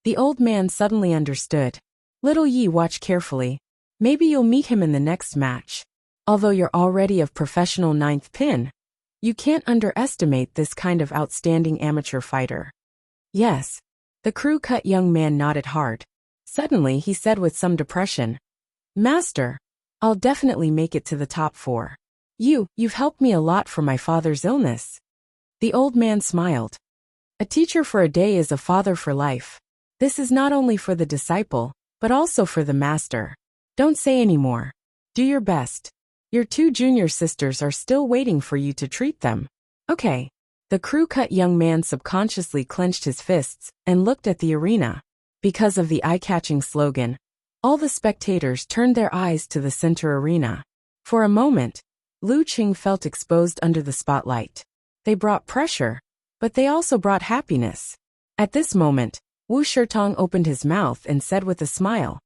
The old man suddenly understood. Little Yi, watch carefully. Maybe you'll meet him in the next match. Although you're already of professional 9th pin, you can't underestimate this kind of outstanding amateur fighter. Yes. The crew-cut young man nodded hard. Suddenly he said with some depression, Master, I'll definitely make it to the top 4. You've helped me a lot for my father's illness. The old man smiled. A teacher for a day is a father for life. This is not only for the disciple, but also for the master. Don't say any more. Do your best. Your 2 junior sisters are still waiting for you to treat them. Okay. The crew-cut young man subconsciously clenched his fists and looked at the arena. Because of the eye-catching slogan, all the spectators turned their eyes to the center arena. For a moment, Lu Qing felt exposed under the spotlight. They brought pressure, but they also brought happiness. At this moment, Wu Shirtong opened his mouth and said with a smile,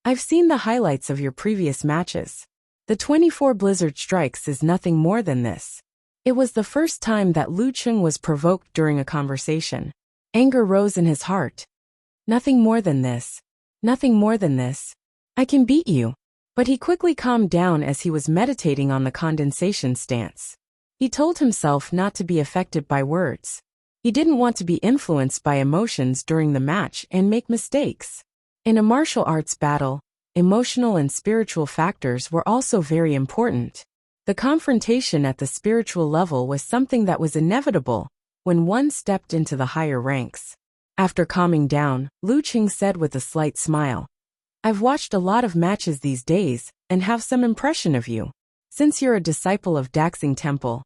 I've seen the highlights of your previous matches. The 24 Blizzard Strikes is nothing more than this. It was the first time that Lu Qing was provoked during a conversation. Anger rose in his heart. Nothing more than this. Nothing more than this. I can beat you. But he quickly calmed down as he was meditating on the condensation stance. He told himself not to be affected by words. He didn't want to be influenced by emotions during the match and make mistakes. In a martial arts battle, emotional and spiritual factors were also very important. The confrontation at the spiritual level was something that was inevitable when one stepped into the higher ranks. After calming down, Lu Qing said with a slight smile, I've watched a lot of matches these days and have some impression of you. Since you're a disciple of Daxing Temple,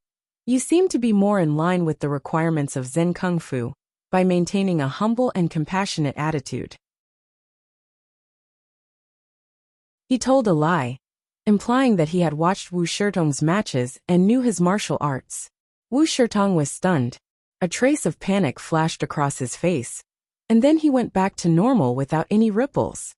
you seem to be more in line with the requirements of Zen Kung Fu by maintaining a humble and compassionate attitude. He told a lie, implying that he had watched Wu Shirtong's matches and knew his martial arts. Wu Shirtong was stunned. A trace of panic flashed across his face, and then he went back to normal without any ripples.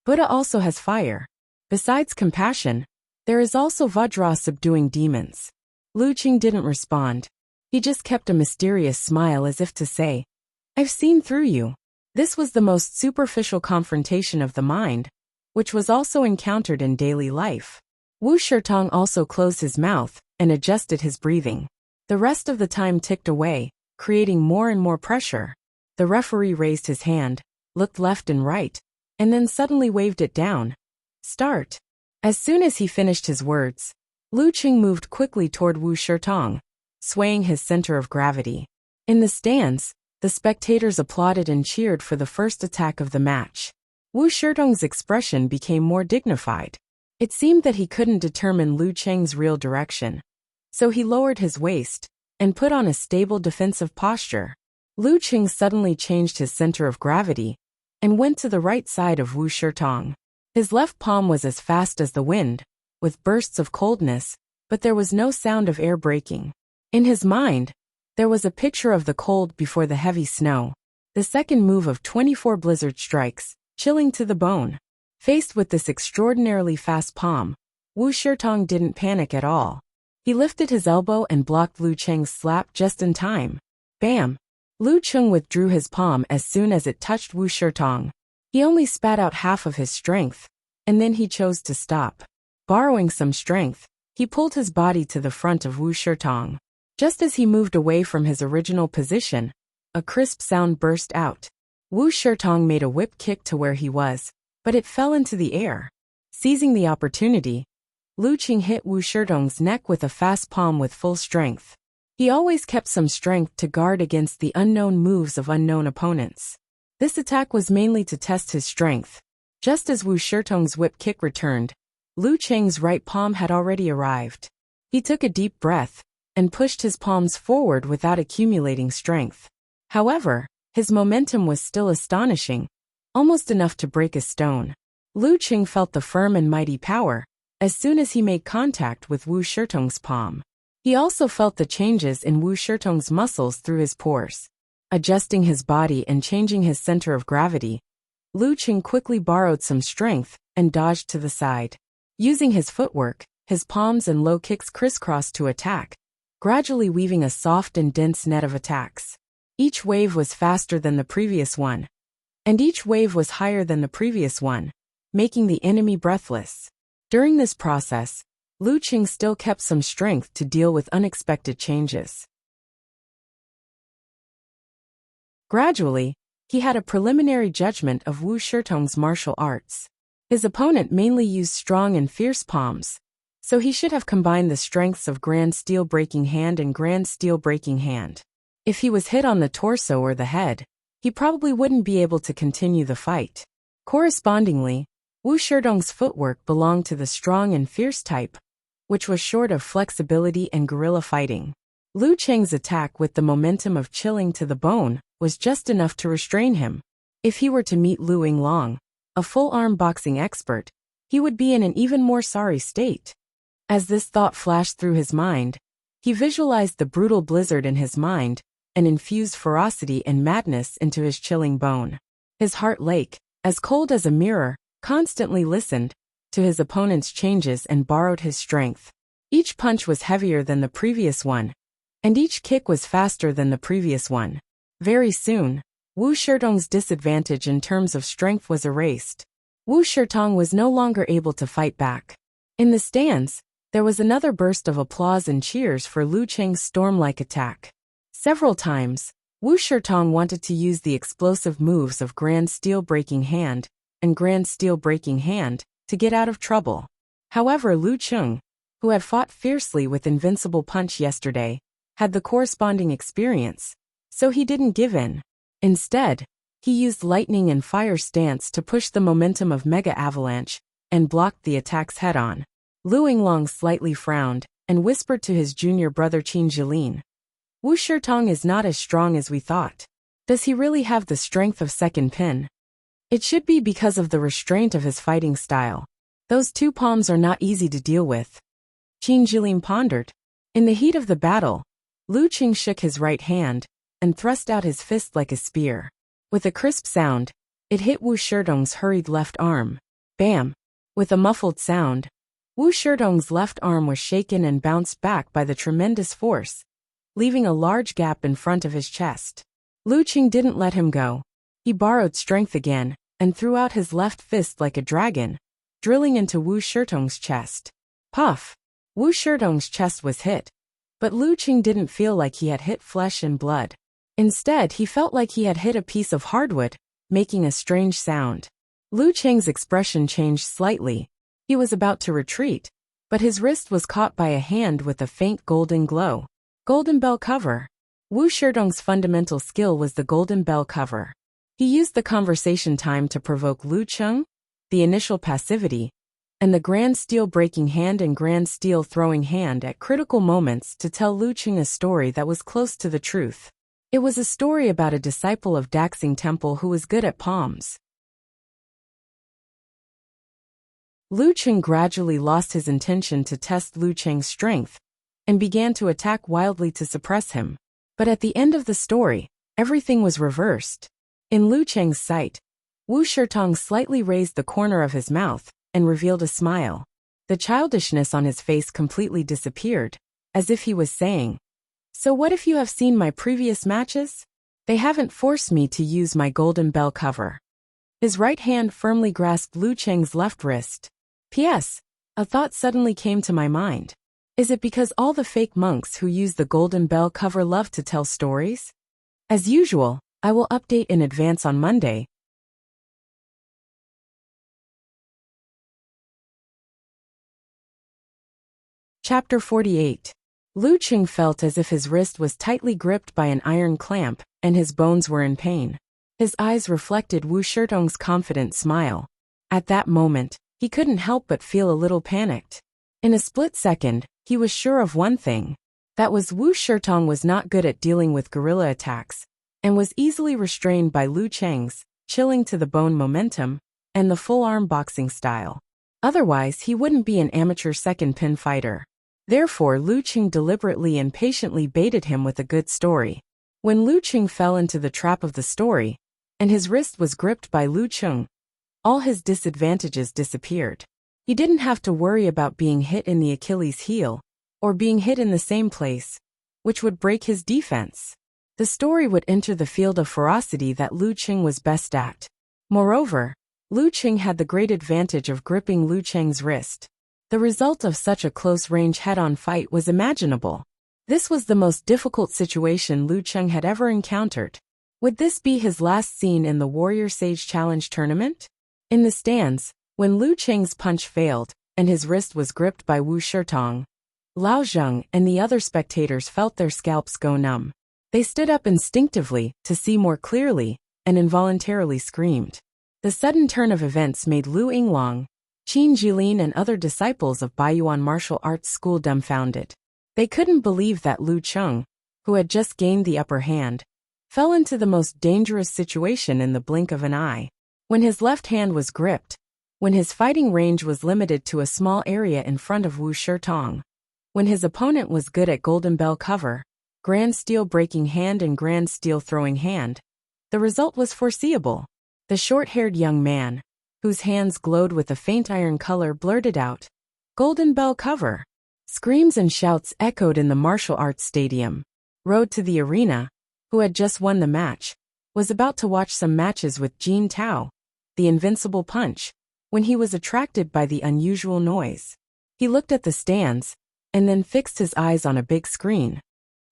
Buddha also has fire. Besides compassion, there is also Vajra subduing demons. Lu Qing didn't respond. He just kept a mysterious smile as if to say, I've seen through you. This was the most superficial confrontation of the mind, which was also encountered in daily life. Wu Shirtong also closed his mouth and adjusted his breathing. The rest of the time ticked away, creating more and more pressure. The referee raised his hand, looked left and right, and then suddenly waved it down. Start. As soon as he finished his words, Lu Qing moved quickly toward Wu Shirtong, swaying his center of gravity. In the stands, the spectators applauded and cheered for the first attack of the match. Wu Shirtong's expression became more dignified. It seemed that he couldn't determine Lu Qing's real direction, so he lowered his waist and put on a stable defensive posture. Lu Qing suddenly changed his center of gravity and went to the right side of Wu Shirtong. His left palm was as fast as the wind, with bursts of coldness, but there was no sound of air breaking. In his mind, there was a picture of the cold before the heavy snow. The second move of 24 blizzard strikes, chilling to the bone. Faced with this extraordinarily fast palm, Wu Shirtong didn't panic at all. He lifted his elbow and blocked Lu Cheng's slap just in time. Bam! Lu Cheng withdrew his palm as soon as it touched Wu Shirtong. He only spat out half of his strength, and then he chose to stop. Borrowing some strength, he pulled his body to the front of Wu Shirtong. Just as he moved away from his original position, a crisp sound burst out. Wu Shirtong made a whip kick to where he was, but it fell into the air. Seizing the opportunity, Lu Cheng hit Wu Shirtong's neck with a fast palm with full strength. He always kept some strength to guard against the unknown moves of unknown opponents. This attack was mainly to test his strength. Just as Wu Shirtong's whip kick returned, Lu Cheng's right palm had already arrived. He took a deep breath and pushed his palms forward without accumulating strength. However, his momentum was still astonishing, almost enough to break a stone. Lu Cheng felt the firm and mighty power as soon as he made contact with Wu Shirtong's palm. He also felt the changes in Wu Shirtong's muscles through his pores. Adjusting his body and changing his center of gravity, Lu Cheng quickly borrowed some strength and dodged to the side. Using his footwork, his palms and low kicks crisscrossed to attack, gradually weaving a soft and dense net of attacks. Each wave was faster than the previous one, and each wave was higher than the previous one, making the enemy breathless. During this process, Lu Cheng still kept some strength to deal with unexpected changes. Gradually, he had a preliminary judgment of Wu Shirtong's martial arts. His opponent mainly used strong and fierce palms, so he should have combined the strengths of Grand Steel Breaking Hand and Grand Steel Breaking Hand. If he was hit on the torso or the head, he probably wouldn't be able to continue the fight. Correspondingly, Wu Shirtong's footwork belonged to the strong and fierce type, which was short of flexibility and guerrilla fighting. Lu Cheng's attack with the momentum of chilling to the bone was just enough to restrain him. If he were to meet Lu Yinglong, a full-arm boxing expert, he would be in an even more sorry state. As this thought flashed through his mind, he visualized the brutal blizzard in his mind and infused ferocity and madness into his chilling bone. His heart lake, as cold as a mirror, constantly listened to his opponent's changes and borrowed his strength. Each punch was heavier than the previous one, and each kick was faster than the previous one. Very soon, Wu Shirtong's disadvantage in terms of strength was erased. Wu Shirtong was no longer able to fight back. In the stands, there was another burst of applause and cheers for Lu Cheng's storm-like attack. Several times, Wu Shirtong wanted to use the explosive moves of Grand Steel Breaking Hand and Grand Steel Breaking Hand to get out of trouble. However, Lu Cheng, who had fought fiercely with Invincible Punch yesterday, had the corresponding experience, so he didn't give in. Instead, he used Lightning and Fire stance to push the momentum of Mega Avalanche and blocked the attacks head-on. Lu Yinglong slightly frowned and whispered to his junior brother Qin Jilin, "Wu Shirtong is not as strong as we thought. Does he really have the strength of second pin? It should be because of the restraint of his fighting style. Those two palms are not easy to deal with." Qin Jilin pondered. In the heat of the battle, Lu Cheng shook his right hand and thrust out his fist like a spear. With a crisp sound, it hit Wu Shirtong's hurried left arm. Bam! With a muffled sound, Wu Shirtong's left arm was shaken and bounced back by the tremendous force, leaving a large gap in front of his chest. Lu Cheng didn't let him go. He borrowed strength again and threw out his left fist like a dragon, drilling into Wu Shirtong's chest. Puff! Wu Shirtong's chest was hit, but Lu Cheng didn't feel like he had hit flesh and blood. Instead, he felt like he had hit a piece of hardwood, making a strange sound. Lu Cheng's expression changed slightly. He was about to retreat, but his wrist was caught by a hand with a faint golden glow. Golden Bell Cover. Wu Shirtong's fundamental skill was the Golden Bell Cover. He used the conversation time to provoke Lu Cheng, the initial passivity, and the Grand Steel Breaking Hand and Grand Steel Throwing Hand at critical moments to tell Lu Cheng a story that was close to the truth. It was a story about a disciple of Daxing Temple who was good at palms. Lu Cheng gradually lost his intention to test Lu Cheng's strength and began to attack wildly to suppress him. But at the end of the story, everything was reversed. In Lu Cheng's sight, Wu Shitong slightly raised the corner of his mouth and revealed a smile. The childishness on his face completely disappeared, as if he was saying, "So what if you have seen my previous matches? They haven't forced me to use my golden bell cover." His right hand firmly grasped Lu Cheng's left wrist. P.S. A thought suddenly came to my mind. Is it because all the fake monks who use the golden bell cover love to tell stories? As usual, I will update in advance on Monday. Chapter 48. Lu Cheng felt as if his wrist was tightly gripped by an iron clamp, and his bones were in pain. His eyes reflected Wu Shitong's confident smile. At that moment, he couldn't help but feel a little panicked. In a split second, he was sure of one thing. That was Wu Shitong was not good at dealing with guerrilla attacks, and was easily restrained by Lu Cheng's chilling to the bone momentum and the full-arm boxing style. Otherwise, he wouldn't be an amateur second pin fighter. Therefore, Lu Cheng deliberately and patiently baited him with a good story. When Lu Cheng fell into the trap of the story, and his wrist was gripped by Lu Cheng, all his disadvantages disappeared. He didn't have to worry about being hit in the Achilles heel, or being hit in the same place, which would break his defense. The story would enter the field of ferocity that Lu Cheng was best at. Moreover, Lu Cheng had the great advantage of gripping Lu Cheng's wrist. The result of such a close-range head-on fight was imaginable. This was the most difficult situation Lu Cheng had ever encountered. Would this be his last scene in the Warrior Sage Challenge tournament? In the stands, when Lu Cheng's punch failed, and his wrist was gripped by Wu Shitong, Lao Zheng and the other spectators felt their scalps go numb. They stood up instinctively to see more clearly, and involuntarily screamed. The sudden turn of events made Lu Yinglong, Qin Jilin and other disciples of Baiyuan martial arts school dumbfounded. They couldn't believe that Lu Cheng, who had just gained the upper hand, fell into the most dangerous situation in the blink of an eye. When his left hand was gripped, when his fighting range was limited to a small area in front of Wu Shitong, when his opponent was good at golden bell cover, grand steel breaking hand and grand steel throwing hand, the result was foreseeable. The short-haired young man, whose hands glowed with a faint iron color, blurted out, "Golden bell cover." Screams and shouts echoed in the martial arts stadium. Rode to the arena, who had just won the match, was about to watch some matches with Jin Tao, the invincible punch, when he was attracted by the unusual noise. He looked at the stands, and then fixed his eyes on a big screen.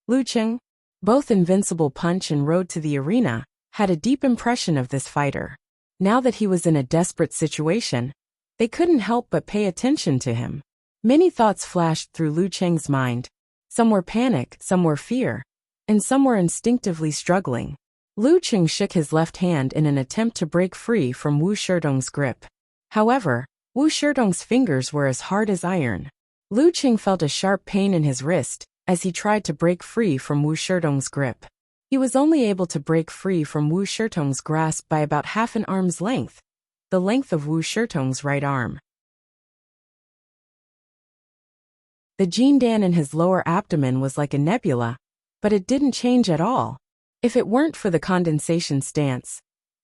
Lu Cheng, both invincible punch and Rode to the arena, had a deep impression of this fighter. Now that he was in a desperate situation, they couldn't help but pay attention to him. Many thoughts flashed through Lu Cheng's mind. Some were panic, some were fear, and some were instinctively struggling. Lu Cheng shook his left hand in an attempt to break free from Wu Shitong's grip. However, Wu Shitong's fingers were as hard as iron. Lu Cheng felt a sharp pain in his wrist as he tried to break free from Wu Shitong's grip. He was only able to break free from Wu Shitong's grasp by about half an arm's length, the length of Wu Shitong's right arm. The Jindan in his lower abdomen was like a nebula, but it didn't change at all. If it weren't for the condensation stance,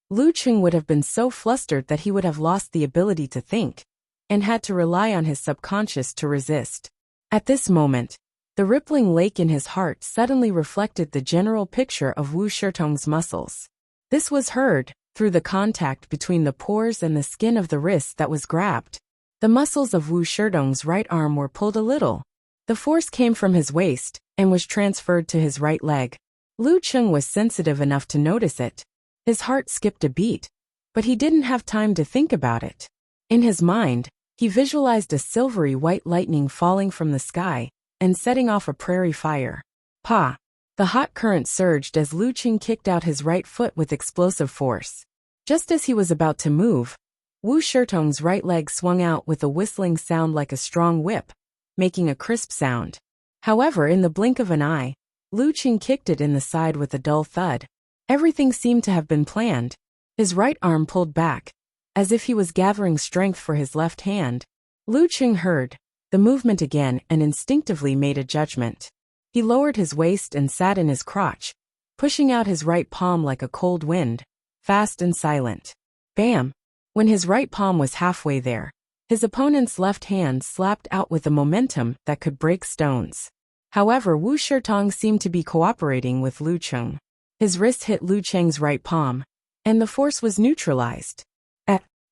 Lu Cheng would have been so flustered that he would have lost the ability to think, and had to rely on his subconscious to resist. At this moment, the rippling lake in his heart suddenly reflected the general picture of Wu Shitong's muscles. This was heard through the contact between the pores and the skin of the wrist that was grabbed. The muscles of Wu Shitong's right arm were pulled a little. The force came from his waist and was transferred to his right leg. Lu Cheng was sensitive enough to notice it. His heart skipped a beat, but he didn't have time to think about it. In his mind, he visualized a silvery white lightning falling from the sky and setting off a prairie fire. Pa! The hot current surged as Lu Cheng kicked out his right foot with explosive force. Just as he was about to move, Wu Shitong's right leg swung out with a whistling sound like a strong whip, making a crisp sound. However, in the blink of an eye, Lu Cheng kicked it in the side with a dull thud. Everything seemed to have been planned. His right arm pulled back, as if he was gathering strength for his left hand. Lu Cheng heard, the movement again, and instinctively made a judgment. He lowered his waist and sat in his crotch, pushing out his right palm like a cold wind, fast and silent. Bam! When his right palm was halfway there, his opponent's left hand slapped out with a momentum that could break stones. However, Wu Shirtong seemed to be cooperating with Lu Cheng. His wrist hit Lu Cheng's right palm, and the force was neutralized.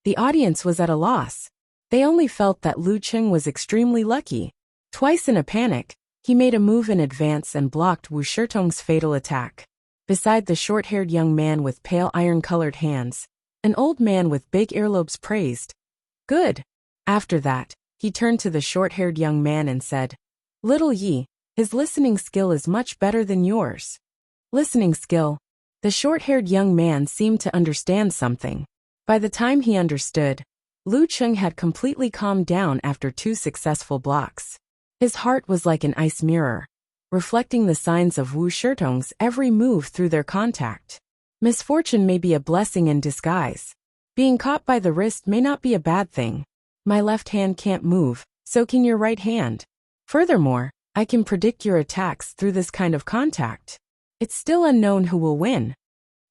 The audience was at a loss. They only felt that Lu Cheng was extremely lucky. Twice in a panic, he made a move in advance and blocked Wu Shirtong's fatal attack. Beside the short-haired young man with pale iron-colored hands, an old man with big earlobes praised. Good. After that, he turned to the short-haired young man and said, Little Yi, his listening skill is much better than yours. Listening skill. The short-haired young man seemed to understand something. By the time he understood, Lu Cheng had completely calmed down after 2 successful blocks. His heart was like an ice mirror, reflecting the signs of Wu Shirtong's every move through their contact. Misfortune may be a blessing in disguise. Being caught by the wrist may not be a bad thing. My left hand can't move, so can your right hand. Furthermore, I can predict your attacks through this kind of contact. It's still unknown who will win.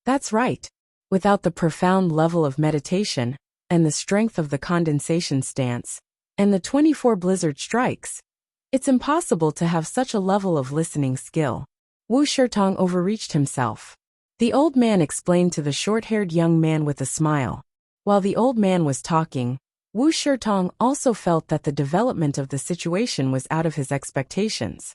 That's right. Without the profound level of meditation, and the strength of the condensation stance, and the 24 blizzard strikes, it's impossible to have such a level of listening skill. Wu Shirtong overreached himself. The old man explained to the short-haired young man with a smile. While the old man was talking, Wu Shirtong also felt that the development of the situation was out of his expectations.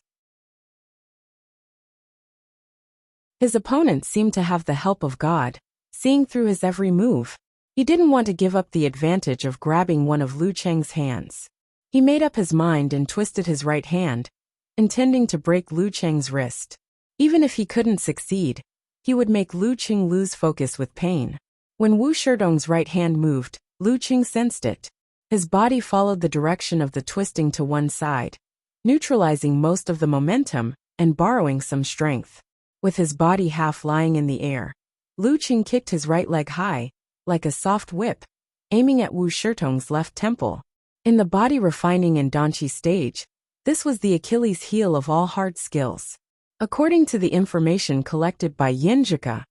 His opponent seemed to have the help of God, seeing through his every move. He didn't want to give up the advantage of grabbing one of Lu Cheng's hands. He made up his mind and twisted his right hand, intending to break Lu Cheng's wrist. Even if he couldn't succeed, he would make Lu Cheng lose focus with pain. When Wu Shirtong's right hand moved, Lu Cheng sensed it. His body followed the direction of the twisting to one side, neutralizing most of the momentum and borrowing some strength. With his body half lying in the air, Lu Cheng kicked his right leg high, like a soft whip, aiming at Wu Shirtong's left temple. In the body refining and Danqi stage, this was the Achilles heel of all hard skills. According to the information collected by Yinjika,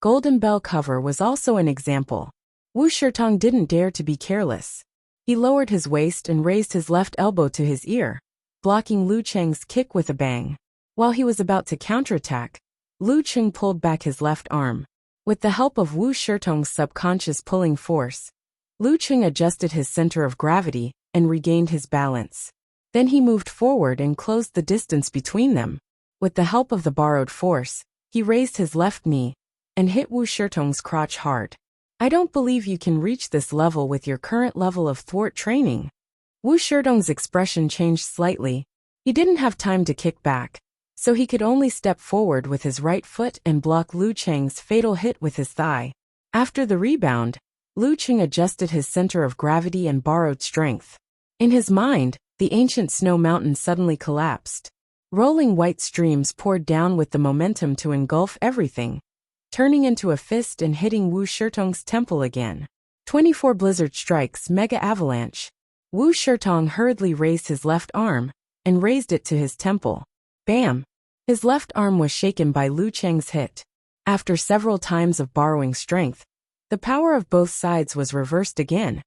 Golden Bell cover was also an example. Wu Shirtong didn't dare to be careless. He lowered his waist and raised his left elbow to his ear, blocking Lu Cheng's kick with a bang. While he was about to counterattack, Lu Cheng pulled back his left arm. With the help of Wu Shirtong's subconscious pulling force, Lu Cheng adjusted his center of gravity and regained his balance. Then he moved forward and closed the distance between them. With the help of the borrowed force, he raised his left knee and hit Wu Shirtong's crotch hard. I don't believe you can reach this level with your current level of thwart training. Wu Shirtong's expression changed slightly. He didn't have time to kick back, so he could only step forward with his right foot and block Lu Cheng's fatal hit with his thigh. After the rebound, Lu Cheng adjusted his center of gravity and borrowed strength. In his mind, the ancient snow mountain suddenly collapsed. Rolling white streams poured down with the momentum to engulf everything, turning into a fist and hitting Wu Shirtong's temple again. 24 blizzard strikes mega avalanche. Wu Shirtong hurriedly raised his left arm and raised it to his temple. Bam! His left arm was shaken by Lu Cheng's hit. After several times of borrowing strength, the power of both sides was reversed again,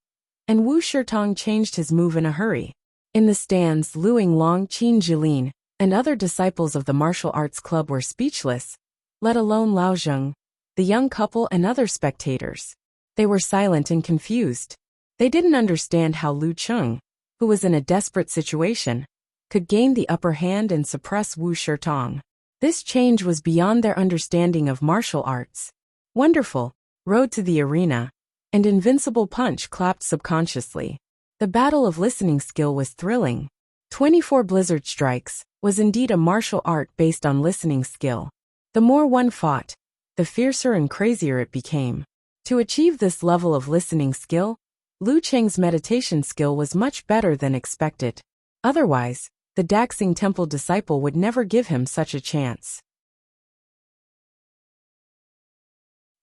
and Wu Shirtong changed his move in a hurry. In the stands, Lu Yinglong, Qin Jilin, and other disciples of the martial arts club were speechless, let alone Lao Zheng, the young couple and other spectators. They were silent and confused. They didn't understand how Lu Cheng, who was in a desperate situation, could gain the upper hand and suppress Wu Shirtong. This change was beyond their understanding of martial arts. Wonderful, Road to the Arena, and Invincible Punch clapped subconsciously. The battle of listening skill was thrilling. 24 blizzard strikes was indeed a martial art based on listening skill. The more one fought, the fiercer and crazier it became. To achieve this level of listening skill, Lu Cheng's meditation skill was much better than expected. Otherwise, the Daxing Temple disciple would never give him such a chance.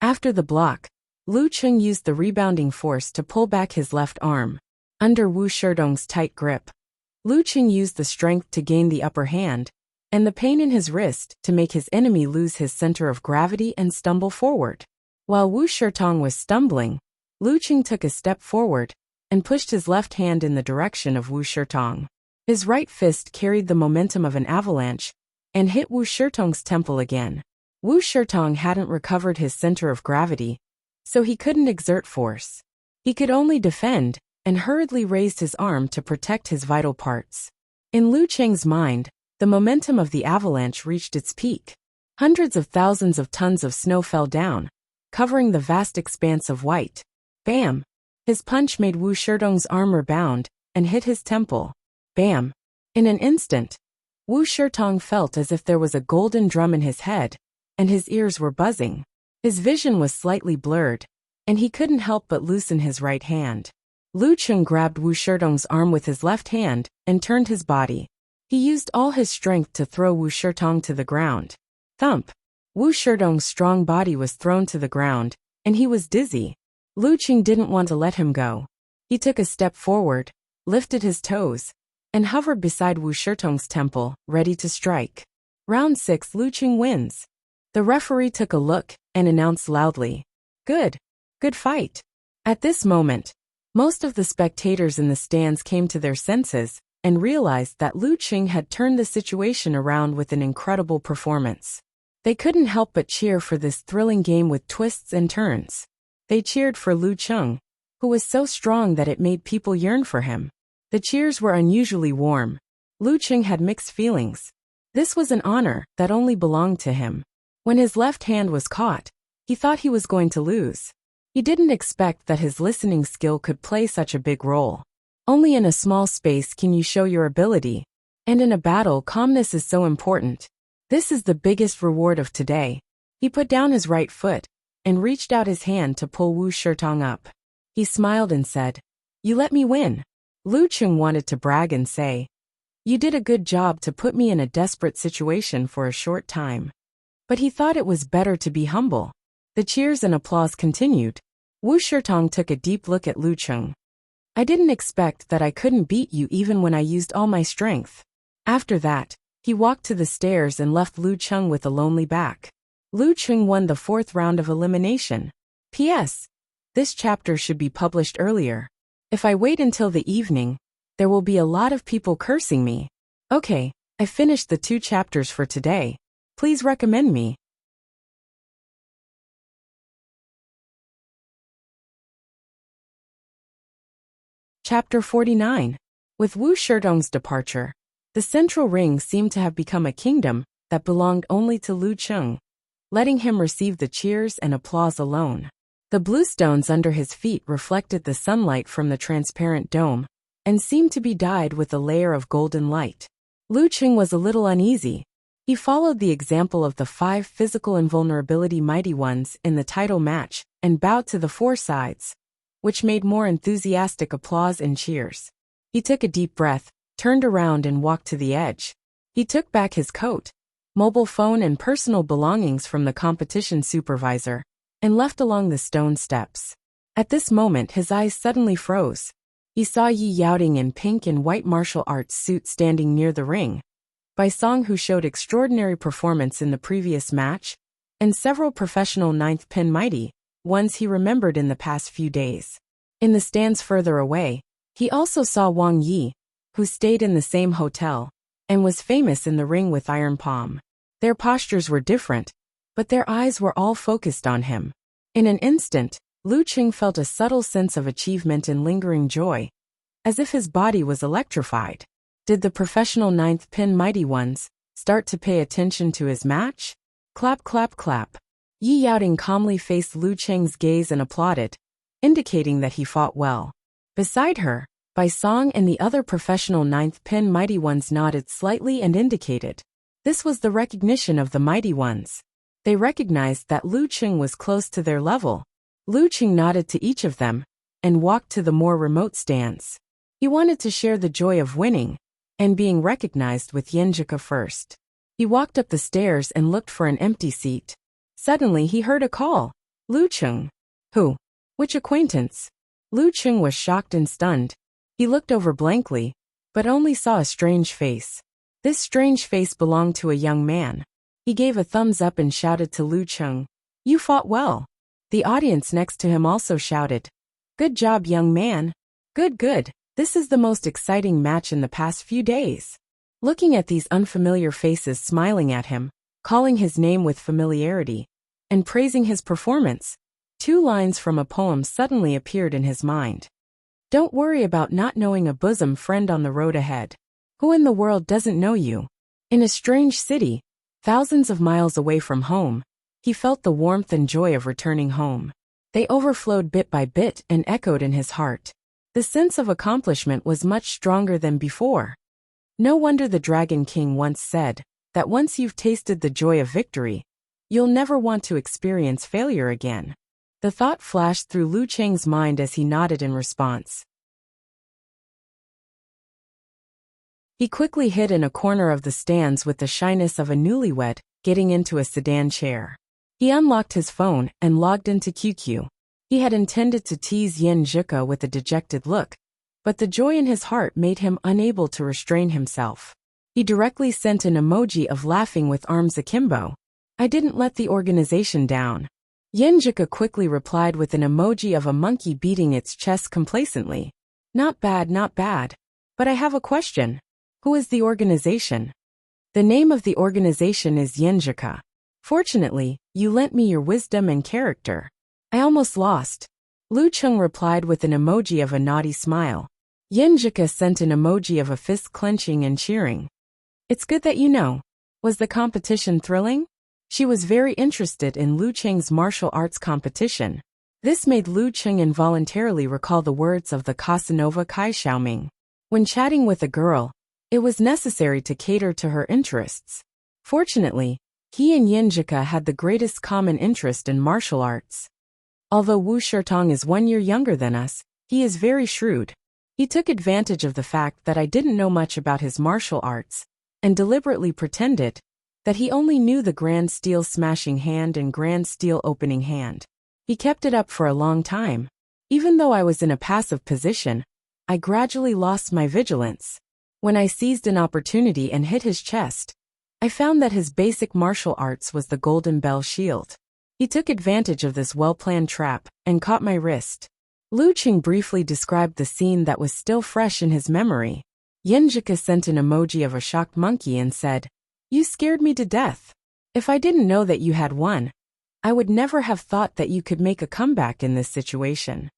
After the block, Lu Cheng used the rebounding force to pull back his left arm. Under Wu Shirtong's tight grip, Lu Qing used the strength to gain the upper hand, and the pain in his wrist to make his enemy lose his center of gravity and stumble forward. While Wu Shirtong was stumbling, Lu Qing took a step forward and pushed his left hand in the direction of Wu Shirtong. His right fist carried the momentum of an avalanche and hit Wu Shirtong's temple again. Wu Shirtong hadn't recovered his center of gravity, so he couldn't exert force. He could only defend and hurriedly raised his arm to protect his vital parts. In Lu Qing's mind, the momentum of the avalanche reached its peak. Hundreds of thousands of tons of snow fell down, covering the vast expanse of white. Bam! His punch made Wu Shirtong's armor bound and hit his temple. Bam! In an instant, Wu Shirtong felt as if there was a golden drum in his head, and his ears were buzzing. His vision was slightly blurred, and he couldn't help but loosen his right hand. Lu Qing grabbed Wu Shirtong's arm with his left hand and turned his body. He used all his strength to throw Wu Shirtong to the ground. Thump! Wu Shirtong's strong body was thrown to the ground, and he was dizzy. Lu Qing didn't want to let him go. He took a step forward, lifted his toes, and hovered beside Wu Shirtong's temple, ready to strike. Round 6, Lu Qing wins. The referee took a look and announced loudly, "Good. Good fight." At this moment, most of the spectators in the stands came to their senses and realized that Lu Qing had turned the situation around with an incredible performance. They couldn't help but cheer for this thrilling game with twists and turns. They cheered for Lu Qing, who was so strong that it made people yearn for him. The cheers were unusually warm. Lu Qing had mixed feelings. This was an honor that only belonged to him. When his left hand was caught, he thought he was going to lose. He didn't expect that his listening skill could play such a big role. Only in a small space can you show your ability, and in a battle, calmness is so important. This is the biggest reward of today. He put down his right foot and reached out his hand to pull Wu Shirtong up. He smiled and said, "You let me win." Lu Qing wanted to brag and say, "You did a good job to put me in a desperate situation for a short time." But he thought it was better to be humble. The cheers and applause continued. Wu Shirtong took a deep look at Lu Qing. "I didn't expect that I couldn't beat you even when I used all my strength." After that, he walked to the stairs and left Lu Qing with a lonely back. Lu Qing won the 4th round of elimination. P.S. This chapter should be published earlier. If I wait until the evening, there will be a lot of people cursing me. Okay, I finished the 2 chapters for today. Please recommend me. Chapter 49. With Wu Shirtong's departure, the central ring seemed to have become a kingdom that belonged only to Lu Qing, letting him receive the cheers and applause alone. The blue stones under his feet reflected the sunlight from the transparent dome and seemed to be dyed with a layer of golden light. Lu Qing was a little uneasy. He followed the example of the 5 physical invulnerability mighty ones in the title match and bowed to the 4 sides, which made more enthusiastic applause and cheers. He took a deep breath, turned around and walked to the edge. He took back his coat, mobile phone and personal belongings from the competition supervisor, and left along the stone steps. At this moment his eyes suddenly froze. He saw Yi Yaoding in pink and white martial arts suit standing near the ring, Bai Song, who showed extraordinary performance in the previous match, and several professional 9th pin mighty ones he remembered in the past few days. In the stands further away, he also saw Wang Yi, who stayed in the same hotel, and was famous in the ring with Iron Palm. Their postures were different, but their eyes were all focused on him. In an instant, Lu Qing felt a subtle sense of achievement and lingering joy, as if his body was electrified. Did the professional 9th pin mighty ones start to pay attention to his match? Clap, clap, clap. Yi Yaoding calmly faced Lu Qing's gaze and applauded, indicating that he fought well. Beside her, Bai Song and the other professional 9th pin mighty ones nodded slightly and indicated. This was the recognition of the mighty ones. They recognized that Lu Qing was close to their level. Lu Qing nodded to each of them and walked to the more remote stands. He wanted to share the joy of winning and being recognized with Yenjika first. He walked up the stairs and looked for an empty seat. Suddenly he heard a call. Lu Qing. Who? Which acquaintance? Lu Qing was shocked and stunned. He looked over blankly, but only saw a strange face. This strange face belonged to a young man. He gave a thumbs up and shouted to Lu Cheng, "You fought well." The audience next to him also shouted, "Good job, young man. Good, good. This is the most exciting match in the past few days." Looking at these unfamiliar faces smiling at him, calling his name with familiarity, and praising his performance, two lines from a poem suddenly appeared in his mind. Don't worry about not knowing a bosom friend on the road ahead. Who in the world doesn't know you? In a strange city, thousands of miles away from home, he felt the warmth and joy of returning home. They overflowed bit by bit and echoed in his heart. The sense of accomplishment was much stronger than before. No wonder the Dragon King once said that once you've tasted the joy of victory, you'll never want to experience failure again. The thought flashed through Lu Cheng's mind as he nodded in response. He quickly hid in a corner of the stands with the shyness of a newlywed, getting into a sedan chair. He unlocked his phone and logged into QQ. He had intended to tease Yen Zhika with a dejected look, but the joy in his heart made him unable to restrain himself. He directly sent an emoji of laughing with arms akimbo. "I didn't let the organization down." Yen Zhika quickly replied with an emoji of a monkey beating its chest complacently. "Not bad, not bad. But I have a question. Who is the organization?" "The name of the organization is Yenjika. Fortunately, you lent me your wisdom and character. I almost lost." Lu Cheng replied with an emoji of a naughty smile. Yenjika sent an emoji of a fist clenching and cheering. "It's good that you know. Was the competition thrilling?" She was very interested in Lu Cheng's martial arts competition. This made Lu Cheng involuntarily recall the words of the Casanova Kai Xiaoming. When chatting with a girl, it was necessary to cater to her interests. Fortunately, he and Yenjika had the greatest common interest in martial arts. Although Wu Shirtong is 1 year younger than us, he is very shrewd. He took advantage of the fact that I didn't know much about his martial arts, and deliberately pretended that he only knew the Grand Steel Smashing Hand and Grand Steel Opening Hand. He kept it up for a long time. Even though I was in a passive position, I gradually lost my vigilance. When I seized an opportunity and hit his chest, I found that his basic martial arts was the Golden Bell Shield. He took advantage of this well-planned trap and caught my wrist. Lu Cheng briefly described the scene that was still fresh in his memory. Yenjika sent an emoji of a shocked monkey and said, "You scared me to death. If I didn't know that you had won, I would never have thought that you could make a comeback in this situation."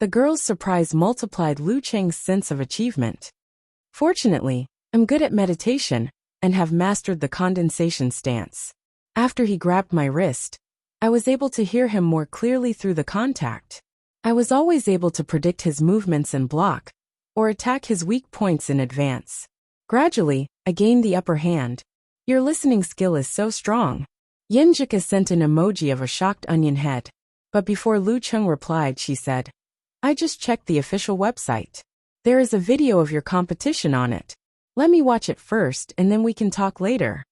The girl's surprise multiplied Lu Cheng's sense of achievement. "Fortunately, I'm good at meditation and have mastered the condensation stance." After he grabbed my wrist, I was able to hear him more clearly through the contact. I was always able to predict his movements and block, or attack his weak points in advance. Gradually, I gained the upper hand. "Your listening skill is so strong." Yenjika sent an emoji of a shocked onion head. But before Lu Cheng replied, she said, "I just checked the official website. There is a video of your competition on it. Let me watch it first and then we can talk later."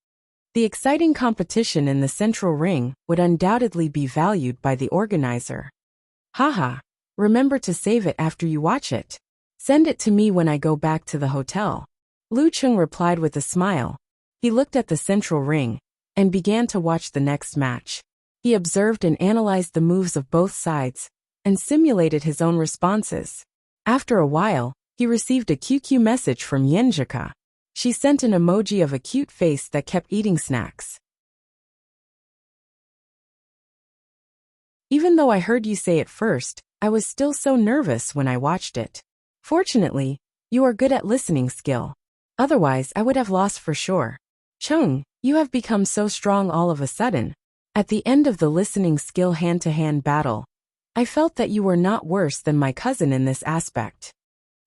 The exciting competition in the central ring would undoubtedly be valued by the organizer. "Haha, remember to save it after you watch it. Send it to me when I go back to the hotel." Lu Cheng replied with a smile. He looked at the central ring and began to watch the next match. He observed and analyzed the moves of both sides and simulated his own responses. After a while, he received a QQ message from Yenjika. She sent an emoji of a cute face that kept eating snacks. "Even though I heard you say it first, I was still so nervous when I watched it. Fortunately, you are good at listening skill. Otherwise, I would have lost for sure. Chung, you have become so strong all of a sudden." At the end of the listening skill hand-to-hand battle, I felt that you were not worse than my cousin in this aspect.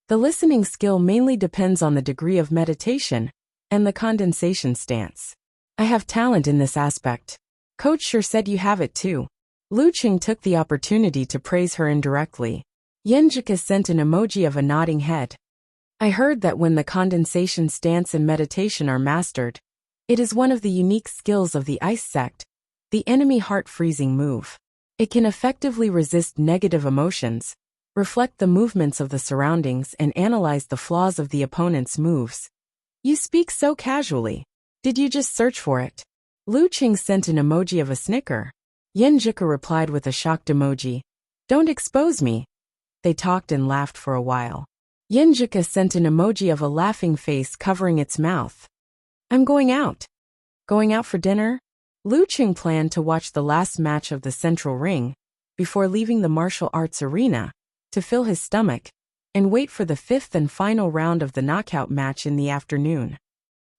The listening skill mainly depends on the degree of meditation and the condensation stance. I have talent in this aspect. Coach sure said you have it too. Lu Cheng took the opportunity to praise her indirectly. Yenjika sent an emoji of a nodding head. I heard that when the condensation stance and meditation are mastered, it is one of the unique skills of the Ice Sect, the enemy heart freezing move. It can effectively resist negative emotions, reflect the movements of the surroundings, and analyze the flaws of the opponent's moves. You speak so casually. Did you just search for it? Lu Qing sent an emoji of a snicker. Yin Zhika replied with a shocked emoji. Don't expose me. They talked and laughed for a while. Yin Zhika sent an emoji of a laughing face covering its mouth. I'm going out. Going out for dinner? Lu Qing planned to watch the last match of the Central Ring before leaving the martial arts arena to fill his stomach and wait for the fifth and final round of the knockout match in the afternoon.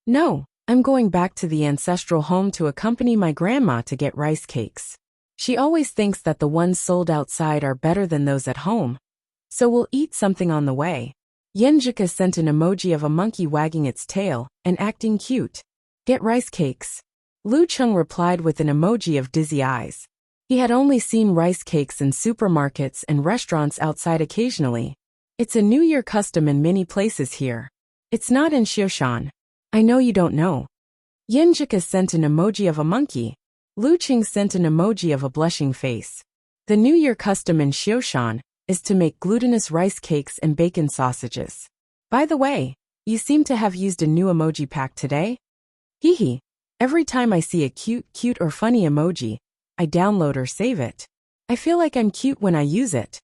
No, I'm going back to the ancestral home to accompany my grandma to get rice cakes. She always thinks that the ones sold outside are better than those at home, so we'll eat something on the way. Yin Zhika sent an emoji of a monkey wagging its tail and acting cute. Get rice cakes. Lu Qing replied with an emoji of dizzy eyes. He had only seen rice cakes in supermarkets and restaurants outside occasionally. It's a New Year custom in many places here. It's not in Xioshan. I know you don't know. Yin Zhika sent an emoji of a monkey. Lu Qing sent an emoji of a blushing face. The New Year custom in Xioshan is to make glutinous rice cakes and bacon sausages. By the way, you seem to have used a new emoji pack today? Hee hee. Every time I see a cute or funny emoji, I download or save it. I feel like I'm cute when I use it.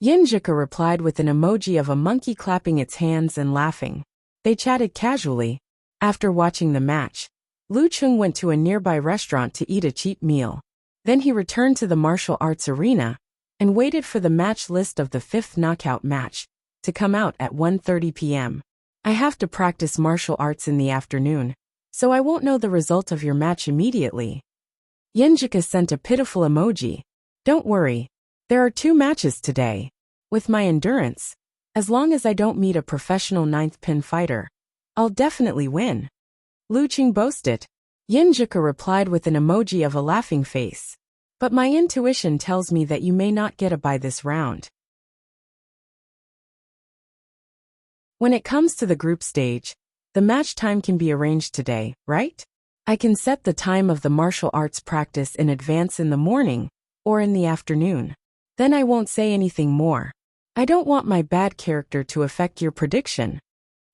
Yin Zhika replied with an emoji of a monkey clapping its hands and laughing. They chatted casually. After watching the match, Lu Qing went to a nearby restaurant to eat a cheap meal. Then he returned to the martial arts arena and waited for the match list of the fifth knockout match to come out at 1:30 p.m. I have to practice martial arts in the afternoon, so I won't know the result of your match immediately. Yin Zhika sent a pitiful emoji. Don't worry. There are 2 matches today. With my endurance, as long as I don't meet a professional 9th pin fighter, I'll definitely win. Lu Qing boasted. Yin Zhika replied with an emoji of a laughing face. But my intuition tells me that you may not get a bye this round. When it comes to the group stage, the match time can be arranged today, right? I can set the time of the martial arts practice in advance in the morning or in the afternoon. Then I won't say anything more. I don't want my bad character to affect your prediction.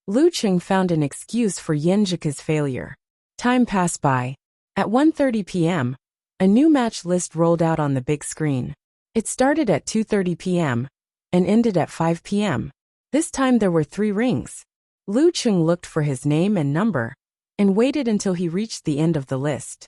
Lu Qing found an excuse for Yin Zhika's failure. Time passed by. At 1:30 p.m., a new match list rolled out on the big screen. It started at 2:30 p.m. and ended at 5 p.m. This time there were 3 rings. Lu Qing looked for his name and number and waited until he reached the end of the list.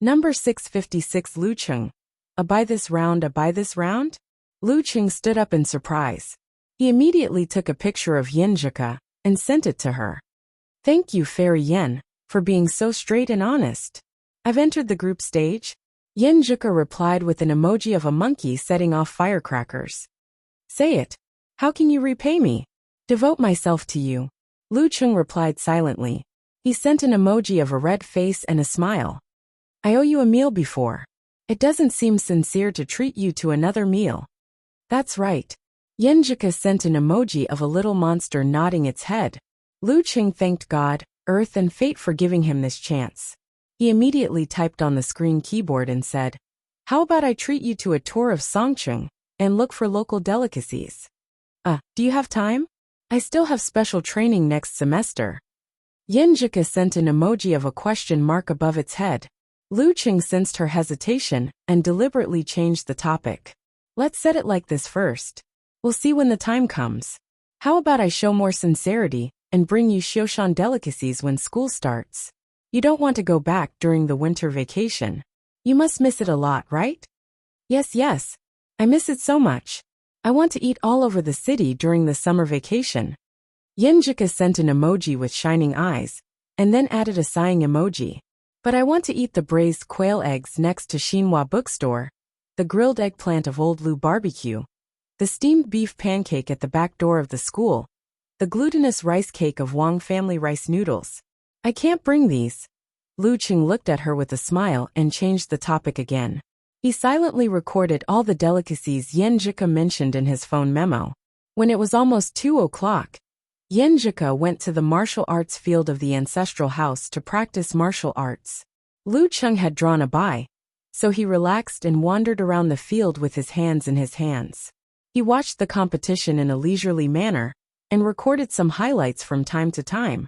Number 656 Lu Qing. A bye this round, a bye this round? Lu Qing stood up in surprise. He immediately took a picture of Yin Zhika and sent it to her. Thank you, Fairy Yen, for being so straight and honest. I've entered the group stage. Yin Zhika replied with an emoji of a monkey setting off firecrackers. Say it. How can you repay me? Devote myself to you. Lu Qing replied silently. He sent an emoji of a red face and a smile. I owe you a meal before. It doesn't seem sincere to treat you to another meal. That's right. Yin Zhika sent an emoji of a little monster nodding its head. Lu Qing thanked God, Earth and Fate for giving him this chance. He immediately typed on the screen keyboard and said, How about I treat you to a tour of Songcheng and look for local delicacies? Do you have time? I still have special training next semester. Yin Zhika sent an emoji of a question mark above its head. Lu Qing sensed her hesitation and deliberately changed the topic. Let's set it like this first. We'll see when the time comes. How about I show more sincerity and bring you Xioshan delicacies when school starts? You don't want to go back during the winter vacation. You must miss it a lot, right? Yes. I miss it so much. I want to eat all over the city during the summer vacation. Yin Zhika sent an emoji with shining eyes, and then added a sighing emoji. But I want to eat the braised quail eggs next to Xinhua bookstore, the grilled eggplant of Old Lu barbecue, the steamed beef pancake at the back door of the school, the glutinous rice cake of Wang family rice noodles. I can't bring these. Lu Qing looked at her with a smile and changed the topic again. He silently recorded all the delicacies Yin Zhika mentioned in his phone memo. When it was almost 2 o'clock, Yin Zhika went to the martial arts field of the ancestral house to practice martial arts. Lu Qing had drawn a bye, so he relaxed and wandered around the field with his hands in his hands. He watched the competition in a leisurely manner and recorded some highlights from time to time,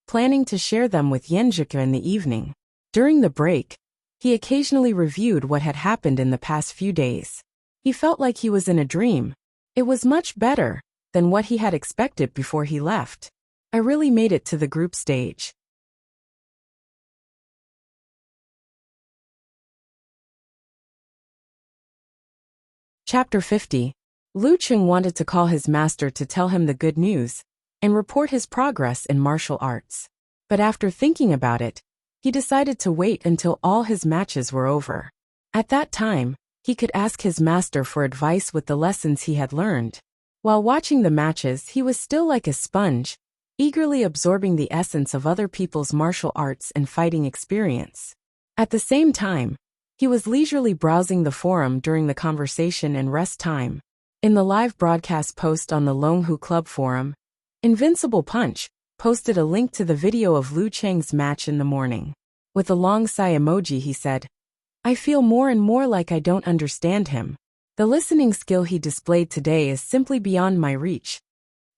planning to share them with Yenjika in the evening. During the break, he occasionally reviewed what had happened in the past few days. He felt like he was in a dream. It was much better than what he had expected before he left. I really made it to the group stage. Chapter 50. Lu Cheng wanted to call his master to tell him the good news and report his progress in martial arts. But after thinking about it, he decided to wait until all his matches were over. At that time, he could ask his master for advice with the lessons he had learned. While watching the matches, he was still like a sponge, eagerly absorbing the essence of other people's martial arts and fighting experience. At the same time, he was leisurely browsing the forum during the conversation and rest time. In the live broadcast post on the Longhu Club forum, Invincible Punch posted a link to the video of Lu Cheng's match in the morning. With a long sigh emoji, he said, "I feel more and more like I don't understand him. The listening skill he displayed today is simply beyond my reach."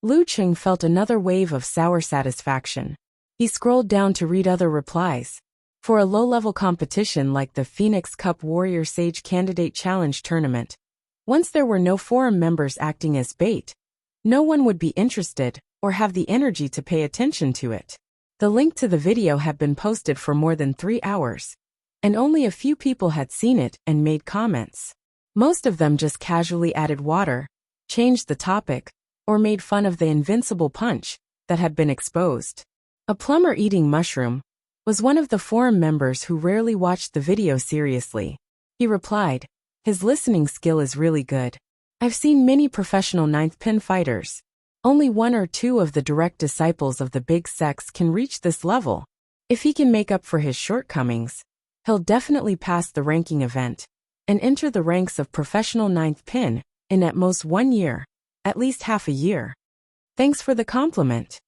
Lu Cheng felt another wave of sour satisfaction. He scrolled down to read other replies. For a low-level competition like the Phoenix Cup Warrior Sage Candidate Challenge Tournament, once there were no forum members acting as bait, no one would be interested or have the energy to pay attention to it. The link to the video had been posted for more than 3 hours, and only a few people had seen it and made comments. Most of them just casually added water, changed the topic, or made fun of the invincible punch that had been exposed. A plumber eating mushroom was one of the forum members who rarely watched the video seriously. He replied, "His listening skill is really good. I've seen many professional ninth pin fighters. Only 1 or 2 of the direct disciples of the big sex can reach this level. If he can make up for his shortcomings, he'll definitely pass the ranking event and enter the ranks of professional ninth pin in at most 1 year, at least half a year." Thanks for the compliment.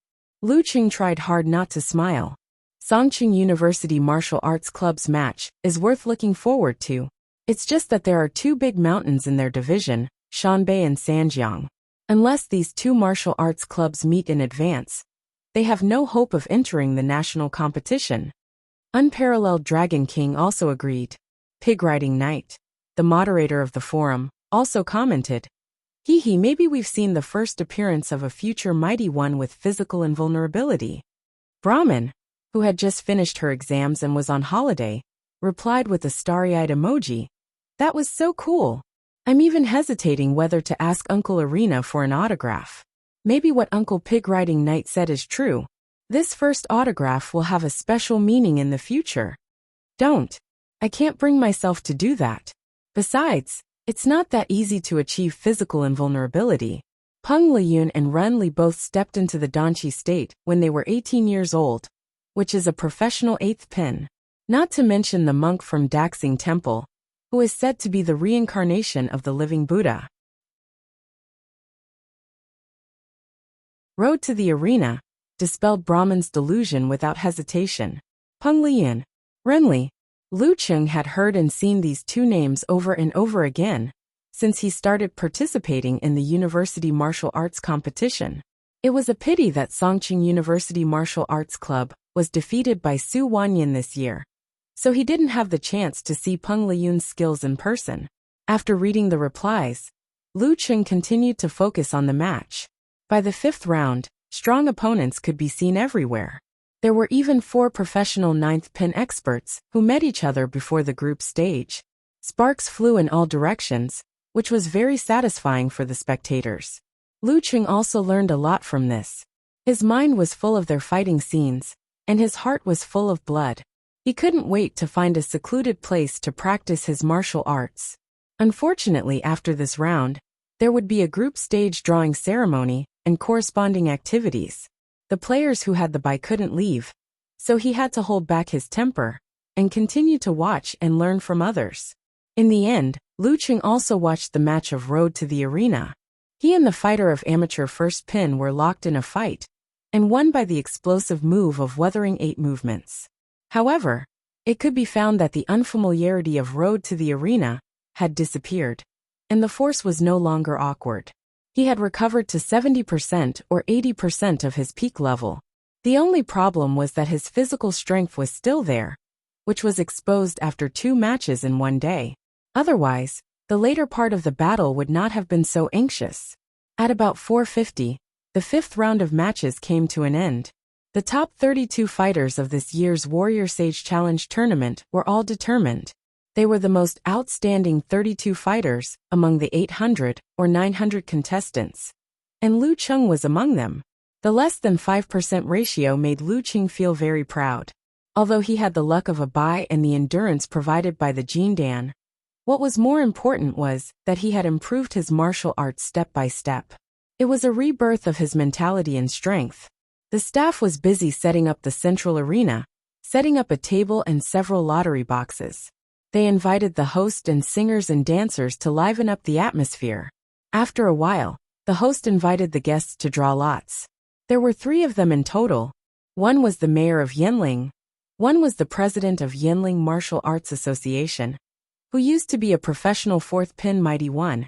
Lu Cheng tried hard not to smile. Songqing University Martial Arts Club's match is worth looking forward to. It's just that there are 2 big mountains in their division, Shanbei and Sanjiang. Unless these 2 martial arts clubs meet in advance, they have no hope of entering the national competition. Unparalleled Dragon King also agreed. Pig Riding Knight, the moderator of the forum, also commented, "Hee, maybe we've seen the first appearance of a future mighty one with physical invulnerability." Brahmin, who had just finished her exams and was on holiday, replied with a starry-eyed emoji, "That was so cool. I'm even hesitating whether to ask Uncle Arena for an autograph. Maybe what Uncle Pig Riding Knight said is true. This first autograph will have a special meaning in the future." "Don't. I can't bring myself to do that. Besides, it's not that easy to achieve physical invulnerability." Peng Liyun and Ren Li both stepped into the Danqi state when they were 18 years old, which is a professional 8th pin. Not to mention the monk from Daxing Temple, who is said to be the reincarnation of the living Buddha. Road to the Arena dispelled Brahman's delusion without hesitation. Peng Liyun, Ren Li. Lu Cheng had heard and seen these 2 names over and over again since he started participating in the university martial arts competition. It was a pity that Songqing University Martial Arts Club was defeated by Su Wanyan this year, so he didn't have the chance to see Peng Liyun's skills in person. After reading the replies, Lu Cheng continued to focus on the match. By the 5th round, strong opponents could be seen everywhere. There were even 4 professional 9th pin experts who met each other before the group stage. Sparks flew in all directions, which was very satisfying for the spectators. Lu Cheng also learned a lot from this. His mind was full of their fighting scenes, and his heart was full of blood. He couldn't wait to find a secluded place to practice his martial arts. Unfortunately, after this round, there would be a group stage drawing ceremony and corresponding activities. The players who had the bye couldn't leave, so he had to hold back his temper and continue to watch and learn from others. In the end, Lu Cheng also watched the match of Road to the Arena. He and the fighter of amateur first pin were locked in a fight, and won by the explosive move of Wuthering 8 movements. However, it could be found that the unfamiliarity of Road to the Arena had disappeared. and the force was no longer awkward. He had recovered to 70% or 80% of his peak level. The only problem was that his physical strength was still there, which was exposed after 2 matches in one day. Otherwise, the later part of the battle would not have been so anxious. At about 4:50, the 5th round of matches came to an end. The top 32 fighters of this year's Warrior Sage Challenge tournament were all determined. They were the most outstanding 32 fighters among the 800 or 900 contestants. And Lu Cheng was among them. The less than 5% ratio made Lu Cheng feel very proud. Although he had the luck of a bye and the endurance provided by the Jindan, what was more important was that he had improved his martial arts step by step. It was a rebirth of his mentality and strength. The staff was busy setting up the central arena, setting up a table and several lottery boxes. They invited the host and singers and dancers to liven up the atmosphere. After a while, the host invited the guests to draw lots. There were 3 of them in total. One was the mayor of Yanling. One was the president of Yanling Martial Arts Association, who used to be a professional 4th pin Mighty One.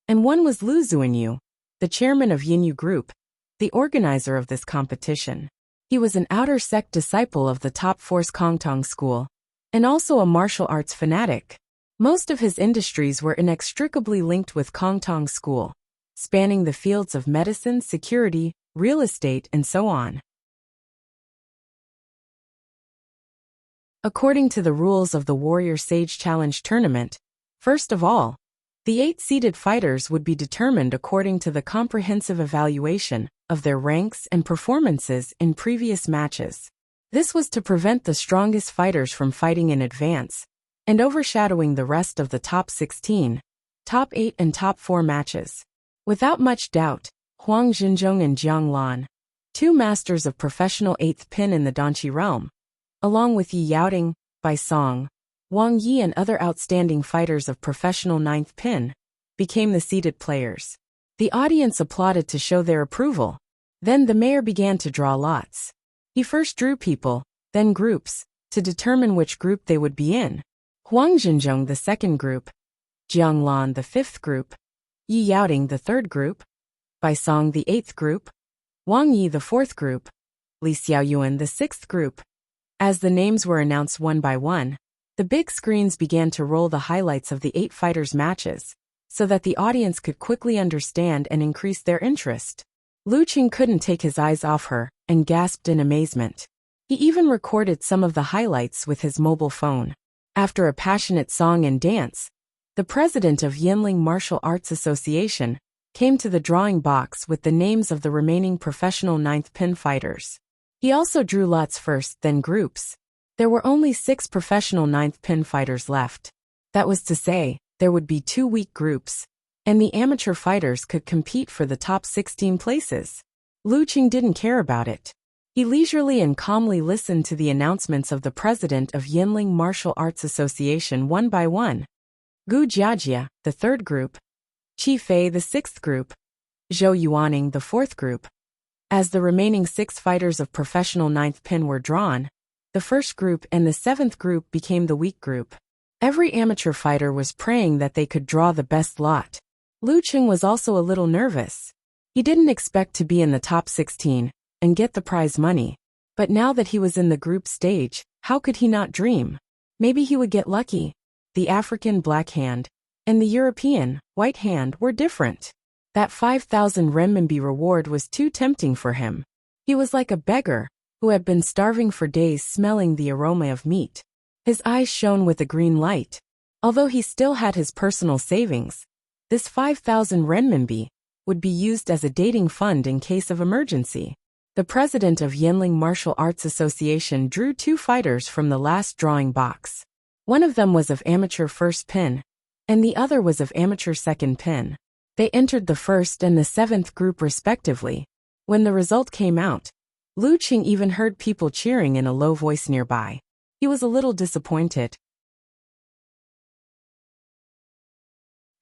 And one was Lu Zuanyu, the chairman of Yinyu Group, the organizer of this competition. He was an outer sect disciple of the top force Kongtong school, and also a martial arts fanatic. Most of his industries were inextricably linked with Kongtong school, spanning the fields of medicine, security, real estate, and so on. According to the rules of the Warrior Sage Challenge tournament, first of all, the 8 seeded fighters would be determined according to the comprehensive evaluation of their ranks and performances in previous matches. This was to prevent the strongest fighters from fighting in advance and overshadowing the rest of the top 16, top 8 and top 4 matches. Without much doubt, Huang Xinzhong and Jiang Lan, 2 masters of professional 8th pin in the Danqi realm, along with Yi Yaoding, Bai Song, Wang Yi and other outstanding fighters of professional 9th pin, became the seeded players. The audience applauded to show their approval. Then the mayor began to draw lots. He first drew people, then groups, to determine which group they would be in. Huang Xinzhong the 2nd group, Jiang Lan the 5th group, Yi Yaoding the 3rd group, Bai Song the 8th group, Wang Yi the 4th group, Li Xiaoyuan the 6th group. As the names were announced one by one, the big screens began to roll the highlights of the 8 fighters' matches, so that the audience could quickly understand and increase their interest. Lu Cheng couldn't take his eyes off her and gasped in amazement. He even recorded some of the highlights with his mobile phone. After a passionate song and dance, the president of Yanling Martial Arts Association came to the drawing box with the names of the remaining professional 9th pin fighters. He also drew lots first, then groups. There were only 6 professional 9th pin fighters left. That was to say, there would be 2 weak groups, and the amateur fighters could compete for the top 16 places. Lu Cheng didn't care about it. He leisurely and calmly listened to the announcements of the president of Yanling Martial Arts Association one by one. Gu Jiajia, the 3rd group, Qi Fei the 6th group, Zhou Yuaning the 4th group. As the remaining 6 fighters of professional 9th pin were drawn, the 1st group and the 7th group became the weak group. Every amateur fighter was praying that they could draw the best lot. Lu Cheng was also a little nervous. He didn't expect to be in the top 16 and get the prize money. But now that he was in the group stage, how could he not dream? Maybe he would get lucky. The African black hand and the European white hand were different. That 5,000 renminbi reward was too tempting for him. He was like a beggar who had been starving for days smelling the aroma of meat. His eyes shone with a green light. Although he still had his personal savings, this 5,000 renminbi would be used as a dating fund in case of emergency. The president of Yanling Martial Arts Association drew 2 fighters from the last drawing box. One of them was of amateur 1st pin, and the other was of amateur 2nd pin. They entered the 1st and the 7th group respectively. When the result came out, Lu Cheng even heard people cheering in a low voice nearby. He was a little disappointed.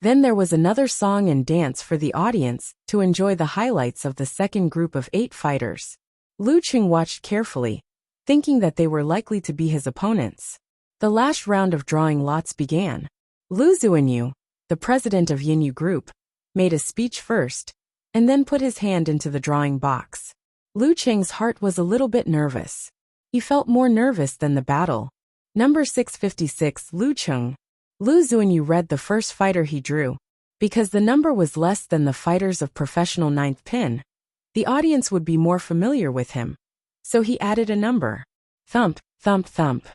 Then there was another song and dance for the audience to enjoy the highlights of the 2nd group of 8 fighters. Lu Cheng watched carefully, thinking that they were likely to be his opponents. The last round of drawing lots began. Lu Zuanyu, the president of Yinyu Group, made a speech first, and then put his hand into the drawing box. Lu Cheng's heart was a little bit nervous. He felt more nervous than the battle. Number 656, Lu Cheng. Lu Zuanyu read the first fighter he drew. Because the number was less than the fighters of professional ninth pin, the audience would be more familiar with him. So he added a number. Thump, thump, thump.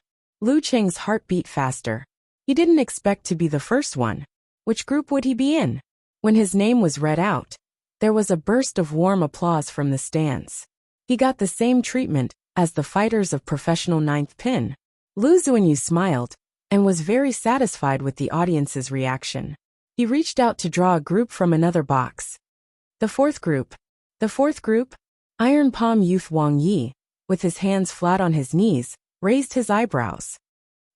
Lu Cheng's heart beat faster. He didn't expect to be the first one. Which group would he be in? When his name was read out, there was a burst of warm applause from the stands. He got the same treatment as the fighters of professional ninth pin. Lu Zuanyu smiled and was very satisfied with the audience's reaction. He reached out to draw a group from another box. The fourth group. The fourth group? Iron Palm Youth Wang Yi, with his hands flat on his knees, raised his eyebrows.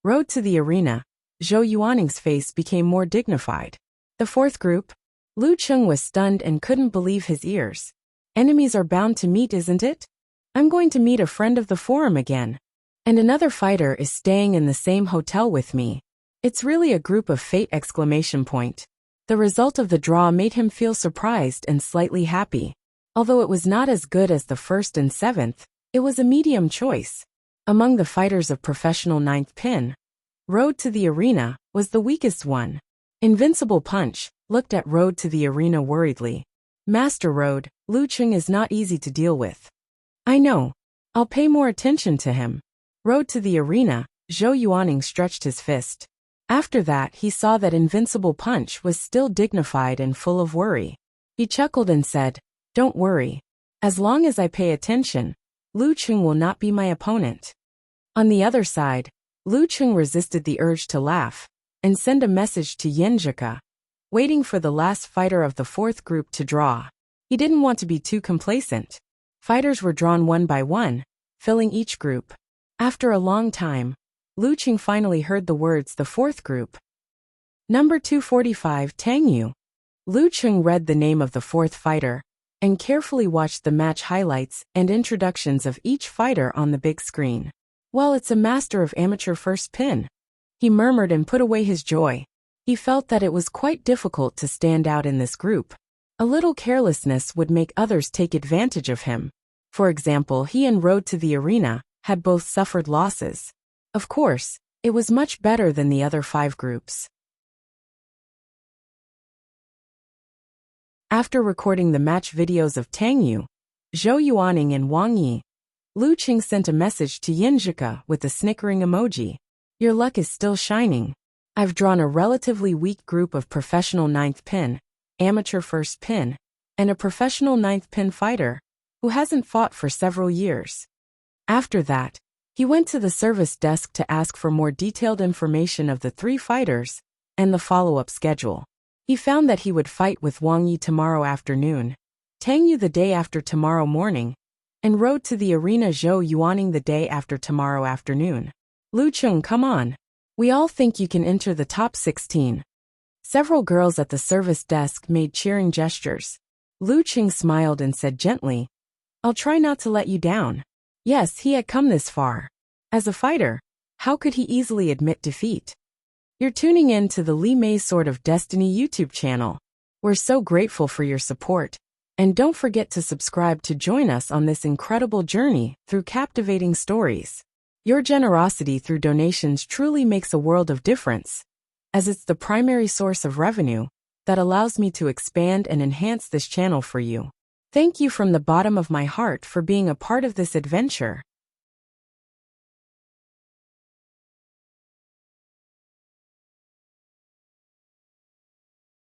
Road to the arena. Zhou Yuanning's face became more dignified. The fourth group? Lu Cheng was stunned and couldn't believe his ears. Enemies are bound to meet, isn't it? I'm going to meet a friend of the forum again. And another fighter is staying in the same hotel with me. It's really a group of fate! The result of the draw made him feel surprised and slightly happy. Although it was not as good as the first and seventh, it was a medium choice. Among the fighters of professional ninth pin, Road to the Arena was the weakest one. Invincible Punch looked at Road to the Arena worriedly. Master Road, Lu Cheng is not easy to deal with. I know. I'll pay more attention to him. Road to the Arena, Zhou Yuanning stretched his fist. After that he saw that Invincible Punch was still dignified and full of worry. He chuckled and said, Don't worry. As long as I pay attention, Lu Cheng will not be my opponent. On the other side, Lu Cheng resisted the urge to laugh and send a message to Yenjika, waiting for the last fighter of the fourth group to draw. He didn't want to be too complacent. Fighters were drawn one by one, filling each group. After a long time, Lu Cheng finally heard the words the fourth group. Number 245, Tang Yu. Lu Cheng read the name of the fourth fighter and carefully watched the match highlights and introductions of each fighter on the big screen. Well, it's a master of amateur first pin. He murmured and put away his joy. He felt that it was quite difficult to stand out in this group. A little carelessness would make others take advantage of him. For example, he and Road to the Arena had both suffered losses. Of course, it was much better than the other five groups. After recording the match videos of Tang Yu, Zhou Yuanning and Wang Yi, Lu Cheng sent a message to Yenjika with a snickering emoji. Your luck is still shining. I've drawn a relatively weak group of professional ninth pin, amateur first pin, and a professional ninth pin fighter who hasn't fought for several years. After that, he went to the service desk to ask for more detailed information of the three fighters and the follow-up schedule. He found that he would fight with Wang Yi tomorrow afternoon, Tang Yu the day after tomorrow morning, and Road to the Arena Zhou Yuanning the day after tomorrow afternoon. Lu Cheng, come on. We all think you can enter the top 16. Several girls at the service desk made cheering gestures. Lu Cheng smiled and said gently, I'll try not to let you down. Yes, he had come this far. As a fighter, how could he easily admit defeat? You're tuning in to the Li Mei Sword of Destiny YouTube channel. We're so grateful for your support. And don't forget to subscribe to join us on this incredible journey through captivating stories. Your generosity through donations truly makes a world of difference, as it's the primary source of revenue that allows me to expand and enhance this channel for you. Thank you from the bottom of my heart for being a part of this adventure.